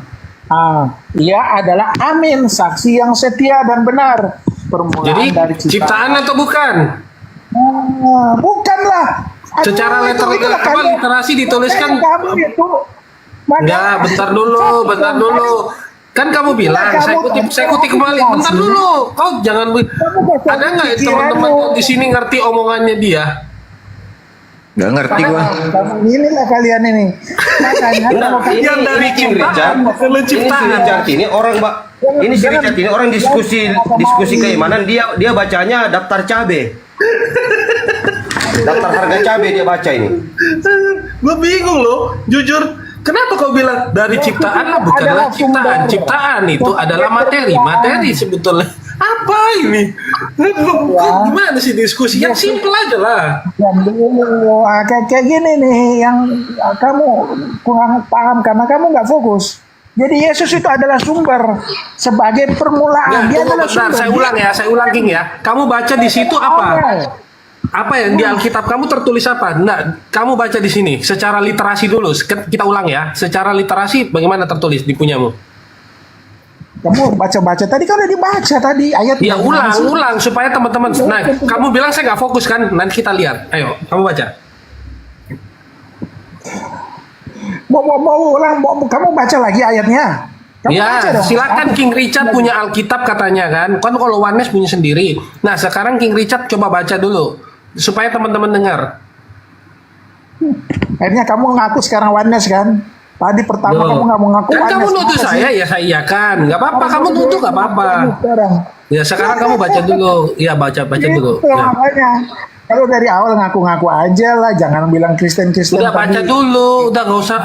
Speaker 1: Dia adalah amin, saksi yang setia dan benar. Permulaan
Speaker 3: Jadi
Speaker 1: dari
Speaker 3: ciptaan atau bukan?
Speaker 1: Bukanlah.
Speaker 3: Secara literasi dituliskan.
Speaker 1: Kamu itu.
Speaker 3: Enggak, bentar dulu. Kan kamu bilang, saya kutip kembali. Bentar dulu. Kau jangan ada nggak teman-teman di sini ngerti omongannya dia?
Speaker 8: Nggak ngerti gua.
Speaker 1: Kamu inilah kalian ini.
Speaker 3: Yang dari ciptaan ke ciptaan.
Speaker 7: Richard ini orang ini si Richard ini orang diskusi keimanan, dia bacanya daftar cabe. Daftar harga cabe dia baca ini.
Speaker 3: Gue bingung loh, jujur. Kenapa kau bilang dari ciptaan bukanlah ciptaan? Ciptaan itu adalah materi sebetulnya. Apa ini? Gimana sih diskusi? Yang simpel aja lah.
Speaker 1: Kayak gini nih yang kamu kurang paham karena kamu nggak fokus. Jadi Yesus itu adalah sumber sebagai permulaan. Dia
Speaker 3: Tunggu
Speaker 1: adalah
Speaker 3: bentar,
Speaker 1: sumber.
Speaker 3: saya ulang King ya. Kamu baca di situ apa? Apa yang di Alkitab kamu tertulis apa? Nah, kamu baca di sini secara literasi dulu. Kita ulang ya. Secara literasi bagaimana tertulis di punyamu?
Speaker 1: Kamu baca-baca tadi kan udah dibaca tadi ayat.
Speaker 3: Ya ulang supaya teman-teman. Nah, kamu bilang saya nggak fokus kan? Nanti kita lihat. Ayo, kamu baca.
Speaker 1: Mau ulang, kamu baca lagi ayatnya. Kamu baca
Speaker 3: Ya,
Speaker 1: dong.
Speaker 3: silakan King Richard punya Alkitab katanya kan. Kan kalau Oneness punya sendiri. Nah, sekarang King Richard coba baca dulu supaya teman-teman dengar.
Speaker 1: Akhirnya kamu ngaku sekarang Oneness kan? Tadi pertama
Speaker 3: Loh.
Speaker 1: kamu nggak mau ngaku
Speaker 3: Kan
Speaker 1: Oneness.
Speaker 3: kamu nuduh
Speaker 1: Kenapa
Speaker 3: saya,
Speaker 1: sih?
Speaker 3: ya saya iyakan. Nggak apa-apa, kamu nuduh nggak apa-apa.
Speaker 1: Sekarang.
Speaker 3: Ya, sekarang kamu baca dulu. Ya, baca dulu.
Speaker 1: Itu
Speaker 3: Ya.
Speaker 1: makanya. Kalau dari awal ngaku-ngaku aja lah, jangan bilang Kristen-Kristen.
Speaker 3: Udah baca
Speaker 1: tadi.
Speaker 3: dulu, udah nggak usah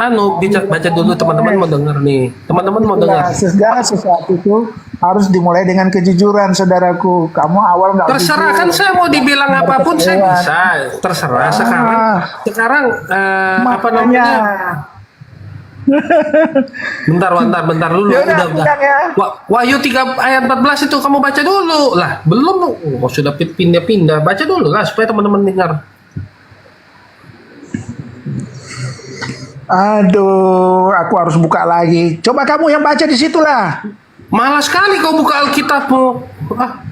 Speaker 3: baca dulu, teman-teman mau denger nih. Teman-teman mau dengar.
Speaker 1: Nah, segala sesuatu itu harus dimulai dengan kejujuran, saudaraku. Kamu awal nggak
Speaker 3: Terserah
Speaker 1: jujur.
Speaker 3: kan saya mau dibilang apapun saya
Speaker 1: Kekecewaan.
Speaker 3: bisa. Terserah sekarang apa
Speaker 1: Makanya.
Speaker 3: namanya? Bentar dulu.
Speaker 1: Ya udah,
Speaker 3: Udah.
Speaker 1: bukan ya.
Speaker 3: Wahyu 3 ayat 14 itu kamu baca dulu. Lah, belum. Oh, sudah pindah-pindah. Baca dulu lah supaya teman-teman dengar.
Speaker 1: Aduh, aku harus buka lagi. Coba kamu yang baca di situ lah.
Speaker 3: Malas sekali kau buka Alkitabmu. Ah,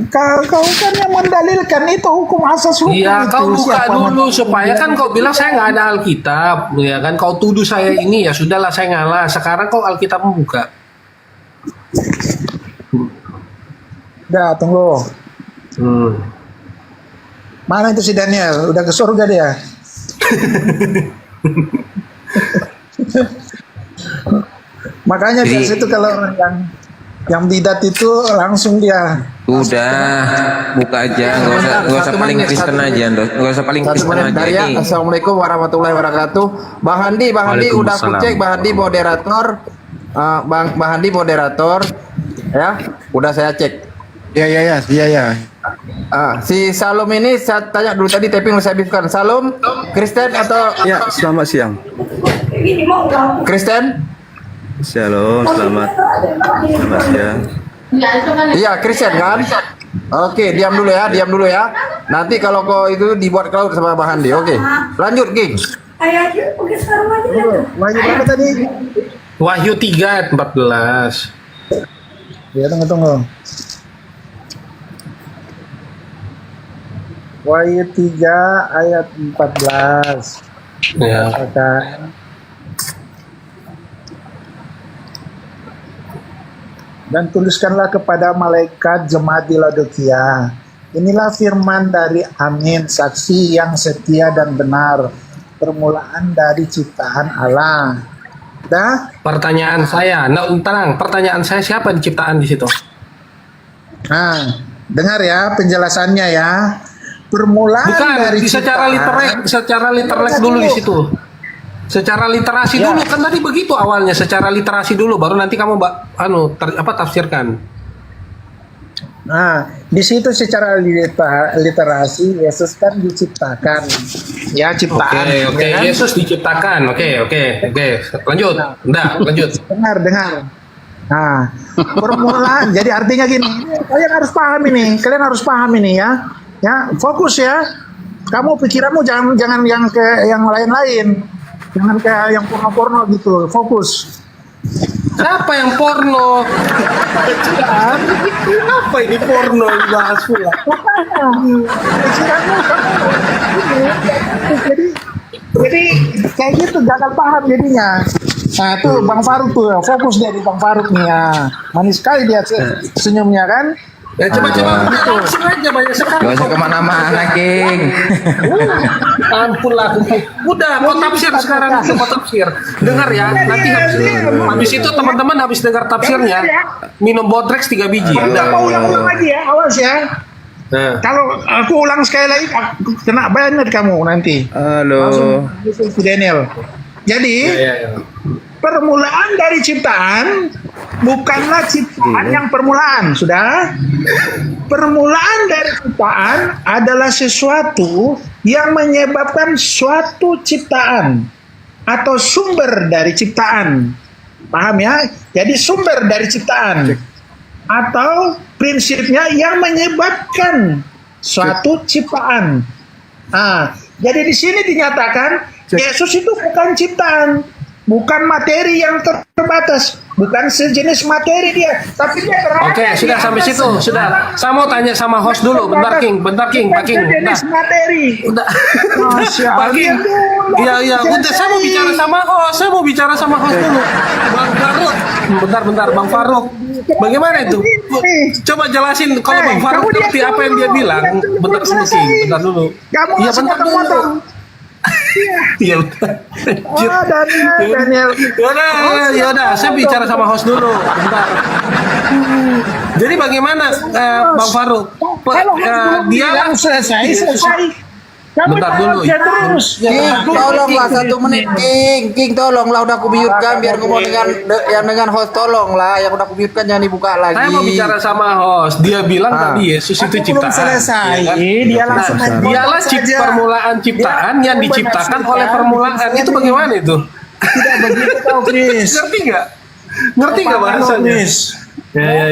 Speaker 1: Kau kan yang mendalilkan itu hukum asas hukum
Speaker 3: iya,
Speaker 1: itu.
Speaker 3: kau buka
Speaker 1: Siapa
Speaker 3: dulu
Speaker 1: yang-
Speaker 3: supaya kan kau bilang saya nggak ada Alkitab, ya kan? Kau tuduh saya ini ya sudahlah saya ngalah. Sekarang kau Alkitabmu buka.
Speaker 1: Udah, tunggu. Mana itu si Daniel? Udah ke surga dia. Makanya
Speaker 8: Jadi-
Speaker 1: biasa itu kalau orang yang bidat itu langsung dia.
Speaker 8: Udah, buka aja, nggak usah
Speaker 6: Satu
Speaker 8: paling
Speaker 6: menit,
Speaker 8: Kristen
Speaker 6: satu
Speaker 8: aja, nggak usah paling
Speaker 6: Satu
Speaker 8: Kristen
Speaker 6: menit
Speaker 8: aja
Speaker 6: dari ya.
Speaker 8: ini.
Speaker 6: Assalamualaikum warahmatullahi wabarakatuh. Bang Handi udah aku cek. Bang Handi moderator. Bang Handi moderator. Ya, udah saya cek.
Speaker 2: Ya.
Speaker 6: Si Salom ini saya tanya dulu tadi taping saya habiskan. Salom, Kristen atau
Speaker 9: Ya, selamat siang.
Speaker 6: Kristen?
Speaker 9: Shalom, selamat siang.
Speaker 6: Iya, Kristen kan? Oke, diam dulu ya. Nanti kalau kau itu dibuat cloud sama Bang Handi. Oke. Lanjut, King.
Speaker 1: Wahyu berapa tadi?
Speaker 3: Wahyu 3 ayat 14.
Speaker 1: Ya, tunggu. Wahyu 3 ayat 14.
Speaker 3: Ya.
Speaker 1: Katakan, dan tuliskanlah kepada malaikat jemaat di Laodikia. Inilah firman dari Amin, saksi yang setia dan benar, permulaan dari ciptaan Allah. Dah?
Speaker 3: Pertanyaan saya, tenang. Pertanyaan saya siapa diciptaan di situ?
Speaker 1: Nah, dengar ya penjelasannya ya. Permulaan
Speaker 3: Bukan
Speaker 1: dari
Speaker 3: secara literek dulu di situ. Secara literasi dulu kan tadi begitu awalnya. Secara literasi dulu, baru nanti kamu tafsirkan.
Speaker 1: Nah, di situ secara literasi Yesus kan diciptakan. Ya, ciptaan.
Speaker 3: Oke.
Speaker 1: ya kan?
Speaker 3: Yesus diciptakan. Oke. Lanjut. Lanjut.
Speaker 1: Dengar. Nah, permulaan. Jadi artinya gini, kalian harus paham ini ya. Ya, fokus ya. Kamu pikiranmu jangan yang ke yang lain-lain. Jangan kayak yang porno-porno gitu. Fokus.
Speaker 3: Siapa yang porno? Apa ini porno dibahas pula?
Speaker 1: Pikiranmu jadi kayak gitu gagal paham jadinya. Nah tuh Bang Faruk tuh fokus dia di Bang Faruk nih ya. Manis sekali dia senyumnya kan.
Speaker 3: Ya coba langsung aja banyak sekali.
Speaker 8: Gak usah kemana-mana, King.
Speaker 3: Ampun lah. Udah, mau tafsir sekarang itu mau tafsir. Dengar ya, nanti habis itu teman-teman habis dengar tafsirnya minum Bodrex 3 biji. Udah.
Speaker 1: Mau ulang lagi ya, awas ya.
Speaker 3: Nah.
Speaker 1: Kalau aku ulang sekali lagi kena banget kamu nanti.
Speaker 9: Halo.
Speaker 1: Langsung si Daniel. Jadi
Speaker 3: Ya.
Speaker 1: permulaan dari ciptaan bukanlah ciptaan yang permulaan, sudah. Permulaan dari ciptaan adalah sesuatu yang menyebabkan suatu ciptaan atau sumber dari ciptaan. Paham ya? Jadi sumber dari ciptaan atau prinsipnya yang menyebabkan suatu ciptaan. Jadi di sini dinyatakan Yesus itu bukan ciptaan, bukan materi yang terbatas, bukan sejenis materi dia, tapi dia berada.
Speaker 3: Oke, sudah sampai situ, sudah. Saya mau tanya sama host dulu, bentar King, Pak King.
Speaker 1: Sejenis materi.
Speaker 3: Udah.
Speaker 1: Masya
Speaker 3: Pak King.
Speaker 1: Allah.
Speaker 3: Iya, udah saya mau bicara sama host dulu. Bang Faruk. Bentar, Bang Faruk. Bagaimana itu? Coba jelasin kalau Bang Faruk ngerti apa yang dia bilang. Bentar dulu, King. Bentar dulu.
Speaker 1: Kamu
Speaker 3: Iya,
Speaker 1: masih
Speaker 3: bentar dulu.
Speaker 1: potong-potong.
Speaker 3: Iya, bentar.
Speaker 1: Daniel.
Speaker 3: Yaudah, saya bicara sama host dulu. Bentar. Jadi bagaimana Bang Faruk? Dia
Speaker 1: yang selesai. Kamu
Speaker 3: bentar dulu.
Speaker 1: terus.
Speaker 6: King, tolonglah 1 menit, King, tolonglah udah aku mute-kan biar ngomong dengan host, tolonglah yang udah aku mute-kan jangan dibuka lagi.
Speaker 3: Saya mau bicara sama host. Dia bilang tadi Yesus itu ciptaan.
Speaker 1: Belum selesai.
Speaker 3: Ya kan?
Speaker 1: Dia langsung main
Speaker 3: Dialah
Speaker 1: potong saja.
Speaker 3: permulaan ciptaan yang diciptakan oleh permulaan. Itu bagaimana itu?
Speaker 1: Tidak begitu kau, Chris.
Speaker 3: Ngerti nggak bahasanya?
Speaker 1: Chris.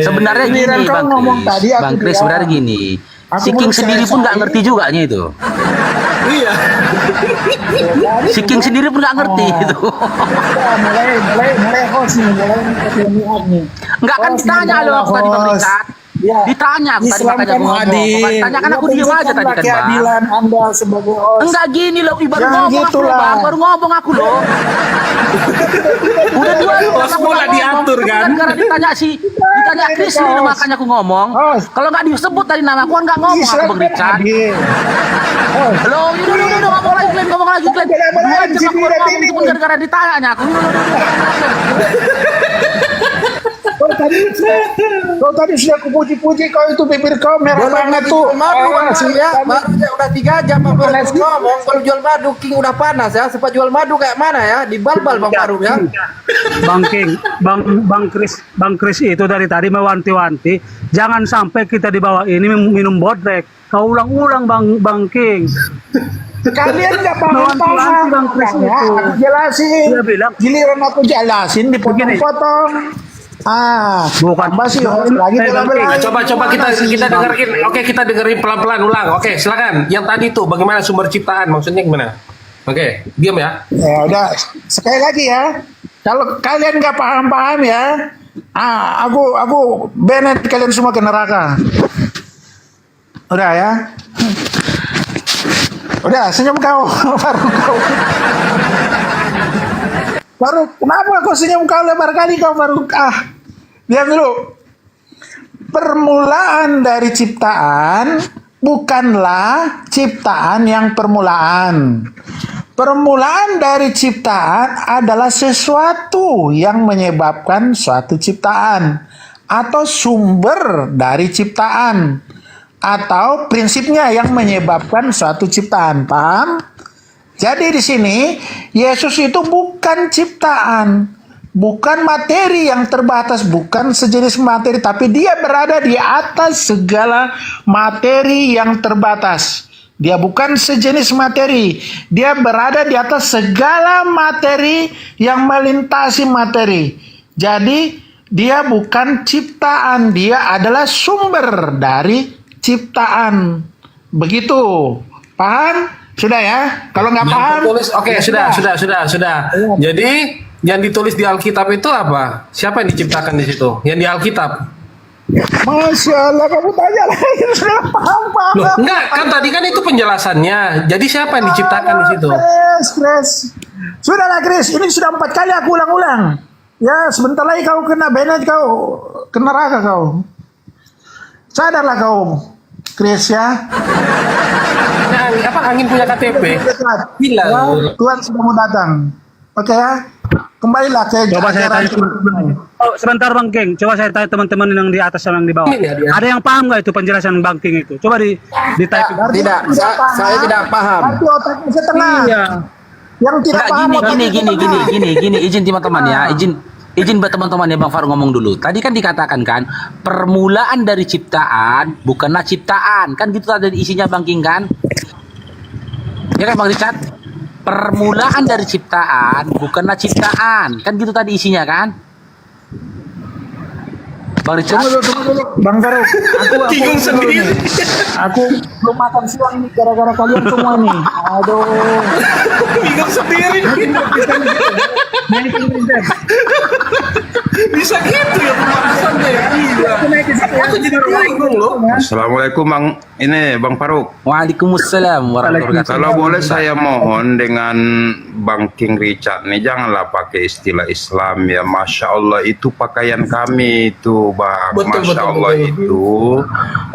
Speaker 5: Sebenarnya gini
Speaker 1: Giliran kau
Speaker 5: Bang
Speaker 1: ngomong
Speaker 5: Kris,
Speaker 1: tadi, aku
Speaker 5: Bang Kris
Speaker 1: bilang.
Speaker 5: sebenarnya gini.
Speaker 1: Aku
Speaker 5: Si King
Speaker 1: belum
Speaker 5: sendiri pun nggak
Speaker 1: selesai.
Speaker 5: ngerti juga itu.
Speaker 3: Iya.
Speaker 5: Si King sendiri pun nggak ngerti itu.
Speaker 1: mulai host nih.
Speaker 5: Nggak kan
Speaker 1: Host,
Speaker 5: ditanya
Speaker 1: mulai
Speaker 5: loh aku tadi Bang
Speaker 1: host.
Speaker 5: Richard.
Speaker 1: Ya.
Speaker 5: Ditanya aku tadi
Speaker 1: Islam
Speaker 5: makanya
Speaker 1: kan
Speaker 5: aku ngomong.
Speaker 1: adil.
Speaker 5: Tanya kan aku
Speaker 1: Ya,
Speaker 5: diam aja tadi
Speaker 1: tunjukkanlah
Speaker 5: kan Bang.
Speaker 1: keadilan Anda sebagai host.
Speaker 5: Enggak gini loh, baru
Speaker 1: Jangan
Speaker 5: ngomong
Speaker 1: gitu
Speaker 5: aku loh,
Speaker 1: lah.
Speaker 5: Bang, baru ngomong aku loh. Udah dua
Speaker 3: Host pula diatur, kan?
Speaker 5: Karena ditanya Chris ini makanya aku ngomong.
Speaker 1: Host.
Speaker 5: Kalau nggak disebut tadi nama aku kan nggak ngomong aku
Speaker 1: Islam
Speaker 5: Bang
Speaker 1: kan
Speaker 5: Richard.
Speaker 1: adil. Host.
Speaker 5: Halo, udah ngomong lagi Glenn.
Speaker 1: Jangan
Speaker 5: Dua jam aku baru ngomong
Speaker 1: ini,
Speaker 5: itu pun gara-gara ditanya aku.
Speaker 1: Kau tadi sudah kupuji-puji, kau itu bibir kau merah banget tuh.
Speaker 6: Madu
Speaker 1: Awas,
Speaker 6: ya, udah 3 jam Bang Faruk ngomong kalau jual madu, King udah panas ya. Supaya jual madu kayak mana ya? Di bal-bal Bang Faruk ya.
Speaker 10: Bang King, Bang Kris itu dari tadi mewanti-wanti, jangan sampai kita di bawah ini minum bodrek. Kau ulang-ulang Bang King.
Speaker 1: Kalian nggak paham-paham.
Speaker 10: Bang Kris
Speaker 1: Ya,
Speaker 10: itu.
Speaker 1: aku jelasin.
Speaker 10: Dia bilang,
Speaker 1: Giliran aku jelasin dipotong-potong.
Speaker 10: bukan
Speaker 1: Masih host lagi
Speaker 10: Bang King.
Speaker 3: Nah, coba kita dengerin. Oke, kita dengerin pelan-pelan ulang. Oke, silakan. Yang tadi tuh bagaimana sumber ciptaan? Maksudnya gimana? Oke, diam ya.
Speaker 1: Ya udah, sekali lagi ya. Kalau kalian nggak paham-paham ya, aku banet kalian semua ke neraka. Udah ya. Udah, senyum kau, Faruk, kenapa kau senyum kau lebar kali kau, Faruk? Diam dulu. Permulaan dari ciptaan bukanlah ciptaan yang permulaan. Permulaan dari ciptaan adalah sesuatu yang menyebabkan suatu ciptaan atau sumber dari ciptaan atau prinsipnya yang menyebabkan suatu ciptaan. Paham? Jadi di sini Yesus itu bukan ciptaan, bukan materi yang terbatas, bukan sejenis materi, tapi dia berada di atas segala materi yang terbatas. Dia bukan sejenis materi, dia berada di atas segala materi yang melintasi materi. Jadi dia bukan ciptaan, dia adalah sumber dari ciptaan. Begitu. Paham? Sudah ya? Kalau nggak paham,
Speaker 3: Oke, sudah. Jadi yang ditulis di Alkitab itu apa? Siapa yang diciptakan di situ? Yang di Alkitab?
Speaker 1: Masya Allah, kamu tanya lagi sudah paham.
Speaker 3: Loh, enggak, kan tadi kan itu penjelasannya. Jadi siapa yang diciptakan di situ?
Speaker 1: Chris. Sudahlah Chris, ini sudah 4 kali aku ulang-ulang. Ya, sebentar lagi kau kena banet, kau kena neraka kau. Sadarlah kau, Chris ya.
Speaker 3: Angin punya KTP? Gila.
Speaker 1: Ya, Tuhan sudah mau datang. Oke ya. Kembalilah ke
Speaker 10: Coba saya tanya sebentar Bang King, coba saya tanya teman-teman yang di atas sama yang di bawah. Ada yang paham nggak itu penjelasan Bang King itu? Coba di type.
Speaker 6: Tidak, saya tidak paham.
Speaker 1: Tapi otaknya setengah.
Speaker 10: Iya.
Speaker 1: Yang tidak paham
Speaker 5: Gini, izin teman-teman ya, izin buat teman-teman ya Bang Faruk ngomong dulu. Tadi kan dikatakan kan, permulaan dari ciptaan bukanlah ciptaan. Kan gitu tadi isinya Bang King kan? Ya kan Bang Richard? Permulaan dari ciptaan bukanlah ciptaan. Kan gitu tadi isinya kan? Bang Richard.
Speaker 1: Tunggu dulu. Bang Faruk.
Speaker 3: Bingung sendiri.
Speaker 1: Aku belum makan siang nih gara-gara kalian semua nih. Aduh.
Speaker 3: Bingung sendiri.
Speaker 1: Naikin Vincent.
Speaker 3: Bisa gitu ya pembahasannya ya. Iya. Aku jadi bingung loh.
Speaker 11: Assalamualaikum Bang Faruk.
Speaker 5: Waalaikumsalam warahmatullahi wabarakatuh.
Speaker 11: Kalau boleh saya mohon dengan Bang King Richard nih, janganlah pakai istilah Islam ya. Masya Allah itu pakaian kami itu Bang. Masya Allah itu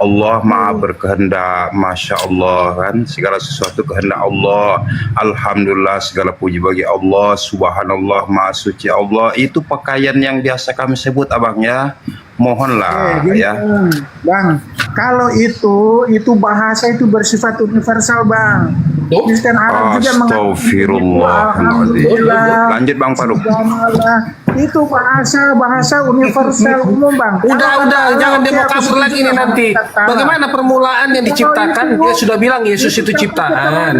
Speaker 11: Allah maha berkehendak. Masya Allah kan, segala sesuatu kehendak Allah. Alhamdulillah, segala puji bagi Allah. Subhanallah, maha suci Allah. Itu pakaian yang biasa kami sebut abang ya. Mohonlah ya.
Speaker 1: Bang, kalau itu bahasa itu bersifat universal Bang. Kristen Arab juga
Speaker 11: Astagfirullahaladzim. Lanjut Bang Faruk.
Speaker 1: Itu bahasa universal umum Bang.
Speaker 3: Udah, jangan demo kabur lagi nih nanti. Bagaimana permulaan yang diciptakan? Dia sudah bilang Yesus itu ciptaan.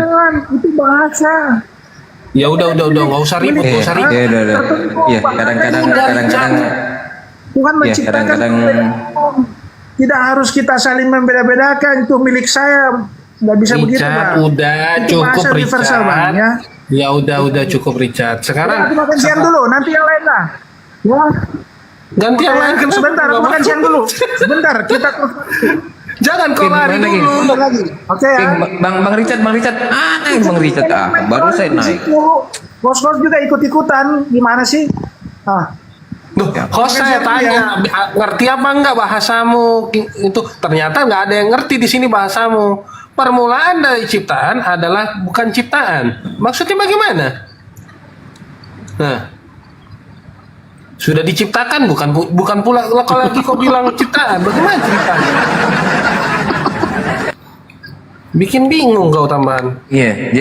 Speaker 1: Itu bahasa.
Speaker 3: Ya udah, nggak usah ribut, nggak usah ribut.
Speaker 8: Ya, kadang-kadang
Speaker 1: Tuhan menciptakan tidak harus kita saling membeda-bedakan, itu milik saya, nggak bisa begitu Bang.
Speaker 3: Udah
Speaker 1: Itu
Speaker 3: cukup
Speaker 1: bahasa universal, Bang,
Speaker 3: Richard.
Speaker 1: ya.
Speaker 3: Ya udah cukup Richard. Sekarang
Speaker 1: Aku makan siang dulu, nanti yang lain lah. Ya.
Speaker 3: ganti yang lain kan
Speaker 1: Sebentar, aku makan siang dulu. Sebentar, kita
Speaker 3: Jangan kau lari
Speaker 8: Gimana,
Speaker 3: dulu.
Speaker 1: sebentar lagi. Oke ya.
Speaker 8: Bang Richard, Bang Richard, baru saya naik.
Speaker 1: Bos-bos juga ikut-ikutan, gimana sih?
Speaker 3: Duh, host saya tanya, ngerti apa enggak bahasamu? Itu ternyata nggak ada yang ngerti di sini bahasamu. Permulaan dari ciptaan adalah bukan ciptaan. Maksudnya bagaimana? Nah, sudah diciptakan bukan pula kalau lagi kau bilang ciptaan. Bagaimana ceritanya? Bikin bingung kau tambahan.
Speaker 8: Iya,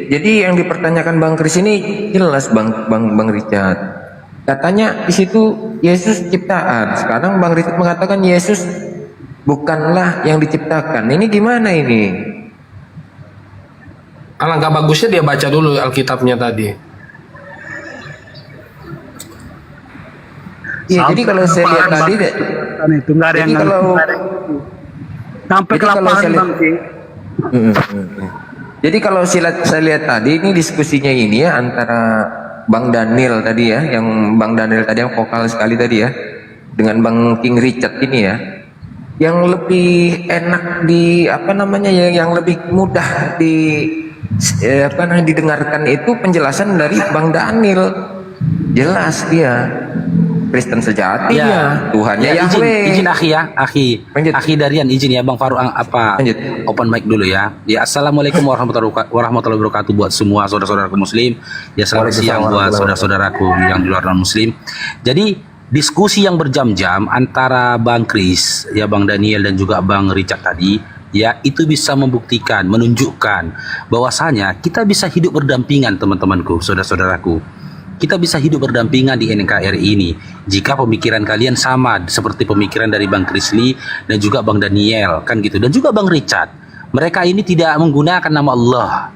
Speaker 8: jadi yang dipertanyakan Bang Kris ini jelas Bang Richard. Katanya di situ Yesus ciptaan. Sekarang Bang Richard mengatakan Yesus bukanlah yang diciptakan. Ini gimana ini?
Speaker 3: Alangkah bagusnya dia baca dulu Alkitabnya tadi.
Speaker 8: Iya, jadi kalau saya lihat tadi
Speaker 10: itu nggak ada yang
Speaker 8: jadi kalau
Speaker 10: sampai ke
Speaker 8: jadi kalau
Speaker 10: lapangan
Speaker 8: saya
Speaker 10: Bang King.
Speaker 8: Jadi kalau saya lihat tadi ini diskusinya ini ya antara Bang Daniel tadi ya, yang Bang Daniel tadi yang vokal sekali tadi ya, dengan Bang King Richard ini ya, yang lebih enak yang lebih mudah didengarkan itu penjelasan dari Bang Daniel. Jelas dia Kristen sejati ya, Tuhannya Yahweh.
Speaker 5: Izin akhi Darian, izin ya Bang Faruk open mic dulu ya. Ya, assalamualaikum warahmatullahi wabarakatuh buat semua saudara-saudaraku muslim. Ya, selamat siang buat saudara-saudaraku yang di luar non muslim. Jadi diskusi yang berjam-jam antara Bang Kris, ya Bang Daniel dan juga Bang Richard tadi, ya itu bisa membuktikan, menunjukkan bahwasanya kita bisa hidup berdampingan teman-temanku, saudara-saudaraku. Kita bisa hidup berdampingan di NKRI ini jika pemikiran kalian sama seperti pemikiran dari Bang Krisli dan juga Bang Daniel kan gitu, dan juga Bang Richard. Mereka ini tidak menggunakan nama Allah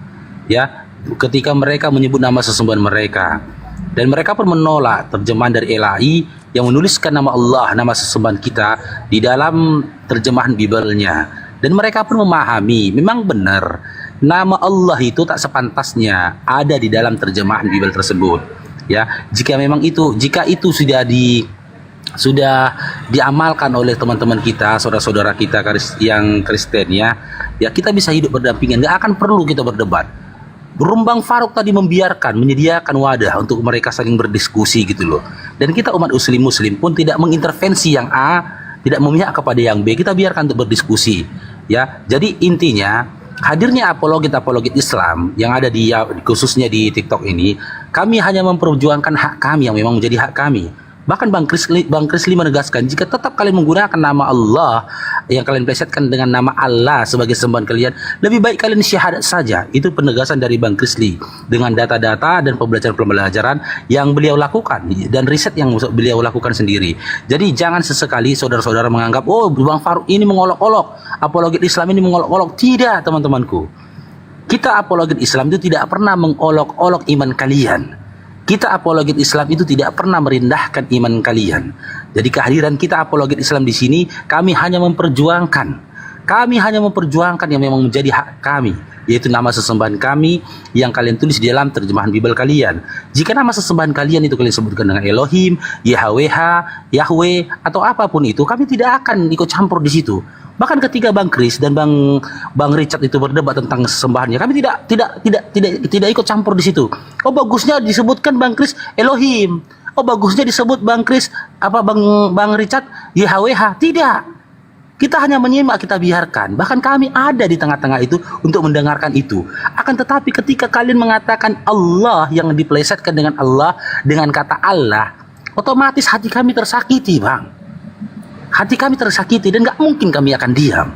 Speaker 5: ya ketika mereka menyebut nama sesembahan mereka, dan mereka pun menolak terjemahan dari LAI yang menuliskan nama Allah, nama sesembahan kita di dalam terjemahan Bible-nya, dan mereka pun memahami memang benar nama Allah itu tak sepantasnya ada di dalam terjemahan Bible tersebut. Ya, jika itu sudah diamalkan oleh teman-teman kita, saudara-saudara kita yang Kristen ya kita bisa hidup berdampingan, nggak akan perlu kita berdebat. Bang Faruk tadi menyediakan wadah untuk mereka saling berdiskusi gitu loh. Dan kita umat muslim pun tidak mengintervensi yang A, tidak memihak kepada yang B, kita biarkan untuk berdiskusi ya. Jadi intinya hadirnya apologit Islam yang ada khususnya di TikTok ini, kami hanya memperjuangkan hak kami yang memang menjadi hak kami. Bahkan Bang Krisli menegaskan, jika tetap kalian menggunakan nama Allah yang kalian plesetkan dengan nama Allah sebagai sembahan kalian, lebih baik kalian syahadat saja. Itu penegasan dari Bang Krisli dengan data-data dan pembelajaran yang beliau lakukan dan riset yang beliau lakukan sendiri. Jadi jangan sesekali saudara-saudara menganggap, oh Bang Faruk ini mengolok-olok, apologit Islam ini mengolok-olok. Tidak, teman-temanku. Kita apologit Islam itu tidak pernah mengolok-olok iman kalian.
Speaker 12: Kita apologet Islam itu tidak pernah merendahkan iman kalian. Jadi kehadiran kita apologet Islam di sini, kami hanya memperjuangkan yang memang menjadi hak kami, yaitu nama sesembahan kami yang kalian tulis di dalam terjemahan Bible kalian. Jika nama sesembahan kalian itu kalian sebutkan dengan Elohim, Yahweh, atau apapun itu, kami tidak akan ikut campur di situ. Bahkan ketika Bang Chris dan Bang Richard itu berdebat tentang sesembahannya, kami tidak ikut campur di situ. Oh, bagusnya disebutkan Bang Chris Elohim. Oh, bagusnya disebut Bang Chris Bang Richard Yahweh. Tidak. Kita hanya menyimak, kita biarkan. Bahkan kami ada di tengah-tengah itu untuk mendengarkan itu. Akan tetapi ketika kalian mengatakan Allah yang dipelesetkan dengan Allah, dengan kata Allah, otomatis hati kami tersakiti, Bang. Hati kami tersakiti dan gak mungkin kami akan diam.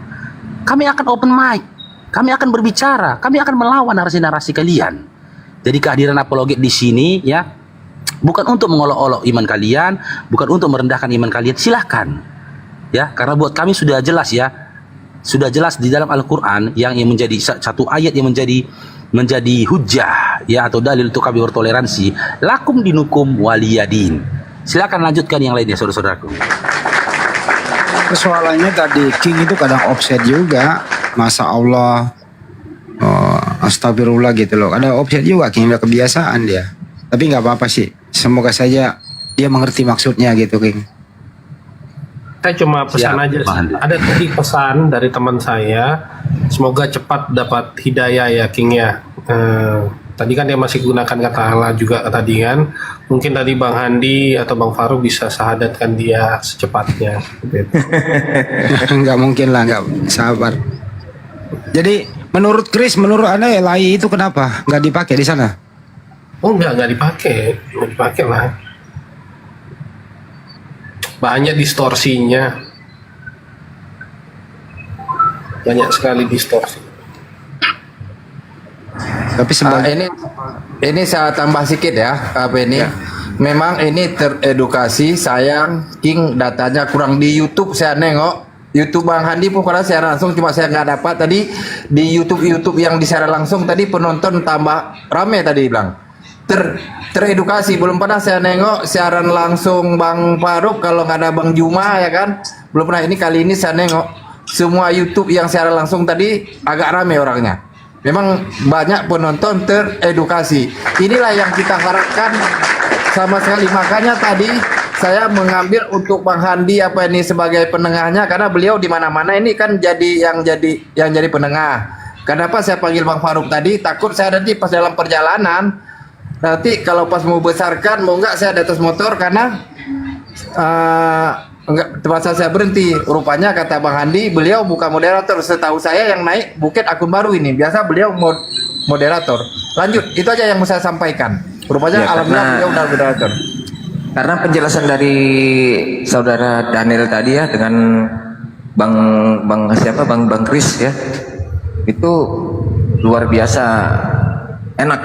Speaker 12: Kami akan open mic. Kami akan berbicara. Kami akan melawan narasi-narasi kalian. Jadi kehadiran apologet di sini ya, bukan untuk mengolok-olok iman kalian, bukan untuk merendahkan iman kalian. Silahkan. Ya, karena buat kami sudah jelas ya, sudah jelas di dalam Al-Quran yang menjadi satu ayat yang menjadi hujah ya atau dalil untuk kami bertoleransi. Lakum dinukum waliyadin. Silakan lanjutkan yang lainnya, saudara-saudaraku.
Speaker 2: Persoalannya tadi King itu kadang offset juga, masa Allah, astagfirullah gitu loh. Ada offset juga, King, udah kebiasaan dia. Tapi nggak apa-apa sih. Semoga saja dia mengerti maksudnya gitu, King.
Speaker 3: Saya cuma pesan aja. Ada tadi pesan dari teman saya, semoga cepat dapat hidayah ya King ya. Tadi kan dia masih gunakan kata Allah juga tadi kan. Mungkin tadi Bang Handi atau Bang Farouk bisa syahadatkan dia secepatnya.
Speaker 2: Nggak mungkin lah, nggak, sabar. Jadi menurut Chris, menurut Anda Elai itu kenapa nggak dipakai di sana?
Speaker 3: Oh nggak dipakai lah. Banyak distorsinya, banyak sekali distorsi.
Speaker 2: Tapi
Speaker 6: ini saya tambah sedikit ya, ini. Memang ini teredukasi, sayang King datanya kurang di YouTube. Saya nengok YouTube Bang Handi pun karena saya langsung, cuma saya nggak dapat tadi di YouTube yang disiaran langsung tadi penonton tambah rame tadi bilang. Teredukasi, belum pernah saya nengok siaran langsung Bang Farouk kalau nggak ada Bang Juma ya kan, belum pernah. Ini kali ini saya nengok semua YouTube yang siaran langsung tadi agak rame orangnya, memang banyak penonton teredukasi. Inilah yang kita harapkan sama sekali, makanya tadi saya mengambil untuk Bang Handi apa ini sebagai penengahnya, karena beliau di mana-mana ini kan yang jadi penengah. Kenapa saya panggil Bang Farouk tadi, takut saya nanti pas dalam perjalanan nanti kalau pas mau besarkan mau nggak saya di atas motor karena enggak terpaksa saya berhenti. Rupanya kata Bang Handi beliau bukan moderator, setahu saya yang naik Bukit akun baru ini, biasa beliau moderator. Lanjut, itu aja yang mau saya sampaikan. Rupanya
Speaker 8: ya,
Speaker 6: alhamdulillah beliau udah moderator.
Speaker 8: Karena penjelasan dari saudara Daniel tadi ya dengan Bang Chris ya, itu luar biasa enak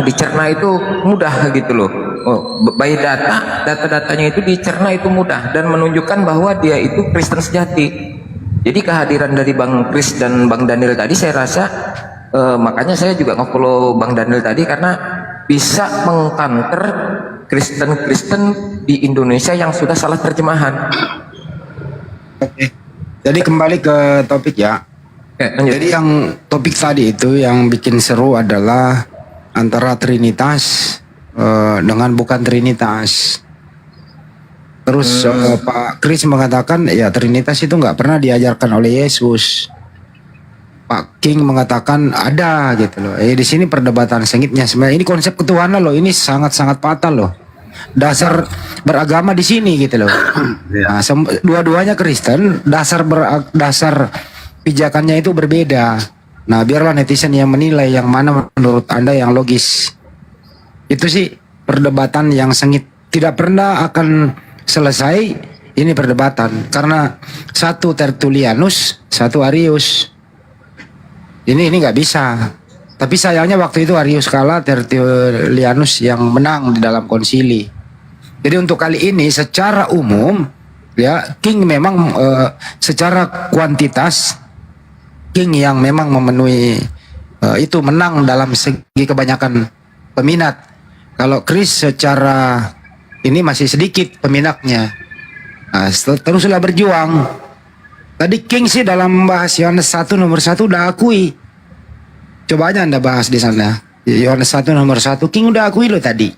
Speaker 8: dicerna, itu mudah gitu loh. By data-datanya itu dicerna itu mudah dan menunjukkan bahwa dia itu Kristen sejati. Jadi kehadiran dari Bang Chris dan Bang Daniel tadi saya rasa makanya saya juga nge-follow Bang Daniel tadi karena bisa mengkanter Kristen di Indonesia yang sudah salah terjemahan.
Speaker 2: Oke. Jadi kembali ke topik ya. Jadi yang topik tadi itu yang bikin seru adalah antara Trinitas dengan bukan Trinitas. Terus Pak Chris mengatakan ya Trinitas itu nggak pernah diajarkan oleh Yesus. Pak King mengatakan ada gitu loh. Di sini perdebatan sengitnya sebenarnya. Ini konsep ketuhanan loh. Ini sangat-sangat fatal loh. Dasar beragama di sini gitu loh. Nah, dua-duanya Kristen. Dasar pijakannya itu berbeda. Nah, biarlah netizen yang menilai yang mana menurut Anda yang logis. Itu sih perdebatan yang sengit. Tidak pernah akan selesai ini perdebatan karena satu Tertullianus, satu Arius. Ini nggak bisa. Tapi sayangnya waktu itu Arius kalah, Tertullianus yang menang di dalam konsili. Jadi untuk kali ini secara umum ya King memang secara kuantitas King yang memang memenuhi itu menang dalam segi kebanyakan peminat. Kalau Chris secara ini masih sedikit peminatnya. Nah, teruslah berjuang. Tadi King sih dalam membahas Yohanes 1 nomor 1 udah akui. Coba aja Anda bahas di sana. Yohanes 1 nomor 1 King udah akui lo tadi.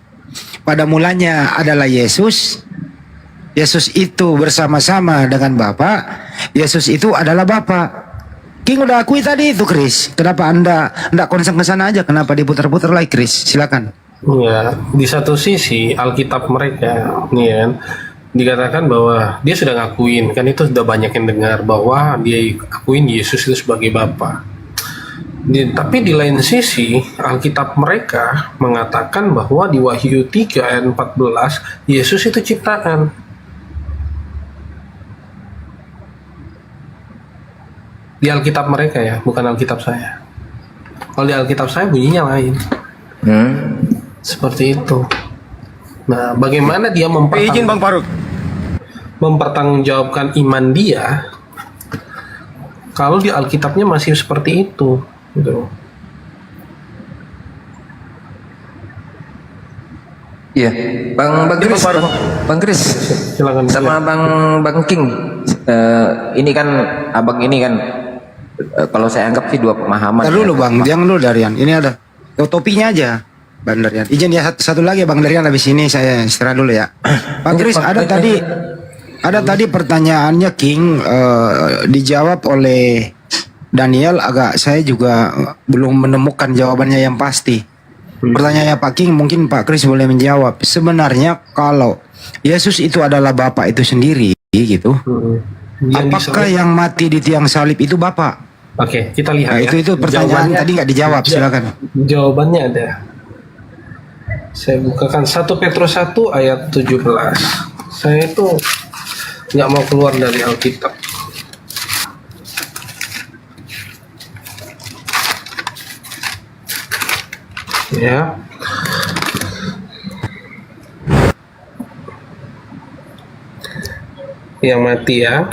Speaker 2: Pada mulanya adalah Yesus. Yesus itu bersama-sama dengan Bapa. Yesus itu adalah Bapa. King udah akui tadi itu, Chris. Kenapa Anda enggak konsen ke sana aja? Kenapa diputar-putar lagi, Chris? Silakan.
Speaker 3: Ya, di satu sisi Alkitab mereka, nih kan, dikatakan bahwa dia sudah ngakuin, kan itu sudah banyak yang dengar bahwa dia akuin Yesus itu sebagai Bapa. Tapi di lain sisi Alkitab mereka mengatakan bahwa di Wahyu 3 ayat 14 Yesus itu ciptaan. Di Alkitab mereka ya, bukan Alkitab saya. Kalau di Alkitab saya bunyinya lain. Seperti itu. Nah, bagaimana dia
Speaker 7: Izin Bang Faruk.
Speaker 3: mempertanggungjawabkan iman dia kalau di Alkitabnya masih seperti itu, gitu.
Speaker 8: Iya, Bang Chris,
Speaker 3: silakan.
Speaker 8: Sama Bang King. Ini kan abang ini kan kalau saya anggap sih dua pemahaman.
Speaker 2: Ntar dulu Bang, jangan dulu Darian. Ini ada topinya aja. Bang Darian. Izin ya satu lagi Bang Darian, habis ini saya istirahat dulu ya. Bang Chris, ada tadi pertanyaannya King dijawab oleh Daniel, agak saya juga belum menemukan jawabannya yang pasti. Pertanyaannya Pak King, mungkin Pak Chris boleh menjawab. Sebenarnya kalau Yesus itu adalah Bapa itu sendiri gitu. Apakah yang mati di tiang salib itu Bapa?
Speaker 3: Oke, kita lihat
Speaker 2: nah,
Speaker 3: ya.
Speaker 2: itu pertanyaan tadi nggak dijawab, silakan.
Speaker 3: Jawabannya ada. Saya bukakan 1 Petrus 1 ayat 17. Saya itu nggak mau keluar dari Alkitab. Ya. Yang mati ya.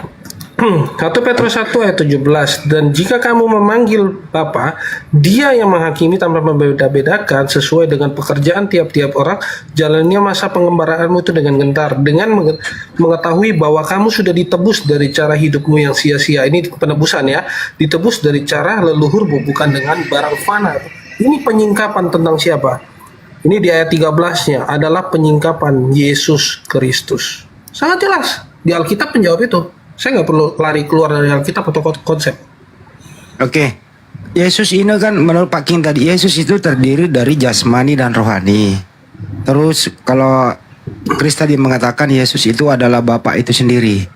Speaker 3: 1 Petrus 1 ayat 17, dan jika kamu memanggil Bapa, Dia yang menghakimi tanpa membeda-bedakan sesuai dengan pekerjaan tiap-tiap orang, jalannya masa pengembaraanmu itu dengan gentar, dengan mengetahui bahwa kamu sudah ditebus dari cara hidupmu yang sia-sia. Ini penebusan ya, ditebus dari cara leluhur, bukan dengan barang fana. Ini penyingkapan tentang siapa? Ini di ayat 13-nya adalah penyingkapan Yesus Kristus. Sangat jelas di Alkitab menjawab itu. Saya nggak perlu lari keluar dari Alkitab atau konsep.
Speaker 2: Oke. Yesus ini kan menurut Pak King tadi, Yesus itu terdiri dari jasmani dan rohani. Terus kalau Chris tadi mengatakan Yesus itu adalah Bapa itu sendiri.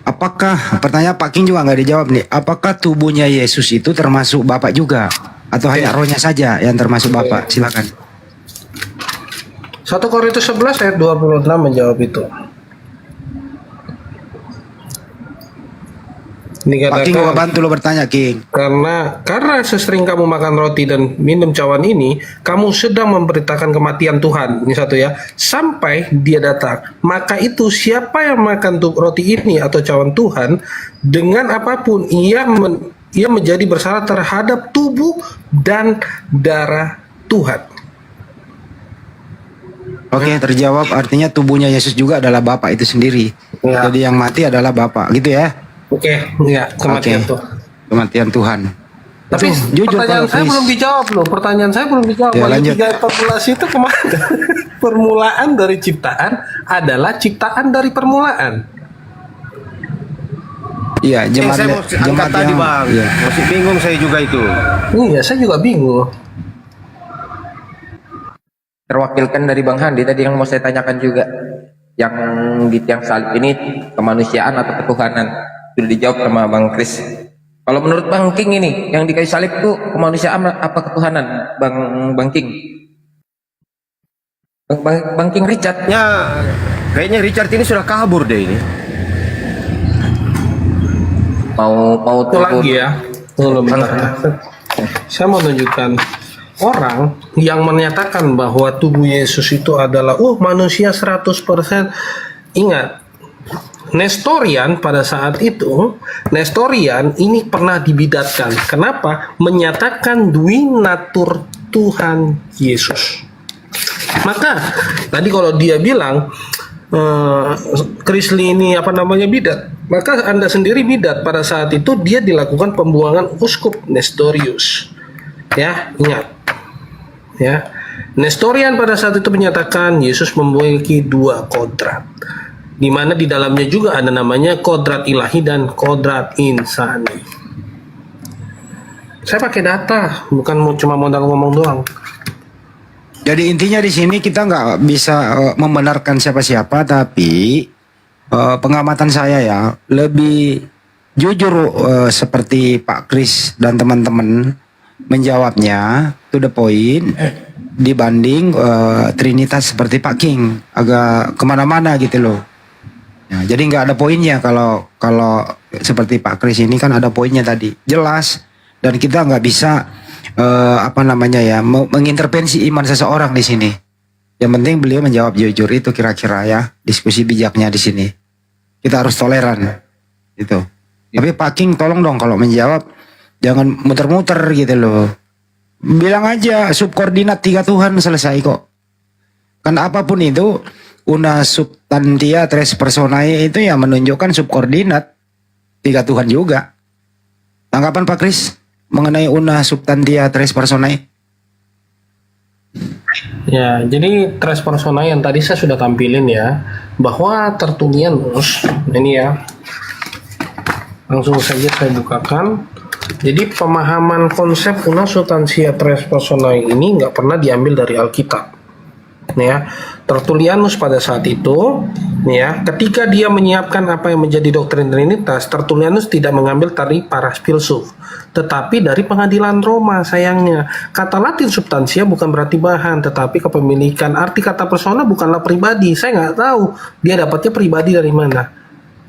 Speaker 2: Apakah, pertanyaan Pak King juga nggak dijawab nih, apakah tubuhnya Yesus itu termasuk Bapa juga? Atau hanya rohnya saja yang termasuk Bapa? Silakan.
Speaker 3: 1 Korintus 11 ayat 26 menjawab itu.
Speaker 2: Pak King gua bantu lo bertanya King.
Speaker 3: Karena sesering kamu makan roti dan minum cawan ini, kamu sedang memberitakan kematian Tuhan. Ini satu ya, sampai Dia datang. Maka itu siapa yang makan roti ini atau cawan Tuhan, dengan apapun ia menjadi bersalah terhadap tubuh dan darah Tuhan.
Speaker 2: Oke, terjawab. Artinya tubuhnya Yesus juga adalah Bapa itu sendiri.
Speaker 3: Ya.
Speaker 2: Jadi yang mati adalah Bapa, gitu ya?
Speaker 3: Oke, ya, kematian Tuhan.
Speaker 2: Kematian Tuhan.
Speaker 3: Tapi
Speaker 2: jujur,
Speaker 3: pertanyaan saya belum dijawab loh. Pertanyaan saya belum dijawab.
Speaker 2: Ya,
Speaker 3: Wahyu
Speaker 2: lanjut.
Speaker 3: 3:14 itu kemana? Permulaan dari ciptaan adalah ciptaan dari permulaan.
Speaker 2: Iya, jemaat
Speaker 7: Saya mau angkat tadi Bang.
Speaker 2: Iya.
Speaker 7: Masih bingung saya juga itu.
Speaker 3: Iya, saya juga bingung.
Speaker 8: Terwakilkan dari Bang Handi tadi yang mau saya tanyakan juga, yang di tiang salib ini kemanusiaan atau ketuhanan? Sudah dijawab sama Bang Chris. Kalau menurut Bang King ini yang di kayu salib itu kemanusiaan apa ketuhanan, Bang King? Bang King Richard?
Speaker 7: Ya, kayaknya Richard ini sudah kabur deh ini.
Speaker 8: Mau
Speaker 3: Itu lagi ya. Tunggu bentar ya. Saya mau tunjukkan orang yang menyatakan bahwa tubuh Yesus itu adalah manusia 100%. Ingat, Nestorian pada saat itu, Nestorian ini pernah dibidatkan. Kenapa? Menyatakan duinatur Tuhan Yesus. Maka tadi kalau dia bilang Chrisley ini bidat, maka Anda sendiri bidat. Pada saat itu dia dilakukan pembuangan uskup Nestorius. Ya, ingat. Ya. Nestorian pada saat itu menyatakan Yesus memiliki 2 kodrat, di mana di dalamnya juga ada namanya kodrat ilahi dan kodrat insani. Saya pakai data, bukan cuma modal ngomong doang.
Speaker 2: Jadi intinya di sini kita nggak bisa membenarkan siapa-siapa, tapi pengamatan saya ya lebih jujur seperti Pak Kris dan teman-teman menjawabnya to the point dibanding Trinitas seperti Pak King agak kemana-mana gitu loh. Ya, jadi nggak ada poinnya kalau seperti Pak Kris ini kan ada poinnya tadi jelas, dan kita nggak bisa mengintervensi iman seseorang di sini. Yang penting beliau menjawab jujur, itu kira-kira ya diskusi bijaknya di sini. Kita harus toleran itu. Tapi Pak King tolong dong kalau menjawab jangan muter-muter gitu loh. Bilang aja subkoordinat 3 Tuhan, selesai kok. Kan apapun itu una substantia tres personae itu ya menunjukkan subkoordinat 3 Tuhan juga. Tanggapan Pak Kris mengenai una substantia tres personae?
Speaker 3: Ya, jadi tres personae yang tadi saya sudah tampilin ya, bahwa Tertullianus ini ya, langsung saja saya bukakan. Jadi pemahaman konsep una substantia tres personae ini nggak pernah diambil dari Alkitab. Ya, Tertullianus pada saat itu, ya, ketika dia menyiapkan apa yang menjadi doktrin Trinitas, Tertullianus tidak mengambil dari para filsuf, tetapi dari pengadilan Roma. Sayangnya, kata Latin substansia bukan berarti bahan, tetapi kepemilikan. Arti kata persona bukanlah pribadi. Saya nggak tahu dia dapatnya pribadi dari mana.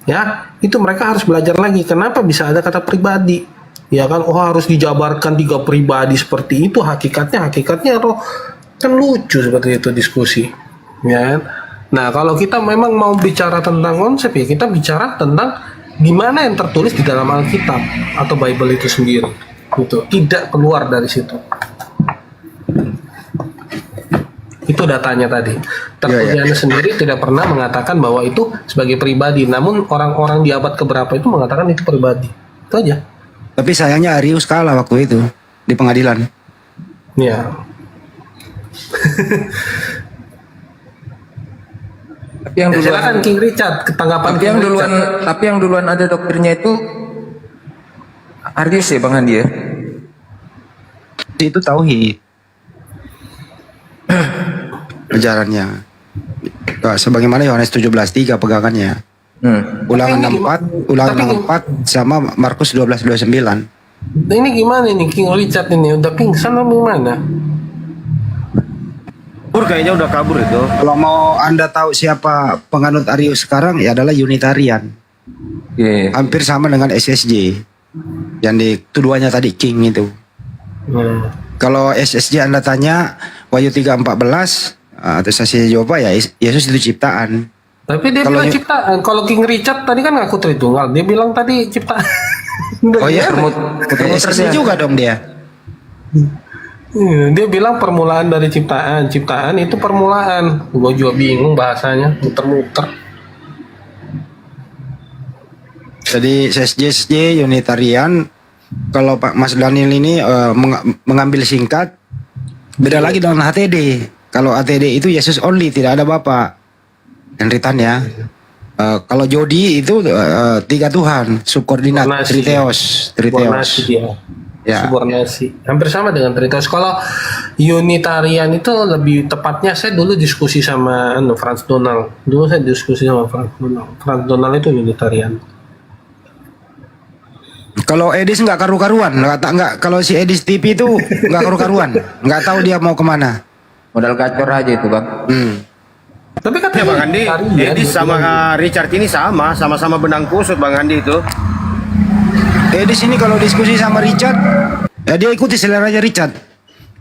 Speaker 3: Ya, itu mereka harus belajar lagi. Kenapa bisa ada kata pribadi? Ya kan, harus dijabarkan 3 pribadi seperti itu. Hakikatnya roh. Kan lucu seperti itu diskusi, ya. Nah, kalau kita memang mau bicara tentang konsep, ya kita bicara tentang gimana yang tertulis di dalam Alkitab atau Bible itu sendiri, gitu. Tidak keluar dari situ. Itu datanya tadi. Tertullianus sendiri tidak pernah mengatakan bahwa itu sebagai pribadi, namun orang-orang di abad keberapa itu mengatakan itu pribadi. Itu aja.
Speaker 2: Tapi sayangnya Arius kalah waktu itu di pengadilan.
Speaker 3: Ya.
Speaker 8: Tapi yang duluan,
Speaker 3: silakan King Richard, ketanggapan
Speaker 8: tapi yang duluan ada doktrinnya itu Arius ya Bang Handi ya?
Speaker 2: Itu tauhid ajarannya. Sebagaimana Yohanes 17:3 pegangannya. Ulangan 4 sama Markus 12:29.
Speaker 3: Ini gimana nih King Richard ini? Udah pingsan atau gimana?
Speaker 7: Kayaknya udah kabur itu.
Speaker 2: Kalau mau Anda tahu siapa penganut Arius sekarang, ya adalah Unitarian. Hampir sama dengan SSJ. Yang tuduhannya tadi King itu. Kalau SSJ Anda tanya Wahyu 3:14, terus saya jawab ya Yesus itu ciptaan.
Speaker 3: Tapi dia bilang ciptaan. Kalau King Richard tadi kan ngaku Tritunggal, dia bilang tadi ciptaan.
Speaker 2: Oh iya, SSJ juga dong dia.
Speaker 3: Dia bilang permulaan dari ciptaan. Ciptaan itu permulaan. Gue juga bingung bahasanya, muter-muter.
Speaker 2: Jadi SSJ Unitarian, kalau Pak Mas Daniel ini mengambil singkat, beda lagi dengan HTD. Kalau HTD itu Yesus only, tidak ada Bapa. Henritan ya. Kalau Jodi itu 3 Tuhan, subkoordinat, Triteos. Ya.
Speaker 3: Subordinasi. Hampir sama dengan Trinitas. Kalau Unitarian itu lebih tepatnya, saya dulu diskusi sama Franz Donald. Dulu saya diskusi sama Franz Donald. Franz Donald itu Unitarian.
Speaker 2: Kalau Edis nggak karu-karuan, nggak. Kalau si Edis TV itu nggak karu-karuan, nggak tahu dia mau kemana.
Speaker 8: Modal gacor aja itu Bang.
Speaker 3: Tapi katanya
Speaker 7: Bang Andi, Edis sama Richard ini sama-sama benang kusut Bang Andi itu.
Speaker 2: Edis ini kalau diskusi sama Richard, ya dia ikuti seleranya Richard.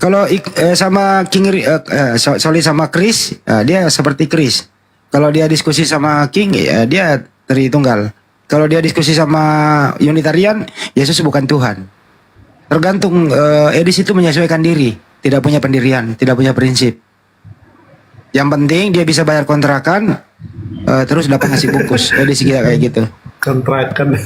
Speaker 2: Kalau sama sama Chris, dia seperti Chris. Kalau dia diskusi sama King, ya dia Tritunggal. Kalau dia diskusi sama Unitarian, Yesus bukan Tuhan. Tergantung Edis itu menyesuaikan diri, tidak punya pendirian, tidak punya prinsip. Yang penting dia bisa bayar kontrakan, terus dapat nasi bungkus. Edisi kita kayak gitu.
Speaker 3: Kontrakan.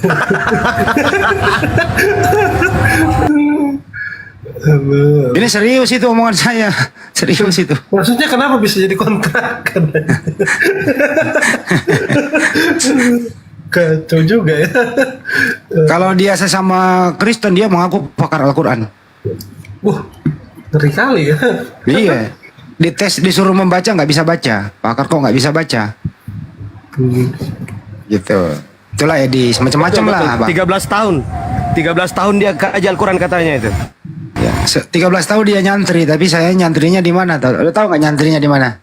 Speaker 2: Ini serius itu omongan saya, serius itu.
Speaker 3: Maksudnya kenapa bisa jadi kontrakan? Kacau juga ya.
Speaker 2: Kalau dia sesama Kristen, dia mengaku pakar Al-Quran.
Speaker 3: Ngeri kali ya.
Speaker 2: Iya. Dites, disuruh membaca nggak bisa baca. Pakar kok nggak bisa baca. Gitu. Itulah Edi, macam-macam lah, Bang.
Speaker 7: 13 tahun. 13 tahun dia kaji Al-Quran katanya itu.
Speaker 2: Ya, 13 tahun dia nyantri, tapi saya nyantrinya di mana? Lo tahu nggak nyantrinya di mana?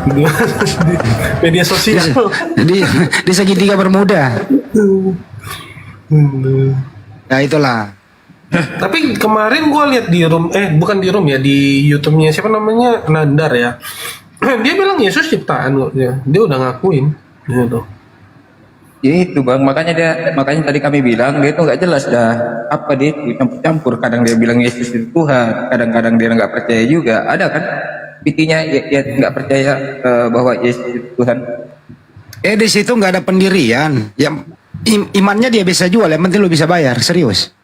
Speaker 3: Di media sosial.
Speaker 2: Di segitiga bermuda. Ya itulah.
Speaker 3: Tapi kemarin gua lihat di room, bukan di room ya, di YouTube-nya siapa namanya, Nandar ya. Dia bilang Yesus ciptaan kok ya. Dia udah ngakuin gitu.
Speaker 6: Ya itu bang, makanya tadi kami bilang dia itu nggak jelas dah apa dia itu campur-campur. Kadang dia bilang Yesus itu Tuhan, kadang-kadang dia nggak percaya juga. Ada kan intinya ya nggak percaya bahwa Yesus itu Tuhan.
Speaker 2: Di situ nggak ada pendirian. Yang imannya dia bisa jual, yang penting lu bisa bayar, serius.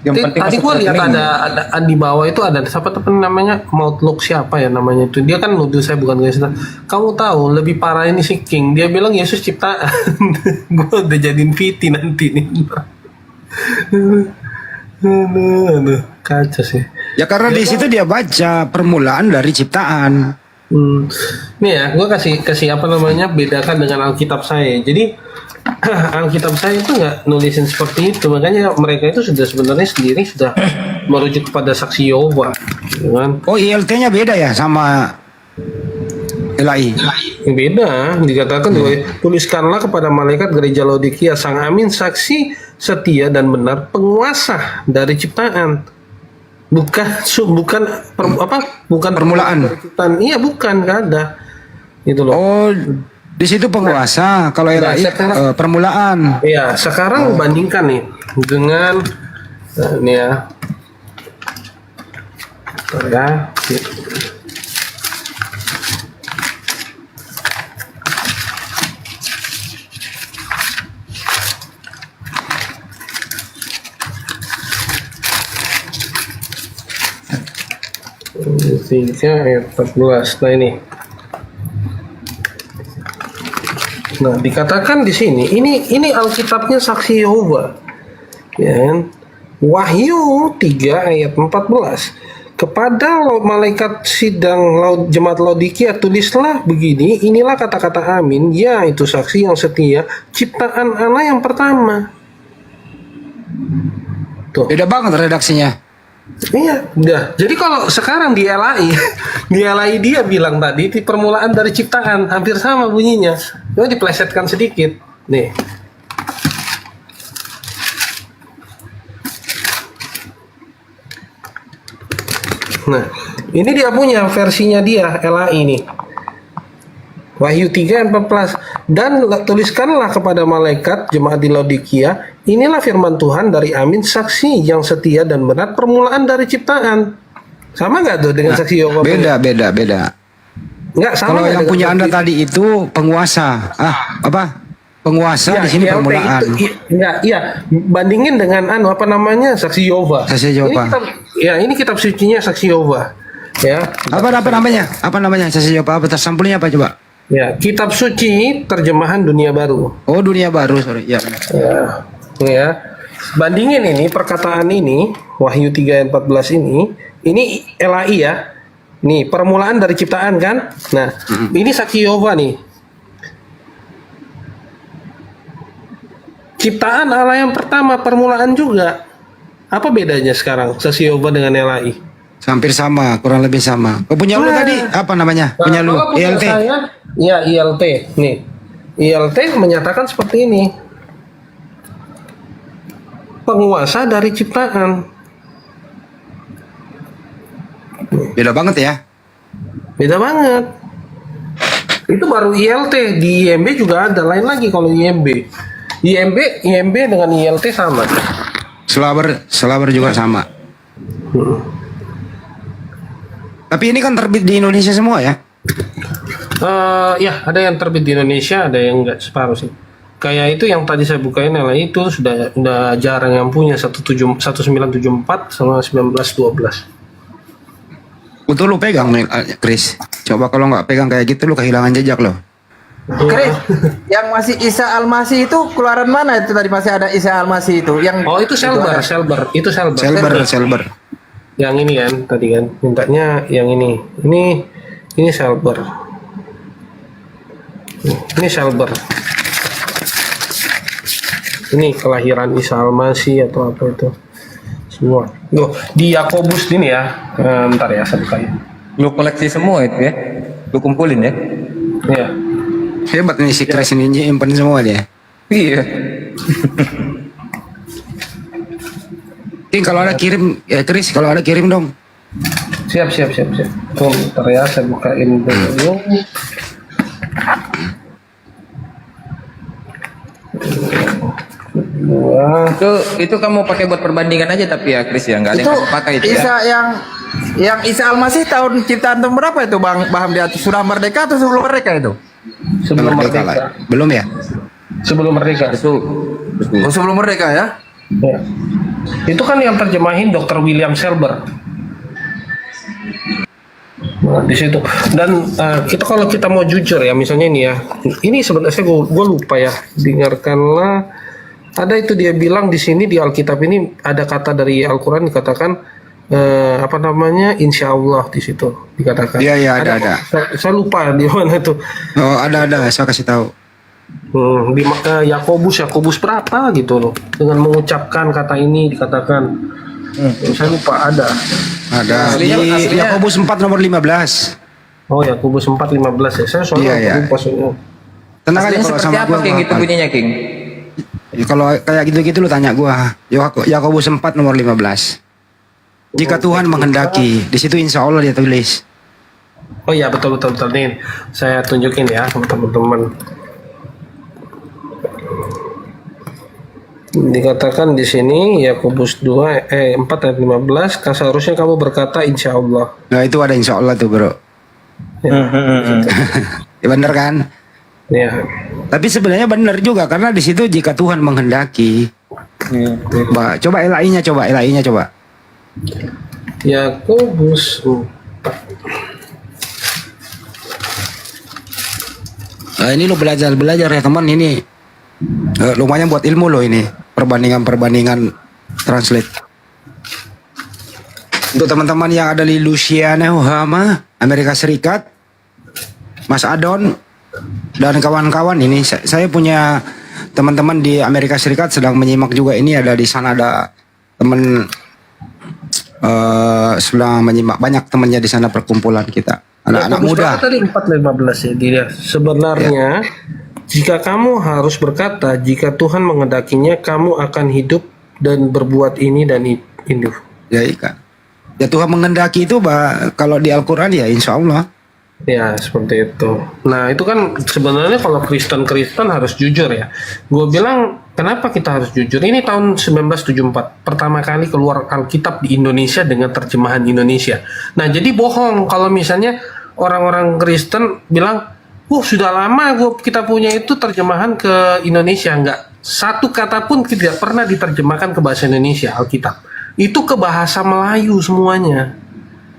Speaker 3: Tadi gue lihat ada di bawah itu ada siapa temen namanya Outlook siapa ya namanya itu, dia kan nuduh saya bukan Yesus. Kamu tahu lebih parah ini si King, dia bilang Yesus ciptaan. Gue udah jadiin VT nanti nih. Aduh, kacau sih.
Speaker 2: Ya karena di situ dia baca permulaan dari ciptaan.
Speaker 3: Nih ya, gue kasih apa namanya, bedakan dengan Alkitab saya. Jadi Alkitab saya itu nggak nulisin seperti itu, makanya mereka itu sudah sebenarnya sendiri sudah merujuk kepada saksi Yehova, kan?
Speaker 2: Oh, ILT-nya beda ya sama LAI?
Speaker 3: Beda, dikatakan tuliskanlah kepada malaikat gereja Laodikia, sang amin, saksi setia dan benar, penguasa dari ciptaan. Bukan
Speaker 2: permulaan.
Speaker 3: Iya, bukan, nggak ada. Itu loh.
Speaker 2: Oh, di situ penguasa. Kalau LAI permulaan.
Speaker 3: Iya, sekarang bandingkan nih dengan ini ya. Ya. Ayat 14. Nah ini. Nah, dikatakan di sini, ini Alkitabnya saksi Yehova. Ya kan? Wahyu 3 ayat 14. Kepada malaikat sidang jemaat Laodikia tulislah begini, inilah kata-kata amin, ya itu saksi yang setia, ciptaan Allah yang pertama. Tuh.
Speaker 2: Beda banget redaksinya.
Speaker 3: Iya, udah. Jadi kalau sekarang di LAI, dia bilang tadi di permulaan dari ciptaan, hampir sama bunyinya. Cuma diplesetkan sedikit. Nih. Nah, ini dia punya versinya dia, LAI nih. Wahyu 3 ayat 14. Dan tuliskanlah kepada malaikat jemaat di Laodikia, inilah firman Tuhan dari amin, saksi yang setia dan benar, permulaan dari ciptaan. Sama nggak tuh dengan saksi Yehova?
Speaker 2: Beda.
Speaker 3: Nggak sama.
Speaker 2: Kalau yang punya Anda tadi itu penguasa. Penguasa di sini permulaan.
Speaker 3: Iya. Bandingin dengan apa namanya, saksi Yehova.
Speaker 2: Saksi Yehova.
Speaker 3: Ini kitab sucinya saksi Yehova. Ya.
Speaker 2: Apa namanya? Apa namanya saksi Yehova? Apa sampulnya apa coba?
Speaker 3: Ya, kitab suci terjemahan Dunia Baru.
Speaker 2: Oh, Dunia Baru, sorry. Ya.
Speaker 3: Ya. Bandingin ini perkataan ini, Wahyu 3 ayat 14 ini LAI ya. Nih, permulaan dari ciptaan kan? Nah, ini saksi Yehova nih. Ciptaan Allah yang pertama, permulaan juga. Apa bedanya sekarang saksi Yehova dengan LAI?
Speaker 2: Hampir sama, kurang lebih sama. Punya lu tadi apa namanya? Punya lu ILT.
Speaker 3: Iya, ILT. Nih. ILT menyatakan seperti ini. Penguasa dari ciptaan.
Speaker 2: Beda banget ya.
Speaker 3: Beda banget. Itu baru ILT. Di IMB juga ada lain lagi kalau IMB. IMB dengan ILT sama.
Speaker 2: Selaber juga sama. Tapi ini kan terbit di Indonesia semua ya?
Speaker 3: Ya, ada yang terbit di Indonesia, ada yang enggak separuh sih. Kayak itu yang tadi saya bukain lah, itu sudah jarang yang punya 1974 sama 1912.
Speaker 2: Betul lu pegang nih, Chris. Coba kalau nggak pegang kayak gitu lu kehilangan jejak lo.
Speaker 6: Chris, yang masih Isa Al-Masih itu keluaran mana itu tadi masih ada Isa Al-Masih itu? Yang
Speaker 3: Oh, itu Selber. Itu Selber.
Speaker 2: Selber.
Speaker 3: Yang ini kan tadi kan mintanya yang ini. Ini Selber. Ini Selber. Ini kelahiran Isa Al-Masih atau apa itu. Semua. Loh, di Yakobus ini ya. Bentar ya, saya bukain.
Speaker 8: Lu koleksi semua itu ya? Lu kumpulin ya?
Speaker 3: Iya.
Speaker 2: Hebat nih si Chris ini nyimpen semua dia.
Speaker 8: Iya.
Speaker 2: King kalau ada kirim ya Chris, kalau ada kirim dong.
Speaker 3: Siap. Tuh, bentar ya, saya bukain dulu.
Speaker 6: Itu kamu pakai buat perbandingan aja tapi ya Chris ya, nggak ada yang kamu pakai itu Isa ya. yang Isa Al-Masih tahun ciptaan tahun berapa itu Bang Baham di atas, sudah merdeka atau sebelum merdeka itu?
Speaker 3: Sebelum merdeka.
Speaker 2: Lah. Belum ya?
Speaker 3: Sebelum merdeka.
Speaker 6: Oh, sebelum merdeka ya?
Speaker 3: Ya. Itu kan yang terjemahin Dr. William Selber. Nah, di situ. Dan kalau kita mau jujur ya, misalnya ini ya, ini sebenarnya gue lupa ya, dengarkanlah. Ada itu dia bilang di sini di Alkitab ini ada kata dari Al-Quran dikatakan apa namanya, insya Allah di situ dikatakan.
Speaker 2: Iya ada.
Speaker 3: Saya lupa di mana itu.
Speaker 2: Oh ada saya kasih tahu.
Speaker 3: Di Yakobus berapa gitu loh, dengan mengucapkan kata ini dikatakan. Saya lupa ada
Speaker 2: di Yakobus 4 nomor 15.
Speaker 3: Oh, Yakobus 4:15 ya. Saya soalnya lupa soalnya.
Speaker 2: Tenang aja kalau sama
Speaker 6: apa King itu bunyinya King?
Speaker 2: Ya, kalau kayak gitu-gitu lu tanya gua. Yakobus 4 nomor 15. Jika Tuhan menghendaki, di situ insya Allah dia tulis.
Speaker 3: Oh iya, betul nih. Saya tunjukin ya teman-teman. Dikatakan di sini Yakobus 4 ayat 15, kan seharusnya kamu berkata insya Allah.
Speaker 2: Nah itu ada insya Allah tuh bro. Ya, bener kan?
Speaker 3: Ya.
Speaker 2: Tapi sebenarnya benar juga karena di situ jika Tuhan menghendaki. Coba LAI-nya coba.
Speaker 3: Yakobus 4.
Speaker 2: Nah, ini lo belajar ya teman ini. Lumayan buat ilmu lo ini. Perbandingan translate. Untuk teman-teman yang ada di Louisiana, Oklahoma, Amerika Serikat, Mas Adon dan kawan-kawan ini, saya punya teman-teman di Amerika Serikat sedang menyimak juga ini, ada di sana ada teman sedang menyimak, banyak temannya di sana perkumpulan kita anak-anak muda.
Speaker 3: Tadi 4:15 ya dia. Sebenarnya jika kamu harus berkata jika Tuhan menghendakinya kamu akan hidup dan berbuat ini dan itu.
Speaker 2: Ya ikan. Ya Tuhan menghendaki itu kalau di Al-Quran ya insya Allah.
Speaker 3: Ya seperti itu. Nah itu kan sebenarnya kalau Kristen harus jujur ya. Gue bilang kenapa kita harus jujur. Ini tahun 1974 pertama kali keluar Alkitab di Indonesia dengan terjemahan Indonesia. Nah jadi bohong kalau misalnya orang-orang Kristen bilang sudah lama kita punya itu terjemahan ke Indonesia. Enggak, satu kata pun tidak pernah diterjemahkan ke bahasa Indonesia Alkitab. Itu ke bahasa Melayu semuanya.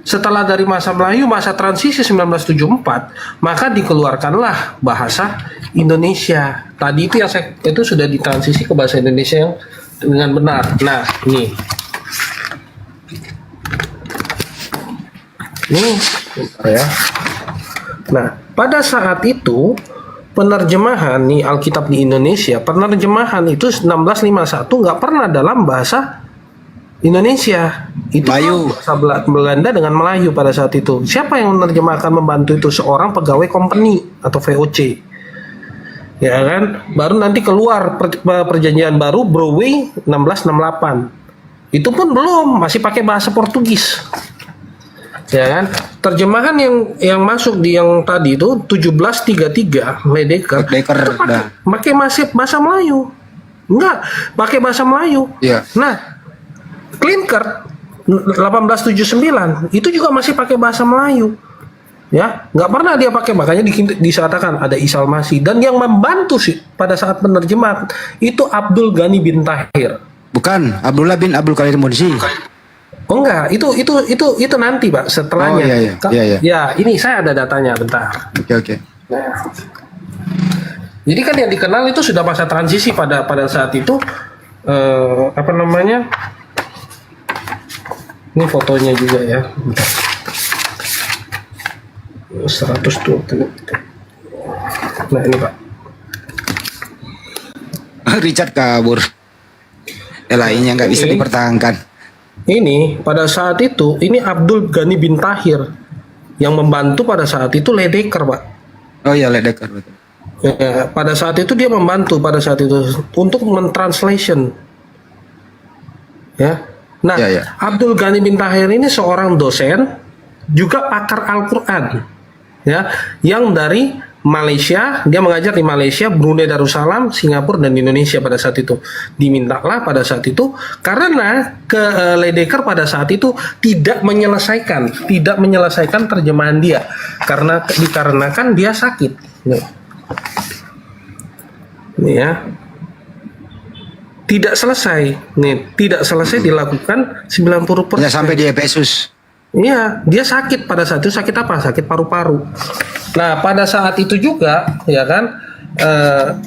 Speaker 3: Setelah dari masa Melayu, masa transisi 1974, maka dikeluarkanlah bahasa Indonesia. Tadi itu yang itu sudah ditransisi ke bahasa Indonesia yang dengan benar. Nah, ini. Ya. Nah, pada saat itu penerjemahan nih Alkitab di Indonesia, penerjemahan itu 1651 nggak pernah dalam bahasa Indonesia. Itu Melayu, bahasa Belanda dengan Melayu pada saat itu. Siapa yang menerjemahkan membantu itu? Seorang pegawai company atau VOC. Ya kan? Baru nanti keluar perjanjian baru Browe 1668. Itu pun belum, masih pakai bahasa Portugis. Ya kan, terjemahan yang masuk di yang tadi itu 1733 Ledeker pakai masih bahasa Melayu, enggak pakai bahasa Melayu.
Speaker 2: Yeah.
Speaker 3: Nah, Klinker 1879 itu juga masih pakai bahasa Melayu. Ya, nggak pernah dia pakai, makanya disatakan ada Isa Al-Masih, dan yang membantu sih pada saat penerjemahan itu Abdul Ghani bin Tahir.
Speaker 2: Bukan, Abdullah bin Abdul Qadir Munsi.
Speaker 3: Oh enggak, itu nanti Pak, setelahnya.
Speaker 2: Oh, iya.
Speaker 3: Ya, ini saya ada datanya, bentar.
Speaker 2: Oke.
Speaker 3: Nah, jadi kan yang dikenal itu sudah masa transisi pada saat itu, apa namanya? Ini fotonya juga ya. Bentar. 120. Nah ini Pak.
Speaker 2: Richard kabur. Lainnya nggak bisa dipertahankan.
Speaker 3: Ini pada saat itu, ini Abdul Ghani bin Tahir yang membantu pada saat itu Ledecker, Pak.
Speaker 2: Oh iya, Ledecker, betul.
Speaker 3: Ya, pada saat itu dia membantu pada saat itu untuk mentranslation. Ya. Nah, Abdul Ghani bin Tahir ini seorang dosen, juga pakar Al-Quran, ya, yang dari Malaysia. Dia mengajar di Malaysia, Brunei Darussalam, Singapura, dan Indonesia pada saat itu. Dimintalah pada saat itu karena Ledecker pada saat itu tidak menyelesaikan terjemahan dia dikarenakan dia sakit. Nih ya, tidak selesai dilakukan 90%.
Speaker 2: Ya, sampai di Efesus.
Speaker 3: Iya, dia sakit pada saat itu. Sakit apa? Sakit paru-paru. Nah, pada saat itu juga, ya kan,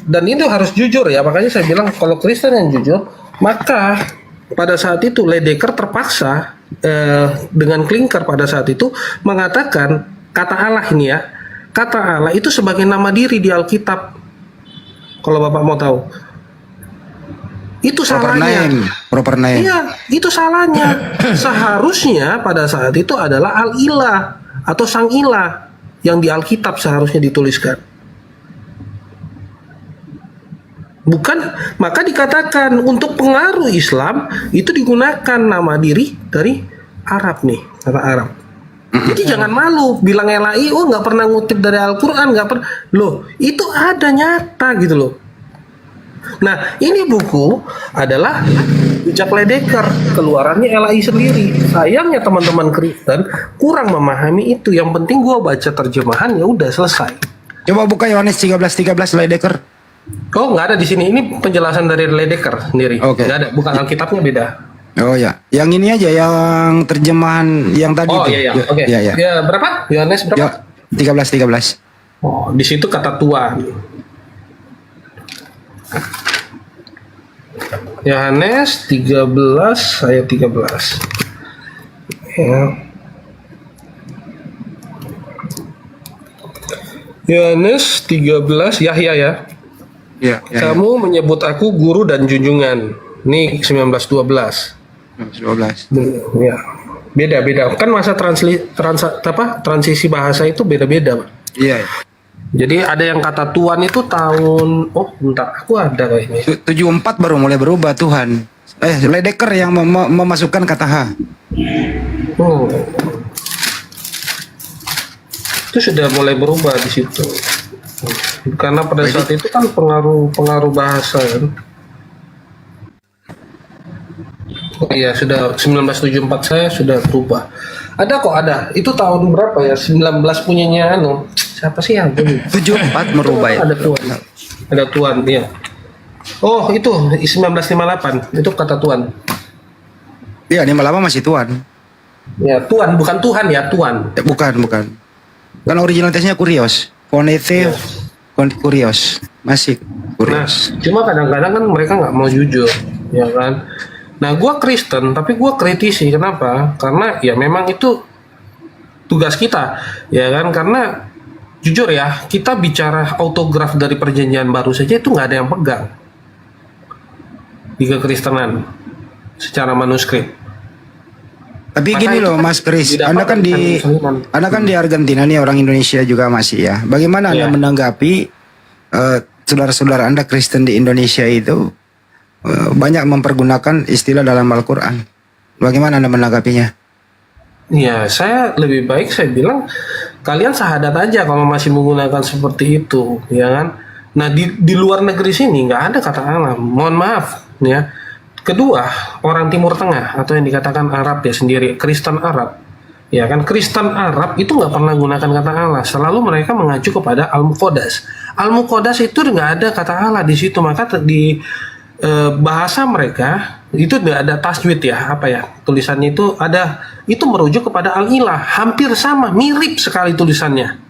Speaker 3: dan itu harus jujur ya, makanya saya bilang kalau Kristen yang jujur, maka pada saat itu Ledecker terpaksa dengan Klinker pada saat itu mengatakan kata Allah ini ya, kata Allah itu sebagai nama diri di Alkitab. Kalau Bapak mau tahu. Itu salahnya.
Speaker 2: Proper name.
Speaker 3: Iya, itu salahnya. Seharusnya pada saat itu adalah Al-Ilah atau Sang Ilah yang di Alkitab seharusnya dituliskan. Bukan, maka dikatakan untuk pengaruh Islam itu digunakan nama diri dari Arab nih, kata Arab. Jadi jangan malu bilang LAI, oh nggak pernah ngutip dari Al-Quran, nggak pernah. Loh, itu ada nyata gitu loh. Nah, ini buku adalah Jejak Ledecker, keluarannya LAI sendiri. Sayangnya teman-teman Kristen kurang memahami itu. Yang penting gua baca terjemahan, ya udah selesai.
Speaker 2: Coba buka Yohanes 13:13 Ledecker.
Speaker 3: Oh, nggak ada di sini. Ini penjelasan dari Ledecker sendiri.
Speaker 2: Oke.
Speaker 3: Nggak ada, bukan Alkitabnya beda.
Speaker 2: Oh ya, yang ini aja, yang terjemahan yang tadi.
Speaker 3: Oh
Speaker 2: itu.
Speaker 3: iya, oke.
Speaker 2: Ya.
Speaker 3: Ya, berapa? Yohanes berapa?
Speaker 2: 13:13.
Speaker 3: Oh, di situ kata Tuhan. Yohanes 13 ayat 13. Ya. Yohanes 13 Yahya ya.
Speaker 2: Ya.
Speaker 3: Kamu menyebut aku guru dan junjungan. Ini 19:12.
Speaker 2: 12.
Speaker 3: Ya. Beda-beda. Kan masa transisi bahasa itu beda-beda, Pak.
Speaker 2: Iya.
Speaker 3: Jadi ada yang kata Tuhan itu tahun, oh bentar, aku ada kayak ini.
Speaker 2: 74 baru mulai berubah Tuhan. Ledecker yang memasukkan kata H.
Speaker 3: Oh. Itu sudah mulai berubah di situ. Karena pada saat itu kan pengaruh bahasa kan. Oh iya, sudah 1974 saya sudah berubah. Ada kok, ada. Itu tahun berapa ya? 19 punyanya siapa sih yang
Speaker 2: 74 merubah ya?
Speaker 3: Ada Tuhan, iya. Oh, itu 1958. Itu kata Tuhan.
Speaker 2: Iya, 58 masih Tuhan.
Speaker 3: Ya, Tuhan, bukan Tuhan ya, Tuhan.
Speaker 2: Bukan. Kan originalitasnya Kurios. Fonete Kurios. Masih Kurios.
Speaker 3: Nah, cuma kadang-kadang kan mereka nggak mau jujur, ya kan? Nah, gue Kristen, tapi gue kritisi. Kenapa? Karena ya memang itu tugas kita, ya kan? Karena jujur ya, kita bicara autograf dari perjanjian baru saja itu nggak ada yang pegang di kekristenan secara manuskrip.
Speaker 2: Tapi
Speaker 3: Maka
Speaker 2: gini loh,
Speaker 3: kan
Speaker 2: Mas Kris,
Speaker 3: didapat
Speaker 2: Anda kan di Argentina nih, orang Indonesia juga masih ya. Bagaimana Anda menanggapi saudara-saudara Anda Kristen di Indonesia itu banyak mempergunakan istilah dalam Al-Quran? Bagaimana Anda menanggapinya?
Speaker 3: Ya, saya lebih baik saya bilang kalian sahadat aja kalau masih menggunakan seperti itu, ya kan? Nah, di luar negeri sini nggak ada kata Allah. Mohon maaf, ya. kedua, orang Timur Tengah atau yang dikatakan Arab ya sendiri, Kristen Arab. Ya kan, Kristen Arab itu nggak pernah gunakan kata Allah. Selalu mereka mengacu kepada Al-Muqaddas. Al-Muqaddas itu nggak ada kata Allah di situ. Maka di bahasa mereka itu nggak ada taswid ya, apa ya, tulisannya itu ada, itu merujuk kepada Al-Ilah. Hampir sama, mirip sekali tulisannya.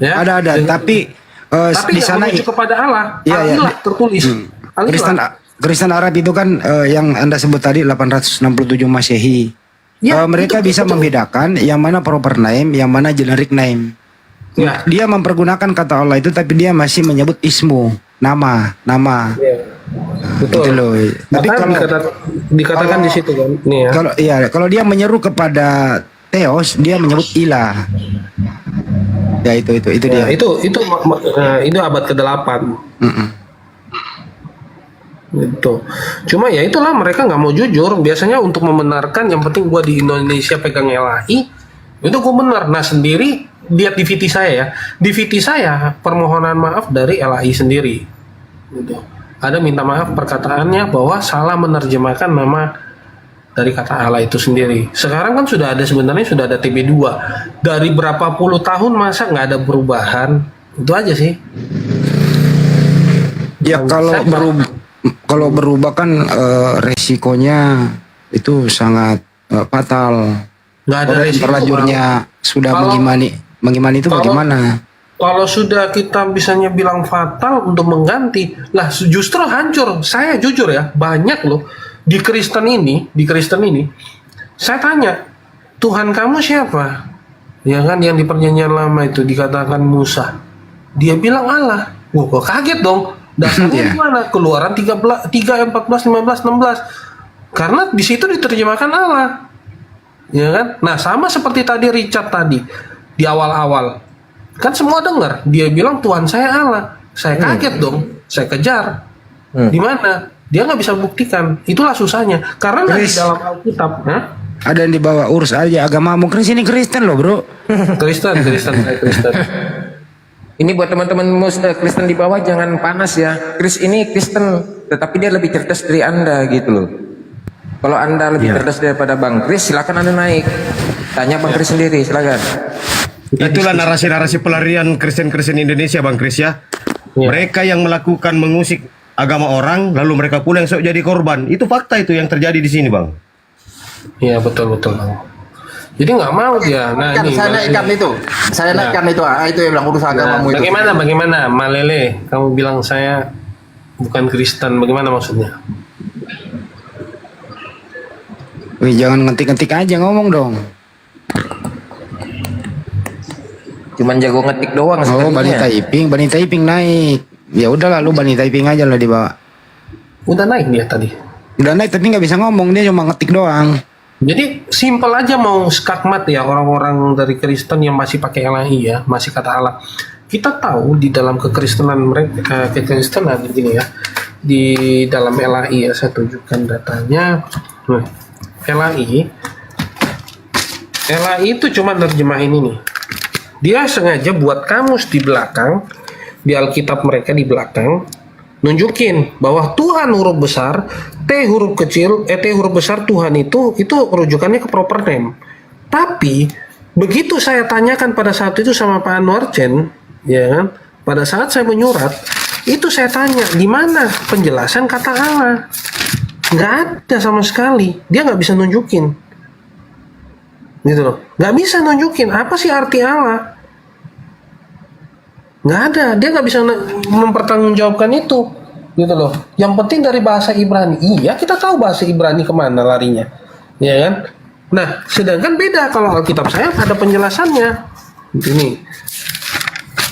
Speaker 3: Ya,
Speaker 2: Ada, tapi di
Speaker 3: nggak
Speaker 2: sana
Speaker 3: merujuk kepada Allah.
Speaker 2: Iya,
Speaker 3: Al-Ilah tertulis. Al-Ilah.
Speaker 2: Kristen Arab itu kan yang Anda sebut tadi 867 Masehi.
Speaker 3: Ya,
Speaker 2: Mereka bisa membedakan yang mana proper name, yang mana generic name.
Speaker 3: Ya.
Speaker 2: Dia mempergunakan kata Allah itu, tapi dia masih menyebut ismu, nama.
Speaker 3: Ya. Betul.
Speaker 2: Gitu loh. Tapi
Speaker 3: Maka
Speaker 2: kalau
Speaker 3: dikatakan di situ kan, nih ya.
Speaker 2: Kalau dia menyeru kepada Theos, dia menyebut ilah. Ya itu dia.
Speaker 3: Itu abad ke-8. Gitu. Cuma ya itulah, mereka nggak mau jujur. Biasanya untuk membenarkan, yang penting gua di Indonesia pegang LAI, itu gua benar. Nah sendiri lihat di VT saya ya, di VT saya permohonan maaf dari LAI sendiri. Gitu. Ada minta maaf perkataannya bahwa salah menerjemahkan nama dari kata Allah itu sendiri. Sekarang kan sebenarnya sudah ada TB2. Dari berapa puluh tahun masa nggak ada perubahan? Itu aja sih.
Speaker 2: Ya kalau berubah kan resikonya itu sangat fatal.
Speaker 3: Nggak ada resiko.
Speaker 2: Terlanjurnya sudah mengimani itu bagaimana?
Speaker 3: Kalau sudah kita bisanya bilang fatal untuk mengganti, lah justru hancur. Saya jujur ya, banyak loh di Kristen ini, saya tanya, Tuhan kamu siapa? Ya kan, yang di perjanjian lama itu dikatakan Musa. Dia bilang Allah. Wah, kok kaget dong. Dasarnya gimana? Keluaran 3, 14, 15, 16. Karena di situ diterjemahkan Allah. Ya kan? Nah, sama seperti tadi Richard tadi di awal-awal. Kan semua dengar, dia bilang Tuhan saya Allah. Saya kaget dong, saya kejar. Di mana? Dia nggak bisa buktikan. Itulah susahnya. Karena di dalam Alkitab,
Speaker 2: ada yang dibawa urus aja agamamu. Ini Kristen loh bro.
Speaker 3: Kristen.
Speaker 8: Ini buat teman-teman Kristen di bawah, jangan panas ya. Ini Kristen, tetapi dia lebih cerdas dari Anda gitu loh. Kalau Anda lebih cerdas daripada Bang Kris, silakan Anda naik. Tanya Bang Kris sendiri, silakan.
Speaker 7: Itulah narasi-narasi pelarian Kristen-Kristen Indonesia, Bang Kris ya. Mereka yang melakukan mengusik agama orang, lalu mereka pula yang sok jadi korban. Itu fakta itu yang terjadi di sini, Bang.
Speaker 3: Iya, betul Bang. Jadi nggak mau dia. Nah, ini
Speaker 6: saya naikkan itu. Itu yang bilang urus agamamu itu.
Speaker 3: Bagaimana Malele? Kamu bilang saya bukan Kristen. Bagaimana maksudnya?
Speaker 2: Wih, jangan ngetik-ngetik aja, ngomong dong.
Speaker 8: Cuman jago ngetik doang.
Speaker 2: Oh, Bani Taiping naik. Ya udahlah, lu Bani Taiping aja lah dibawa.
Speaker 3: Udah naik dia tadi.
Speaker 2: Udah naik tapi nggak bisa ngomong, dia cuma ngetik doang.
Speaker 3: Jadi simpel aja mau skakmat ya orang-orang dari Kristen yang masih pakai LAI ya, masih kata Allah. Kita tahu di dalam kekristenan mereka, kekristenan begini ya, di dalam LAI ya, saya tunjukkan datanya. LAI itu cuma terjemahin ini. Dia sengaja buat kamus di belakang, di Alkitab mereka di belakang, nunjukin bahwa Tuhan huruf besar, T huruf kecil, T huruf besar Tuhan itu rujukannya ke proper name. Tapi begitu saya tanyakan pada saat itu sama Pak Anwar Chen, ya kan? Pada saat saya menyurat, itu saya tanya di mana penjelasan kata Allah. Nggak ada sama sekali. Dia nggak bisa nunjukin, gitu loh. Nggak bisa nunjukin apa sih arti Allah. Nggak ada, dia nggak bisa mempertanggungjawabkan itu, gitu loh. Yang penting dari bahasa Ibrani, iya kita tahu bahasa Ibrani kemana larinya, ya kan? Nah, sedangkan beda kalau Alkitab saya ada penjelasannya. Ini,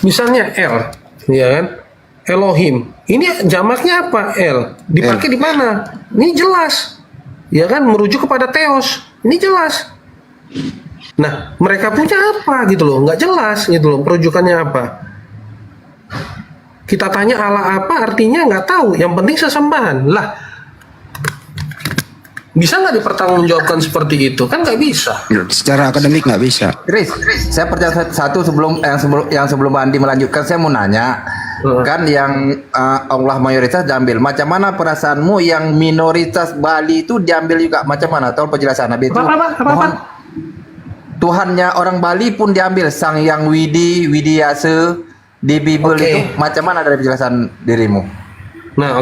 Speaker 3: misalnya L, ya kan? Elohim, ini jamaknya apa? L, dipakai di mana? Ini jelas, ya kan? Merujuk kepada Theos, ini jelas. Nah, mereka punya apa gitu loh? Nggak jelas gitu loh, perujukannya apa? Kita tanya Allah apa artinya nggak tahu. Yang penting sesembahan lah. Bisa nggak dipertanggungjawabkan seperti itu? Kan nggak bisa.
Speaker 2: Secara akademik nggak bisa.
Speaker 6: Chris, saya percaya satu sebelum Andi melanjutkan, saya mau nanya. Kan yang Allah mayoritas diambil. Macam mana perasaanmu yang minoritas Bali itu diambil juga? Macam mana? Tolong penjelasan. Habis itu mohon, Tuhannya orang Bali pun diambil. Sang Yang Widiase di Bible itu. Macam mana dari penjelasan dirimu?
Speaker 3: Nah,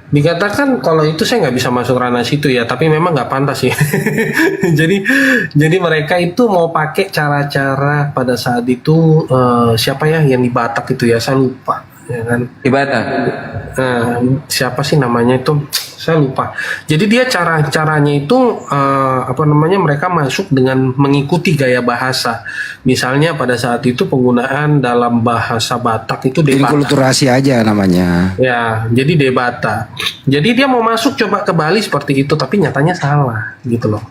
Speaker 3: dikatakan kalau itu saya nggak bisa masuk ranah situ ya, tapi memang nggak pantas sih. jadi mereka itu mau pakai cara-cara pada saat itu siapa ya yang di Batak itu ya, saya lupa ya kan.
Speaker 8: Di Batak.
Speaker 3: Siapa sih namanya itu? Saya lupa. Jadi dia caranya itu mereka masuk dengan mengikuti gaya bahasa. Misalnya pada saat itu penggunaan dalam bahasa Batak itu debata.
Speaker 2: Inkulturasi aja namanya.
Speaker 3: Ya, jadi debata. Jadi dia mau masuk coba ke Bali seperti itu, tapi nyatanya salah gitu loh.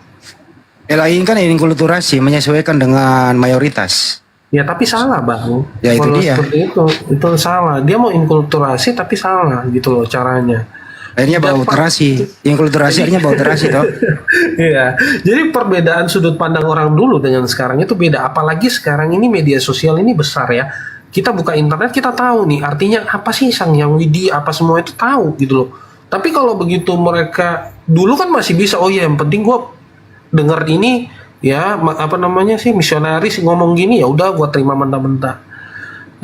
Speaker 2: Lain kan inkulturasi menyesuaikan dengan mayoritas.
Speaker 3: Ya tapi salah bang.
Speaker 2: Ya itu
Speaker 3: kalau
Speaker 2: dia.
Speaker 3: Seperti itu salah. Dia mau inkulturasi tapi salah gitu loh caranya.
Speaker 2: Akhirnya bau terasi. Inkulturasi akhirnya bau terasi toh.
Speaker 3: Iya. Jadi perbedaan sudut pandang orang dulu dengan sekarang itu beda. Apalagi sekarang ini media sosial ini besar ya. Kita buka internet kita tahu nih artinya apa sih Sang Yang Widi apa semua itu tahu gitu loh. Tapi kalau begitu mereka dulu kan masih bisa yang penting gua denger ini ya misionaris ngomong gini ya udah gua terima mentah-mentah.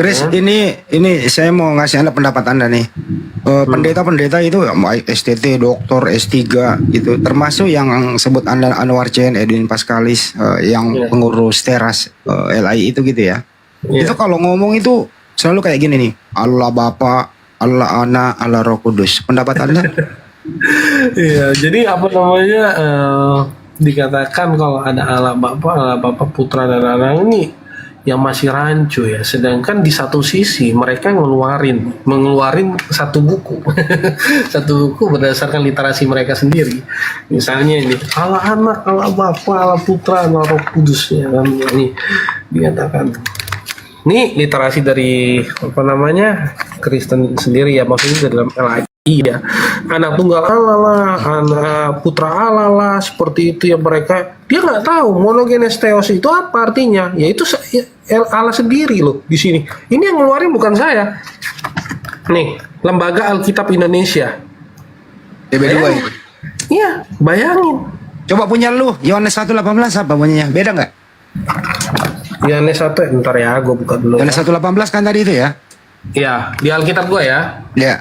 Speaker 2: Chris, ini saya mau ngasih Anda pendapat Anda nih. Pendeta-pendeta itu STT, doktor, S3 gitu. Termasuk yang sebut Anda Anwar Chen, Edwin Paskalis, yang pengurus teras LAI itu gitu ya. Itu kalau ngomong itu selalu kayak gini nih. Allah Bapa, Allah Anak, Allah Roh Kudus. Pendapat Anda?
Speaker 3: Iya, jadi dikatakan kalau ada Allah Bapa, Putra dan Anak ini yang masih rancu ya, sedangkan di satu sisi mereka mengeluarin satu buku satu buku berdasarkan literasi mereka sendiri. Misalnya ini Allah Anak, Allah Bapa, Allah Putra, Allah Roh Kudus ya kan, ini dikatakan. Ini literasi dari Kristen sendiri ya, maksudnya dalam LAI ya. Anak tunggal Allah lah, anak putra Allah lah, seperti itu ya mereka. Dia nggak tahu monogenes theos itu apa artinya. Ya itu Allah sendiri loh di sini. Ini yang ngeluarin bukan saya. Nih, Lembaga Alkitab Indonesia.
Speaker 2: DB2 ini.
Speaker 3: Iya, bayangin.
Speaker 2: Coba punya lu, Yohanes 1:18 apa bunyinya? Beda nggak?
Speaker 3: Yohanes 1, bentar ya, gue buka dulu.
Speaker 2: Yohanes 1:18 kan tadi itu ya?
Speaker 3: Iya, di Alkitab gue ya.
Speaker 2: Iya.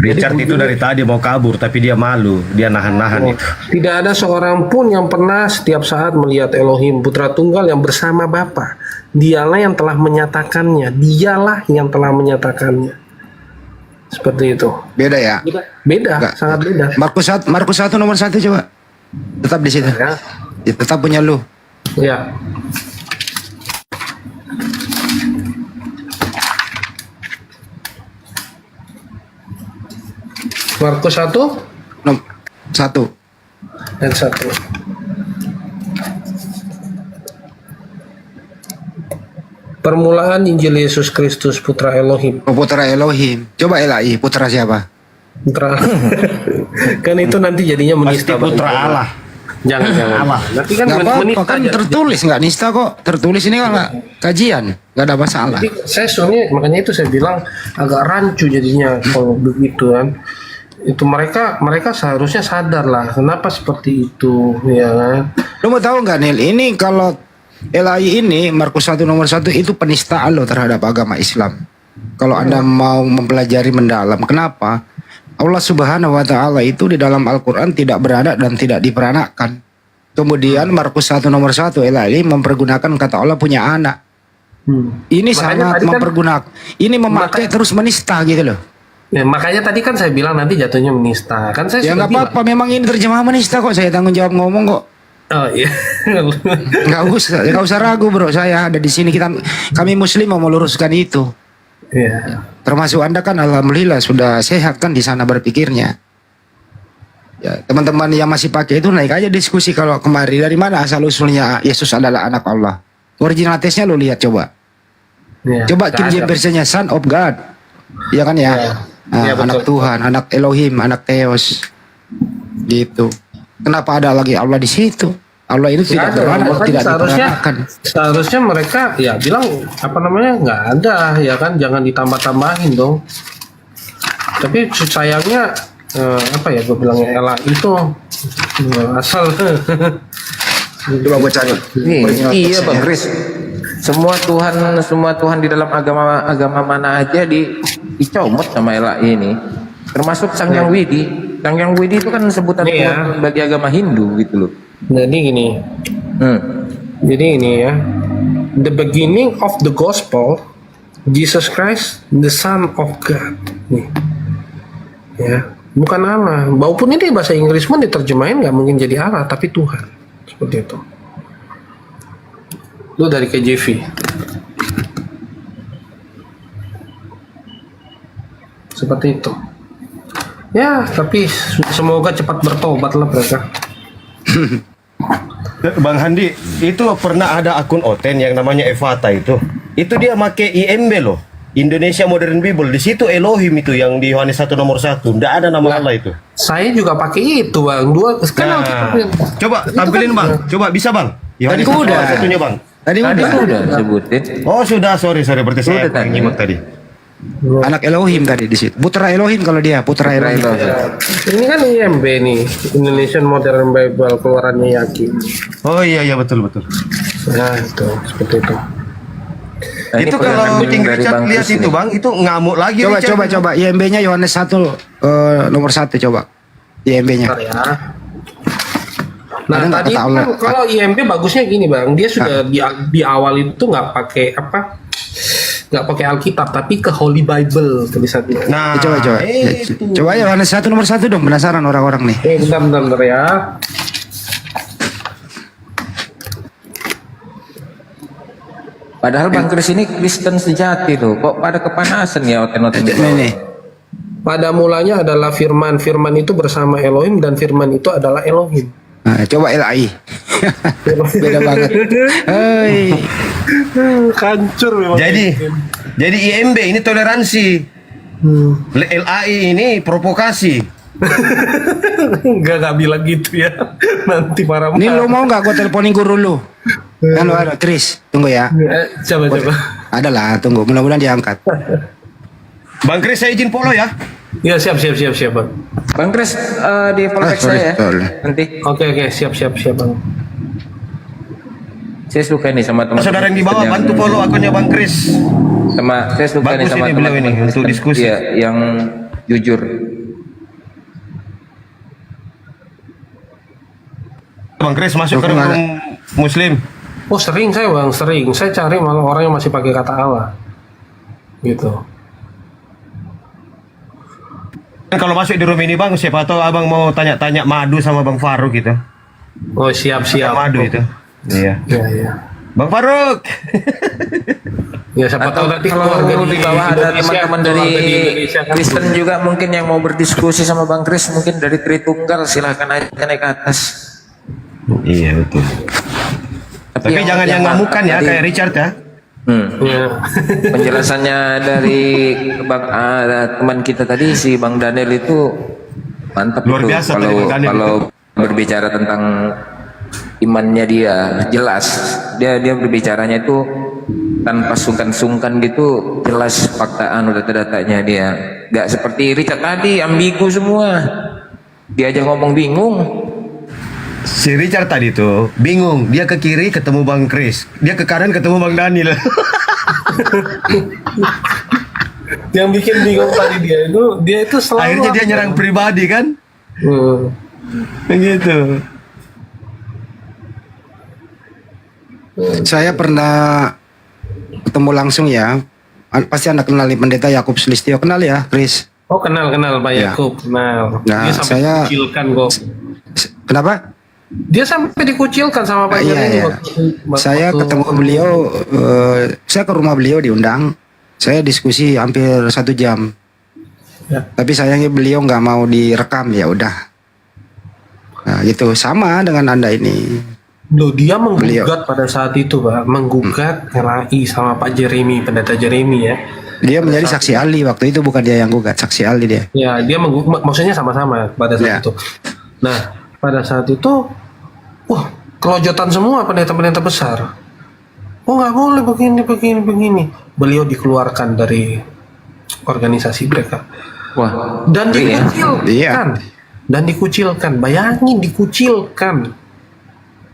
Speaker 7: Richard itu dari tadi mau kabur tapi dia malu, dia nahan-nahan itu.
Speaker 3: Tidak ada seorang pun yang pernah setiap saat melihat Elohim Putra Tunggal yang bersama Bapa. Dialah yang telah menyatakannya. Seperti itu.
Speaker 2: Beda ya?
Speaker 3: Beda,
Speaker 2: Enggak.
Speaker 3: sangat beda.
Speaker 2: Markus 1 nomor 1 coba. Tetap di situ.
Speaker 3: Ya.
Speaker 2: Ya, tetap punya lu.
Speaker 3: Ya. Markus 1
Speaker 2: 1
Speaker 3: dan 1. Permulaan Injil Yesus Kristus Putra Elohim.
Speaker 2: Putra Elohim. Coba LAI, putra siapa?
Speaker 3: Putra. Kan itu nanti jadinya menista.
Speaker 7: Pasti putra Allah.
Speaker 3: Jangan. Nanti kan
Speaker 2: Nggak apa-apa,
Speaker 3: menista
Speaker 2: kan
Speaker 3: aja.
Speaker 2: tertulis nggak nista kok. Tertulis ini kan nggak kajian, nggak ada masalah.
Speaker 3: Jadi saya soalnya makanya itu saya bilang agak rancu jadinya kalau begitu kan. Itu mereka seharusnya sadar lah kenapa seperti itu ya kan.
Speaker 2: Lo mau tahu nggak Nil? Ini kalau LAI ini Markus 1 nomor 1 itu penistaan lo terhadap agama Islam. Kalau Anda mau mempelajari mendalam, kenapa? Allah Subhanahu wa taala itu di dalam Al-Qur'an tidak beranak dan tidak diperanakan. Kemudian Markus 1 nomor 1 LAI mempergunakan kata Allah punya anak. Ini
Speaker 3: Makanya
Speaker 2: sangat
Speaker 3: tadi kan-
Speaker 2: mempergunakan. Ini memakai terus menista gitu loh.
Speaker 3: Ya, makanya tadi kan saya bilang nanti jatuhnya menista. Kan saya
Speaker 2: Ya
Speaker 3: sudah
Speaker 2: nggak apa-apa, memang ini terjemahan menista kok. Saya tanggung jawab ngomong kok.
Speaker 3: Oh iya.
Speaker 2: Nggak usah ragu bro, saya ada di sini, kami Muslim mau meluruskan itu.
Speaker 3: Iya.
Speaker 2: Termasuk Anda kan alhamdulillah sudah sehat kan di sana berpikirnya. Ya, teman-teman yang masih pakai itu naik aja diskusi kalau kemari dari mana asal usulnya Yesus adalah anak Allah. Original tesnya lo lihat coba.
Speaker 3: Iya.
Speaker 2: Coba King
Speaker 3: Nggak
Speaker 2: James
Speaker 3: ada.
Speaker 2: versinya Son of God. Iya kan ya?
Speaker 3: Iya, betul.
Speaker 2: Anak Tuhan, anak Elohim, anak Theos. Gitu. Kenapa ada lagi Allah di situ? Allah itu tidak
Speaker 3: Nggak ada,
Speaker 2: beranak,
Speaker 3: makanya
Speaker 2: tidak diperanakan.
Speaker 3: seharusnya mereka ya bilang apa namanya nggak ada ya kan, jangan ditambah-tambahin dong. Tapi sayangnya apa ya gue bilangnya Ella itu asal
Speaker 2: Coba gue cari.
Speaker 8: Iya Bang Kris. Semua Tuhan di dalam agama mana aja dicomot sama Ella ini. Termasuk Sang Hyang Widi. Sang Hyang Widi itu kan sebutan Tuhan bagi agama Hindu gitu loh.
Speaker 3: Jadi gini. Jadi ini ya. The beginning of the gospel, Jesus Christ, the Son of God. Nih. Ya, bukan Allah. Walaupun ini bahasa Inggris pun diterjemahin nggak mungkin jadi Allah, tapi Tuhan. Seperti itu. Itu dari KJV. Seperti itu. Ya, tapi semoga cepat bertobat lah mereka.
Speaker 7: Bang Handi, itu pernah ada akun Oten yang namanya Evata itu. Itu dia make IMB loh. Indonesia Modern Bible. Di situ Elohim itu yang di Yohanes 1 nomor 1. Enggak ada nama Allah itu.
Speaker 3: Saya juga pakai itu, Bang.
Speaker 7: Coba tampilin, Bang. Coba bisa, Bang. Yohanes
Speaker 2: Tadi udah.
Speaker 7: satunya, Bang.
Speaker 2: Tadi
Speaker 8: Udah sebutin.
Speaker 7: Oh, sudah. Sorry. Berarti saya kurang nyimak tadi.
Speaker 2: Anak Elohim tadi di situ. Putra Elohim kalau dia, putra Elohim.
Speaker 3: Ini kan IMB nih, Indonesian Modern Bible keluarannya Yakin.
Speaker 7: Oh iya betul.
Speaker 3: Nah, itu seperti itu.
Speaker 8: Nah,
Speaker 7: itu kalau King Richard lihat itu Bang, itu ngamuk lagi.
Speaker 2: Coba IMB-nya Yohanes 1 nomor 1 coba. IMB-nya.
Speaker 3: Ya. Nah, tadi kan kalau IMB bagusnya gini, Bang. Dia sudah di awal itu nggak pakai Alkitab, tapi ke Holy Bible tulisannya.
Speaker 2: Nah, coba Yohanes 1 nomor 1 dong, penasaran orang-orang nih.
Speaker 3: Bentar ya.
Speaker 8: Padahal Bang Kris ini Kristen sejati loh. Kok pada kepanasan ya oten-oten
Speaker 2: ini?
Speaker 3: Pada mulanya adalah firman. Firman itu bersama Elohim dan firman itu adalah Elohim.
Speaker 2: Nah, coba LAI. Beda banget. Hei.
Speaker 3: Hancur memang.
Speaker 7: Jadi IMB ini toleransi. LAI ini provokasi.
Speaker 3: Enggak bilang gitu ya. Nanti marah.
Speaker 2: Ini lo mau nggak gue teleponin guru lu? Kan lo ada Chris, tunggu ya.
Speaker 3: Coba.
Speaker 2: Ada lah, tunggu. Mudah-mudahan diangkat.
Speaker 7: Bang Chris, saya izin follow ya.
Speaker 3: Ya siap Bang.
Speaker 8: Bang Kris di follow back saya ya. Nanti.
Speaker 3: Oke, siap Bang.
Speaker 8: Saya suka nih sama teman.
Speaker 7: Saudara yang di bawah bantu follow akunnya Bang Kris.
Speaker 8: Saya suka nih sama
Speaker 7: teman-teman ini untuk diskusi.
Speaker 8: Iya, yang jujur.
Speaker 7: Bang Kris masuk ke room Muslim.
Speaker 3: Oh sering saya Bang, sering. Saya cari malah orang yang masih pakai kata Allah. Gitu.
Speaker 7: Kalau masuk di room ini Bang, siapa tahu Abang mau tanya-tanya madu sama Bang Faruk gitu.
Speaker 3: Oh siap.
Speaker 7: Madu itu. Iya. Bang Faruk.
Speaker 8: Ya siapa tahu nanti kalau di bawah ada teman-teman dari Kristen juga mungkin yang mau berdiskusi sama Bang Kris, mungkin dari Tritunggal, silahkan aja naik ke atas.
Speaker 7: Iya betul. Tapi jangan yang ngamukan ya kayak Richard ya.
Speaker 8: Penjelasannya dari teman kita tadi si Bang Daniel itu mantap.
Speaker 7: Luar biasa
Speaker 8: kalau berbicara tentang imannya dia jelas. Dia berbicaranya itu tanpa sungkan-sungkan gitu, jelas fakta data-datanya dia. Gak seperti Richard tadi ambigu semua. Dia aja ngomong bingung.
Speaker 7: Si Richard tadi tuh bingung, dia ke kiri ketemu Bang Kris, dia ke kanan ketemu Bang Daniel.
Speaker 3: Yang bikin bingung tadi dia itu selalu
Speaker 7: akhirnya dia nyerang pribadi kan. Begitu.
Speaker 2: Saya pernah ketemu langsung ya. Pasti Anda kenal Pendeta Yakub Sulistyo, kenal ya, Chris?
Speaker 3: Oh kenal Pak Yakub, kenal.
Speaker 2: Nah,
Speaker 3: dia sampai dikucilkan kok.
Speaker 2: Kenapa?
Speaker 3: Dia sampai dikucilkan sama Pak
Speaker 2: Iya. Saya ketemu beliau, saya ke rumah beliau diundang. Saya diskusi hampir 1 jam.
Speaker 3: Ya.
Speaker 2: Tapi sayangnya beliau nggak mau direkam, ya udah. Nah, gitu sama dengan Anda ini.
Speaker 3: Loh, dia menggugat pada saat itu, Pak, menggugat LAI sama Pak Jeremy, Pendeta Jeremy ya.
Speaker 2: Dia menjadi saksi ahli waktu itu, bukan dia yang gugat, saksi ahli dia.
Speaker 3: Ya, dia maksudnya sama-sama pada saat itu. Nah, pada saat itu, wah, kelojotan semua pendeta-pendeta besar. Oh, nggak boleh begini. Beliau dikeluarkan dari organisasi mereka.
Speaker 8: Wah,
Speaker 3: Dan dikucilkan.
Speaker 2: Iya.
Speaker 3: Dan dikucilkan. Bayangin, dikucilkan.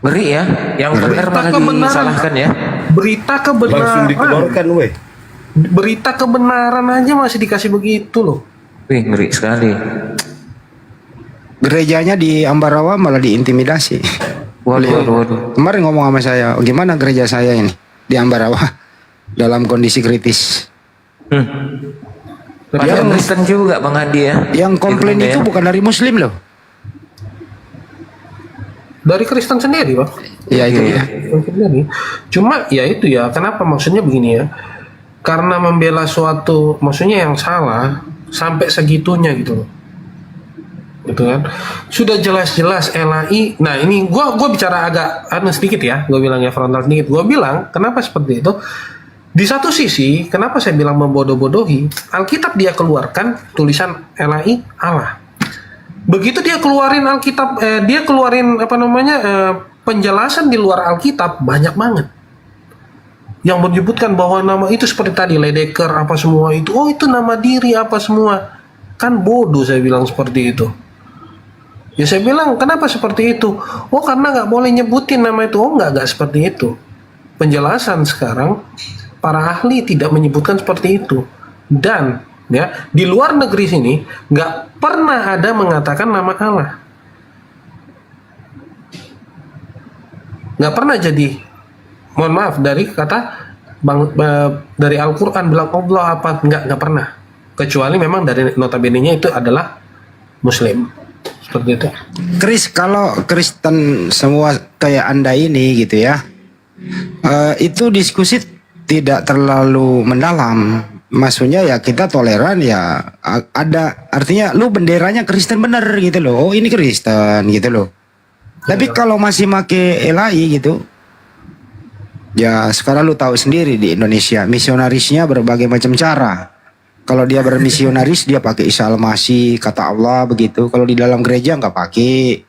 Speaker 8: ngeri ya. Yang benar malah disalahkan ya.
Speaker 3: Berita kebenaran.
Speaker 7: Langsung dikeluarkan, weh.
Speaker 3: Berita kebenaran aja masih dikasih begitu loh.
Speaker 8: Wih, ngeri sekali.
Speaker 2: Gerejanya di Ambarawa malah diintimidasi.
Speaker 8: Waduh.
Speaker 2: Kemarin ngomong sama saya, gimana gereja saya ini di Ambarawa dalam kondisi kritis.
Speaker 8: Padahal Kristen juga Bang Handi ya.
Speaker 2: Yang komplain itu bukan dari Muslim loh.
Speaker 3: Dari Kristen sendiri, Pak.
Speaker 2: Iya itu ya.
Speaker 3: Cuma ya itu ya, kenapa maksudnya begini ya? Karena membela suatu maksudnya yang salah sampai segitunya gitu loh. Gitu kan. Sudah jelas-jelas LAI. Nah, ini gua bicara agak sedikit ya. Gua bilangnya frontal sedikit. Gua bilang, kenapa seperti itu? Di satu sisi, kenapa saya bilang membodoh-bodohi? Alkitab dia keluarkan tulisan LAI Allah. Begitu dia keluarin Alkitab, dia keluarin penjelasan di luar Alkitab banyak banget. Yang menyebutkan bahwa nama itu seperti tadi Ledeker apa semua itu, oh itu nama diri apa semua. Kan bodoh saya bilang seperti itu. Ya saya bilang kenapa seperti itu? Oh karena nggak boleh nyebutin nama itu. Oh nggak seperti itu. Penjelasan sekarang para ahli tidak menyebutkan seperti itu. Dan ya di luar negeri sini nggak pernah ada mengatakan nama Allah. Nggak pernah jadi. Mohon maaf dari kata dari Al-Quran bilang Allah apa nggak pernah. Kecuali memang dari notabene-nya itu adalah Muslim. Seperti itu.
Speaker 2: Chris, kalau Kristen semua kayak Anda ini gitu ya, itu diskusi tidak terlalu mendalam. Maksudnya ya kita toleran ya, ada artinya lu benderanya Kristen bener gitu loh. Oh ini Kristen gitu loh. Tapi kalau masih make LAI gitu, ya sekarang lu tahu sendiri di Indonesia misionarisnya berbagai macam cara. Kalau dia bermisionaris dia pakai Isa Al-Masih, kata Allah begitu. Kalau di dalam gereja nggak pakai.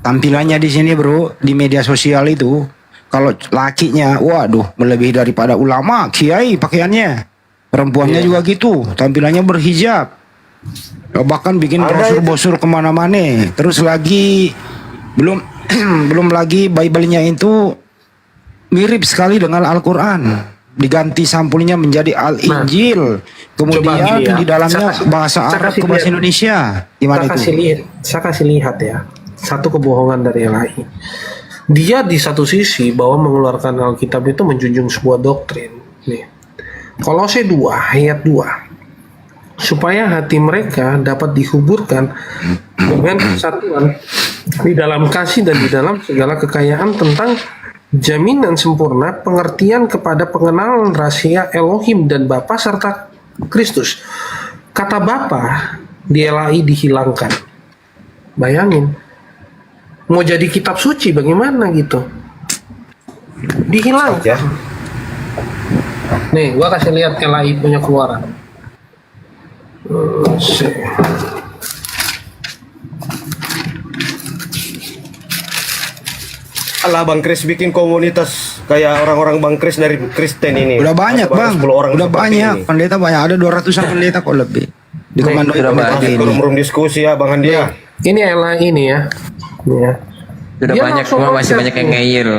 Speaker 2: Tampilannya di sini bro, di media sosial itu, kalau lakinya, waduh melebihi daripada ulama, kiai pakaiannya. Perempuannya juga gitu, tampilannya berhijab. Bahkan bikin brosur-brosur kemana-mana. Terus lagi belum lagi Bible-nya itu mirip sekali dengan Al-Quran. Diganti sampulnya menjadi Al-Injil. Kemudian di dalamnya bahasa Arab ke bahasa Indonesia. Gimana itu?
Speaker 3: Saya kasih lihat ya. Satu kebohongan dari LAI. Dia di satu sisi bahwa mengeluarkan Alkitab itu menjunjung sebuah doktrin. Nih. Kolose 2 ayat 2. Supaya hati mereka dapat dihuburkan dengan kesatuan di dalam kasih dan di dalam segala kekayaan tentang jaminan sempurna pengertian kepada pengenalan rahasia Elohim dan Bapa serta Kristus. Kata Bapa di LAI dihilangkan. Bayangin. Mau jadi kitab suci bagaimana gitu. Dihilangkan. Nih, gua kasih lihat LAI punya keluaran.
Speaker 7: Alah Bang Kris bikin komunitas kayak orang-orang Bang Kris dari Kristen ini.
Speaker 2: Udah banyak Bang, udah banyak. Pendeta banyak, ada 200-an pendeta kok lebih. Di komando
Speaker 7: forum diskusi ya Bang Andi ya.
Speaker 3: Ini LAI ini ya. Ya.
Speaker 8: Sudah banyak, cuma masih banyak yang ngeyel.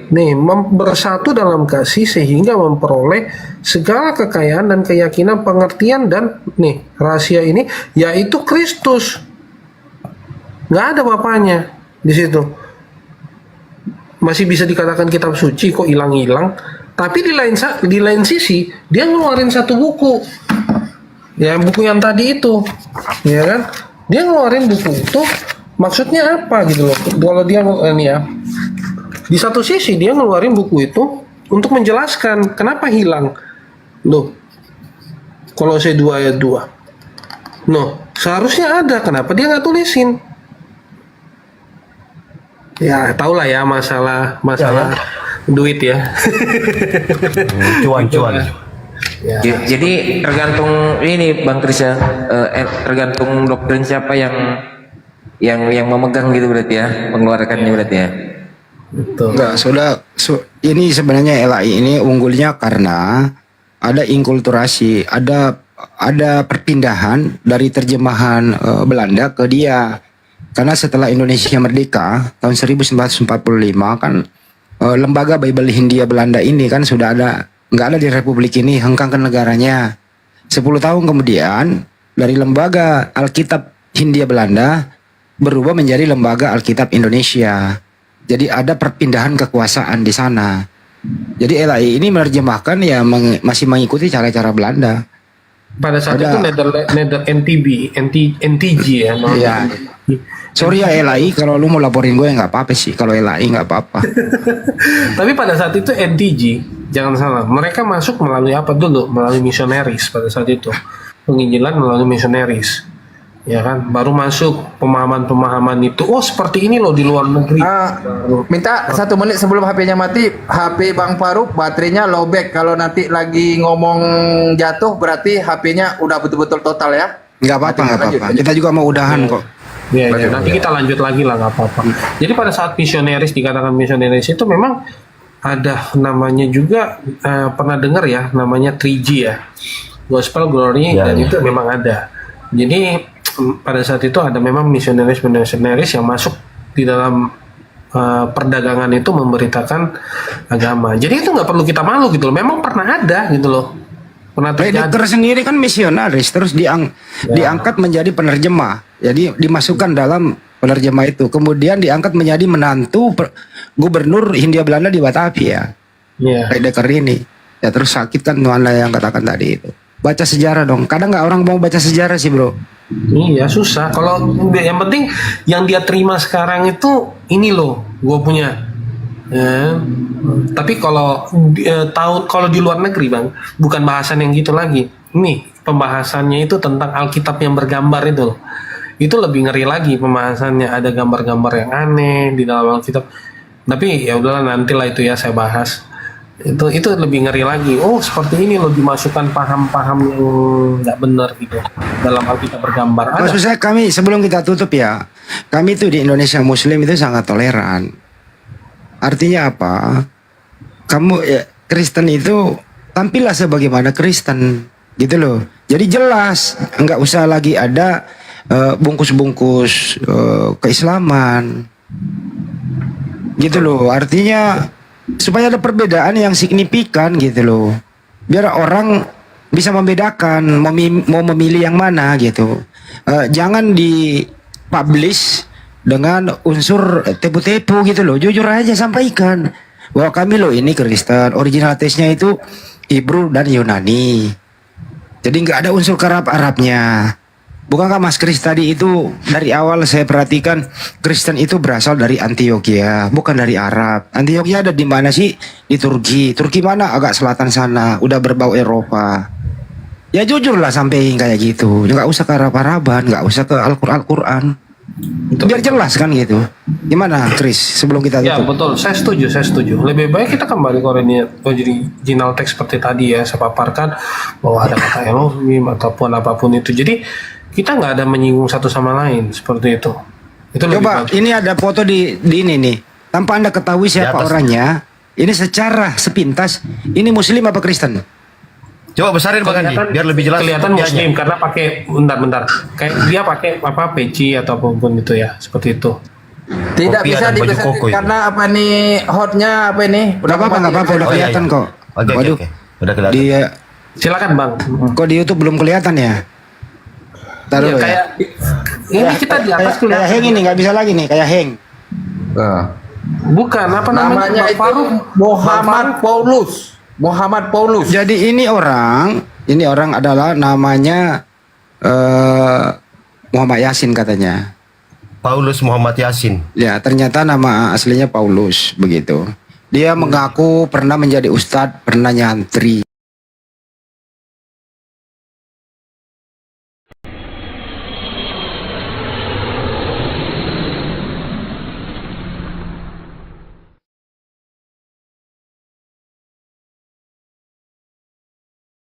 Speaker 3: Nih, bersatu dalam kasih sehingga memperoleh segala kekayaan dan keyakinan, pengertian dan nih rahasia ini yaitu Kristus. Nggak ada bapaknya di situ. Masih bisa dikatakan kitab suci kok hilang-hilang. Tapi di lain sisi dia ngeluarin satu buku. Ya buku yang tadi itu, ya kan? Dia ngeluarin buku itu. Maksudnya apa gitu loh? Kalau dia ini ya, di satu sisi dia ngeluarin buku itu untuk menjelaskan kenapa hilang. Loh, Kolose 2 ayat 2. Loh, seharusnya ada. Kenapa dia nggak tulisin? Ya, tau lah ya masalah duit ya.
Speaker 7: Cuan.
Speaker 3: Ya.
Speaker 8: Jadi tergantung ini Bang Kris ya, tergantung doktrin siapa yang memegang gitu berarti ya, mengeluarkannya berarti ya.
Speaker 3: Betul.
Speaker 2: Enggak, ini sebenarnya LAI ini unggulnya karena ada inkulturasi, ada perpindahan dari terjemahan Belanda ke dia. Karena setelah Indonesia merdeka tahun 1945 kan lembaga Bible Hindia Belanda ini kan sudah nggak ada di Republik ini, hengkang ke negaranya. 10 tahun kemudian dari lembaga Alkitab Hindia Belanda berubah menjadi lembaga Alkitab Indonesia. Jadi ada perpindahan kekuasaan di sana. Jadi LAI ini menerjemahkan ya masih mengikuti cara-cara Belanda.
Speaker 3: Pada saat itu NTG ya.
Speaker 2: Iya. Sorry ya LAI, kalau lu mau laporin gue nggak apa-apa sih. Kalau LAI nggak apa-apa.
Speaker 3: Tapi pada saat itu NTG, jangan salah, mereka masuk melalui apa dulu? Melalui misionaris pada saat itu. Penginjilan melalui misionaris. Ya kan, baru masuk pemahaman-pemahaman itu. Oh, seperti ini loh di luar negeri.
Speaker 6: Minta 1 menit sebelum HP-nya mati, HP Bang Faruk baterainya lowback. Kalau nanti lagi ngomong jatuh berarti HP-nya udah betul-betul total ya.
Speaker 2: Nggak apa-apa. Kita juga mau udahan kok.
Speaker 3: Ya, nanti kita lanjut lagi lah, nggak apa-apa. Jadi pada saat misionaris, dikatakan misionaris itu memang ada namanya juga, pernah dengar ya, namanya 3G ya, Gospel, Glory, dan itu memang ada. Jadi pada saat itu ada memang misionaris yang masuk di dalam perdagangan itu memberitakan agama. Jadi itu nggak perlu kita malu gitu loh. Memang pernah ada gitu loh. Pernah terjadi.
Speaker 2: Prediker sendiri kan misionaris terus diangkat menjadi penerjemah. Jadi dimasukkan dalam penerjemah itu. Kemudian diangkat menjadi menantu gubernur Hindia Belanda di Batavia. Prediker ini. Ya terus sakit kan Anda yang katakan tadi itu. Baca sejarah dong. Kadang nggak orang mau baca sejarah sih bro.
Speaker 3: Iya susah. Kalau yang penting yang dia terima sekarang itu ini loh, gue punya. Ya. Tapi kalau kalau di luar negeri bang, bukan bahasan yang gitu lagi. Ini pembahasannya itu tentang Alkitab yang bergambar itu. Itu lebih ngeri lagi pembahasannya. Ada gambar-gambar yang aneh di dalam Alkitab. Tapi ya udahlah nantilah itu ya saya bahas. Itu lebih ngeri lagi. Oh seperti ini loh, dimasukkan paham-paham yang nggak benar gitu dalam Alkitab bergambar.
Speaker 2: Maksud saya kami sebelum kita tutup ya, kami itu di Indonesia Muslim itu sangat toleran. Artinya apa? Kamu ya, Kristen itu tampillah sebagaimana Kristen gitu loh. Jadi jelas, nggak usah lagi ada bungkus-bungkus keislaman gitu loh. Artinya supaya ada perbedaan yang signifikan gitu loh, biar orang bisa membedakan mau memilih yang mana gitu. Jangan dipublish dengan unsur tepu-tepu gitu loh. Jujur aja sampaikan bahwa kami loh ini Kristen, original taste-nya itu Hebrew dan Yunani, jadi nggak ada unsur Arab-Arabnya. Bukankah Mas Kris tadi itu dari awal saya perhatikan Kristen itu berasal dari Antioquia, bukan dari Arab. Antioquia ada di mana sih? Di Turki. Turki mana? Agak selatan sana. Udah berbau Eropa. Ya jujurlah sampai kayak gitu. Nggak usah ke Arab-Araban, nggak usah ke Al-Quran. Biar jelas kan gitu. Gimana Kris sebelum kita tutup?
Speaker 3: Ya betul, saya setuju. Lebih baik kita kembali ke original teks seperti tadi ya, saya paparkan bahwa ada kata Elohim ataupun apapun itu. Jadi kita nggak ada menyinggung satu sama lain seperti itu.
Speaker 2: Coba ini ada foto di ini nih. Tanpa Anda ketahui siapa orangnya, ini secara sepintas ini Muslim apa Kristen?
Speaker 7: Coba besarin Bang Andi biar lebih jelas.
Speaker 3: Kelihatan Muslim karena pakai bentar. Kayak dia pakai apa peci atau apapun itu ya, seperti itu.
Speaker 6: Tidak bisa dibesarin karena apa nih hotnya apa ini?
Speaker 2: Udah kelihatan kok.
Speaker 7: Oke. Udah kelihatan.
Speaker 2: Dia
Speaker 3: silakan Bang.
Speaker 2: Kok di YouTube belum kelihatan ya? Taruh
Speaker 3: kayak ini kita di atas
Speaker 2: kayak hang ini nggak bisa lagi nih kayak hang.
Speaker 3: Bukan apa namanya
Speaker 6: itu Muhammad Paulus.
Speaker 2: Jadi ini orang adalah namanya Muhammad Yasin katanya.
Speaker 7: Paulus Muhammad Yasin.
Speaker 2: Ya ternyata nama aslinya Paulus begitu. Dia mengaku pernah menjadi ustadz, pernah nyantri.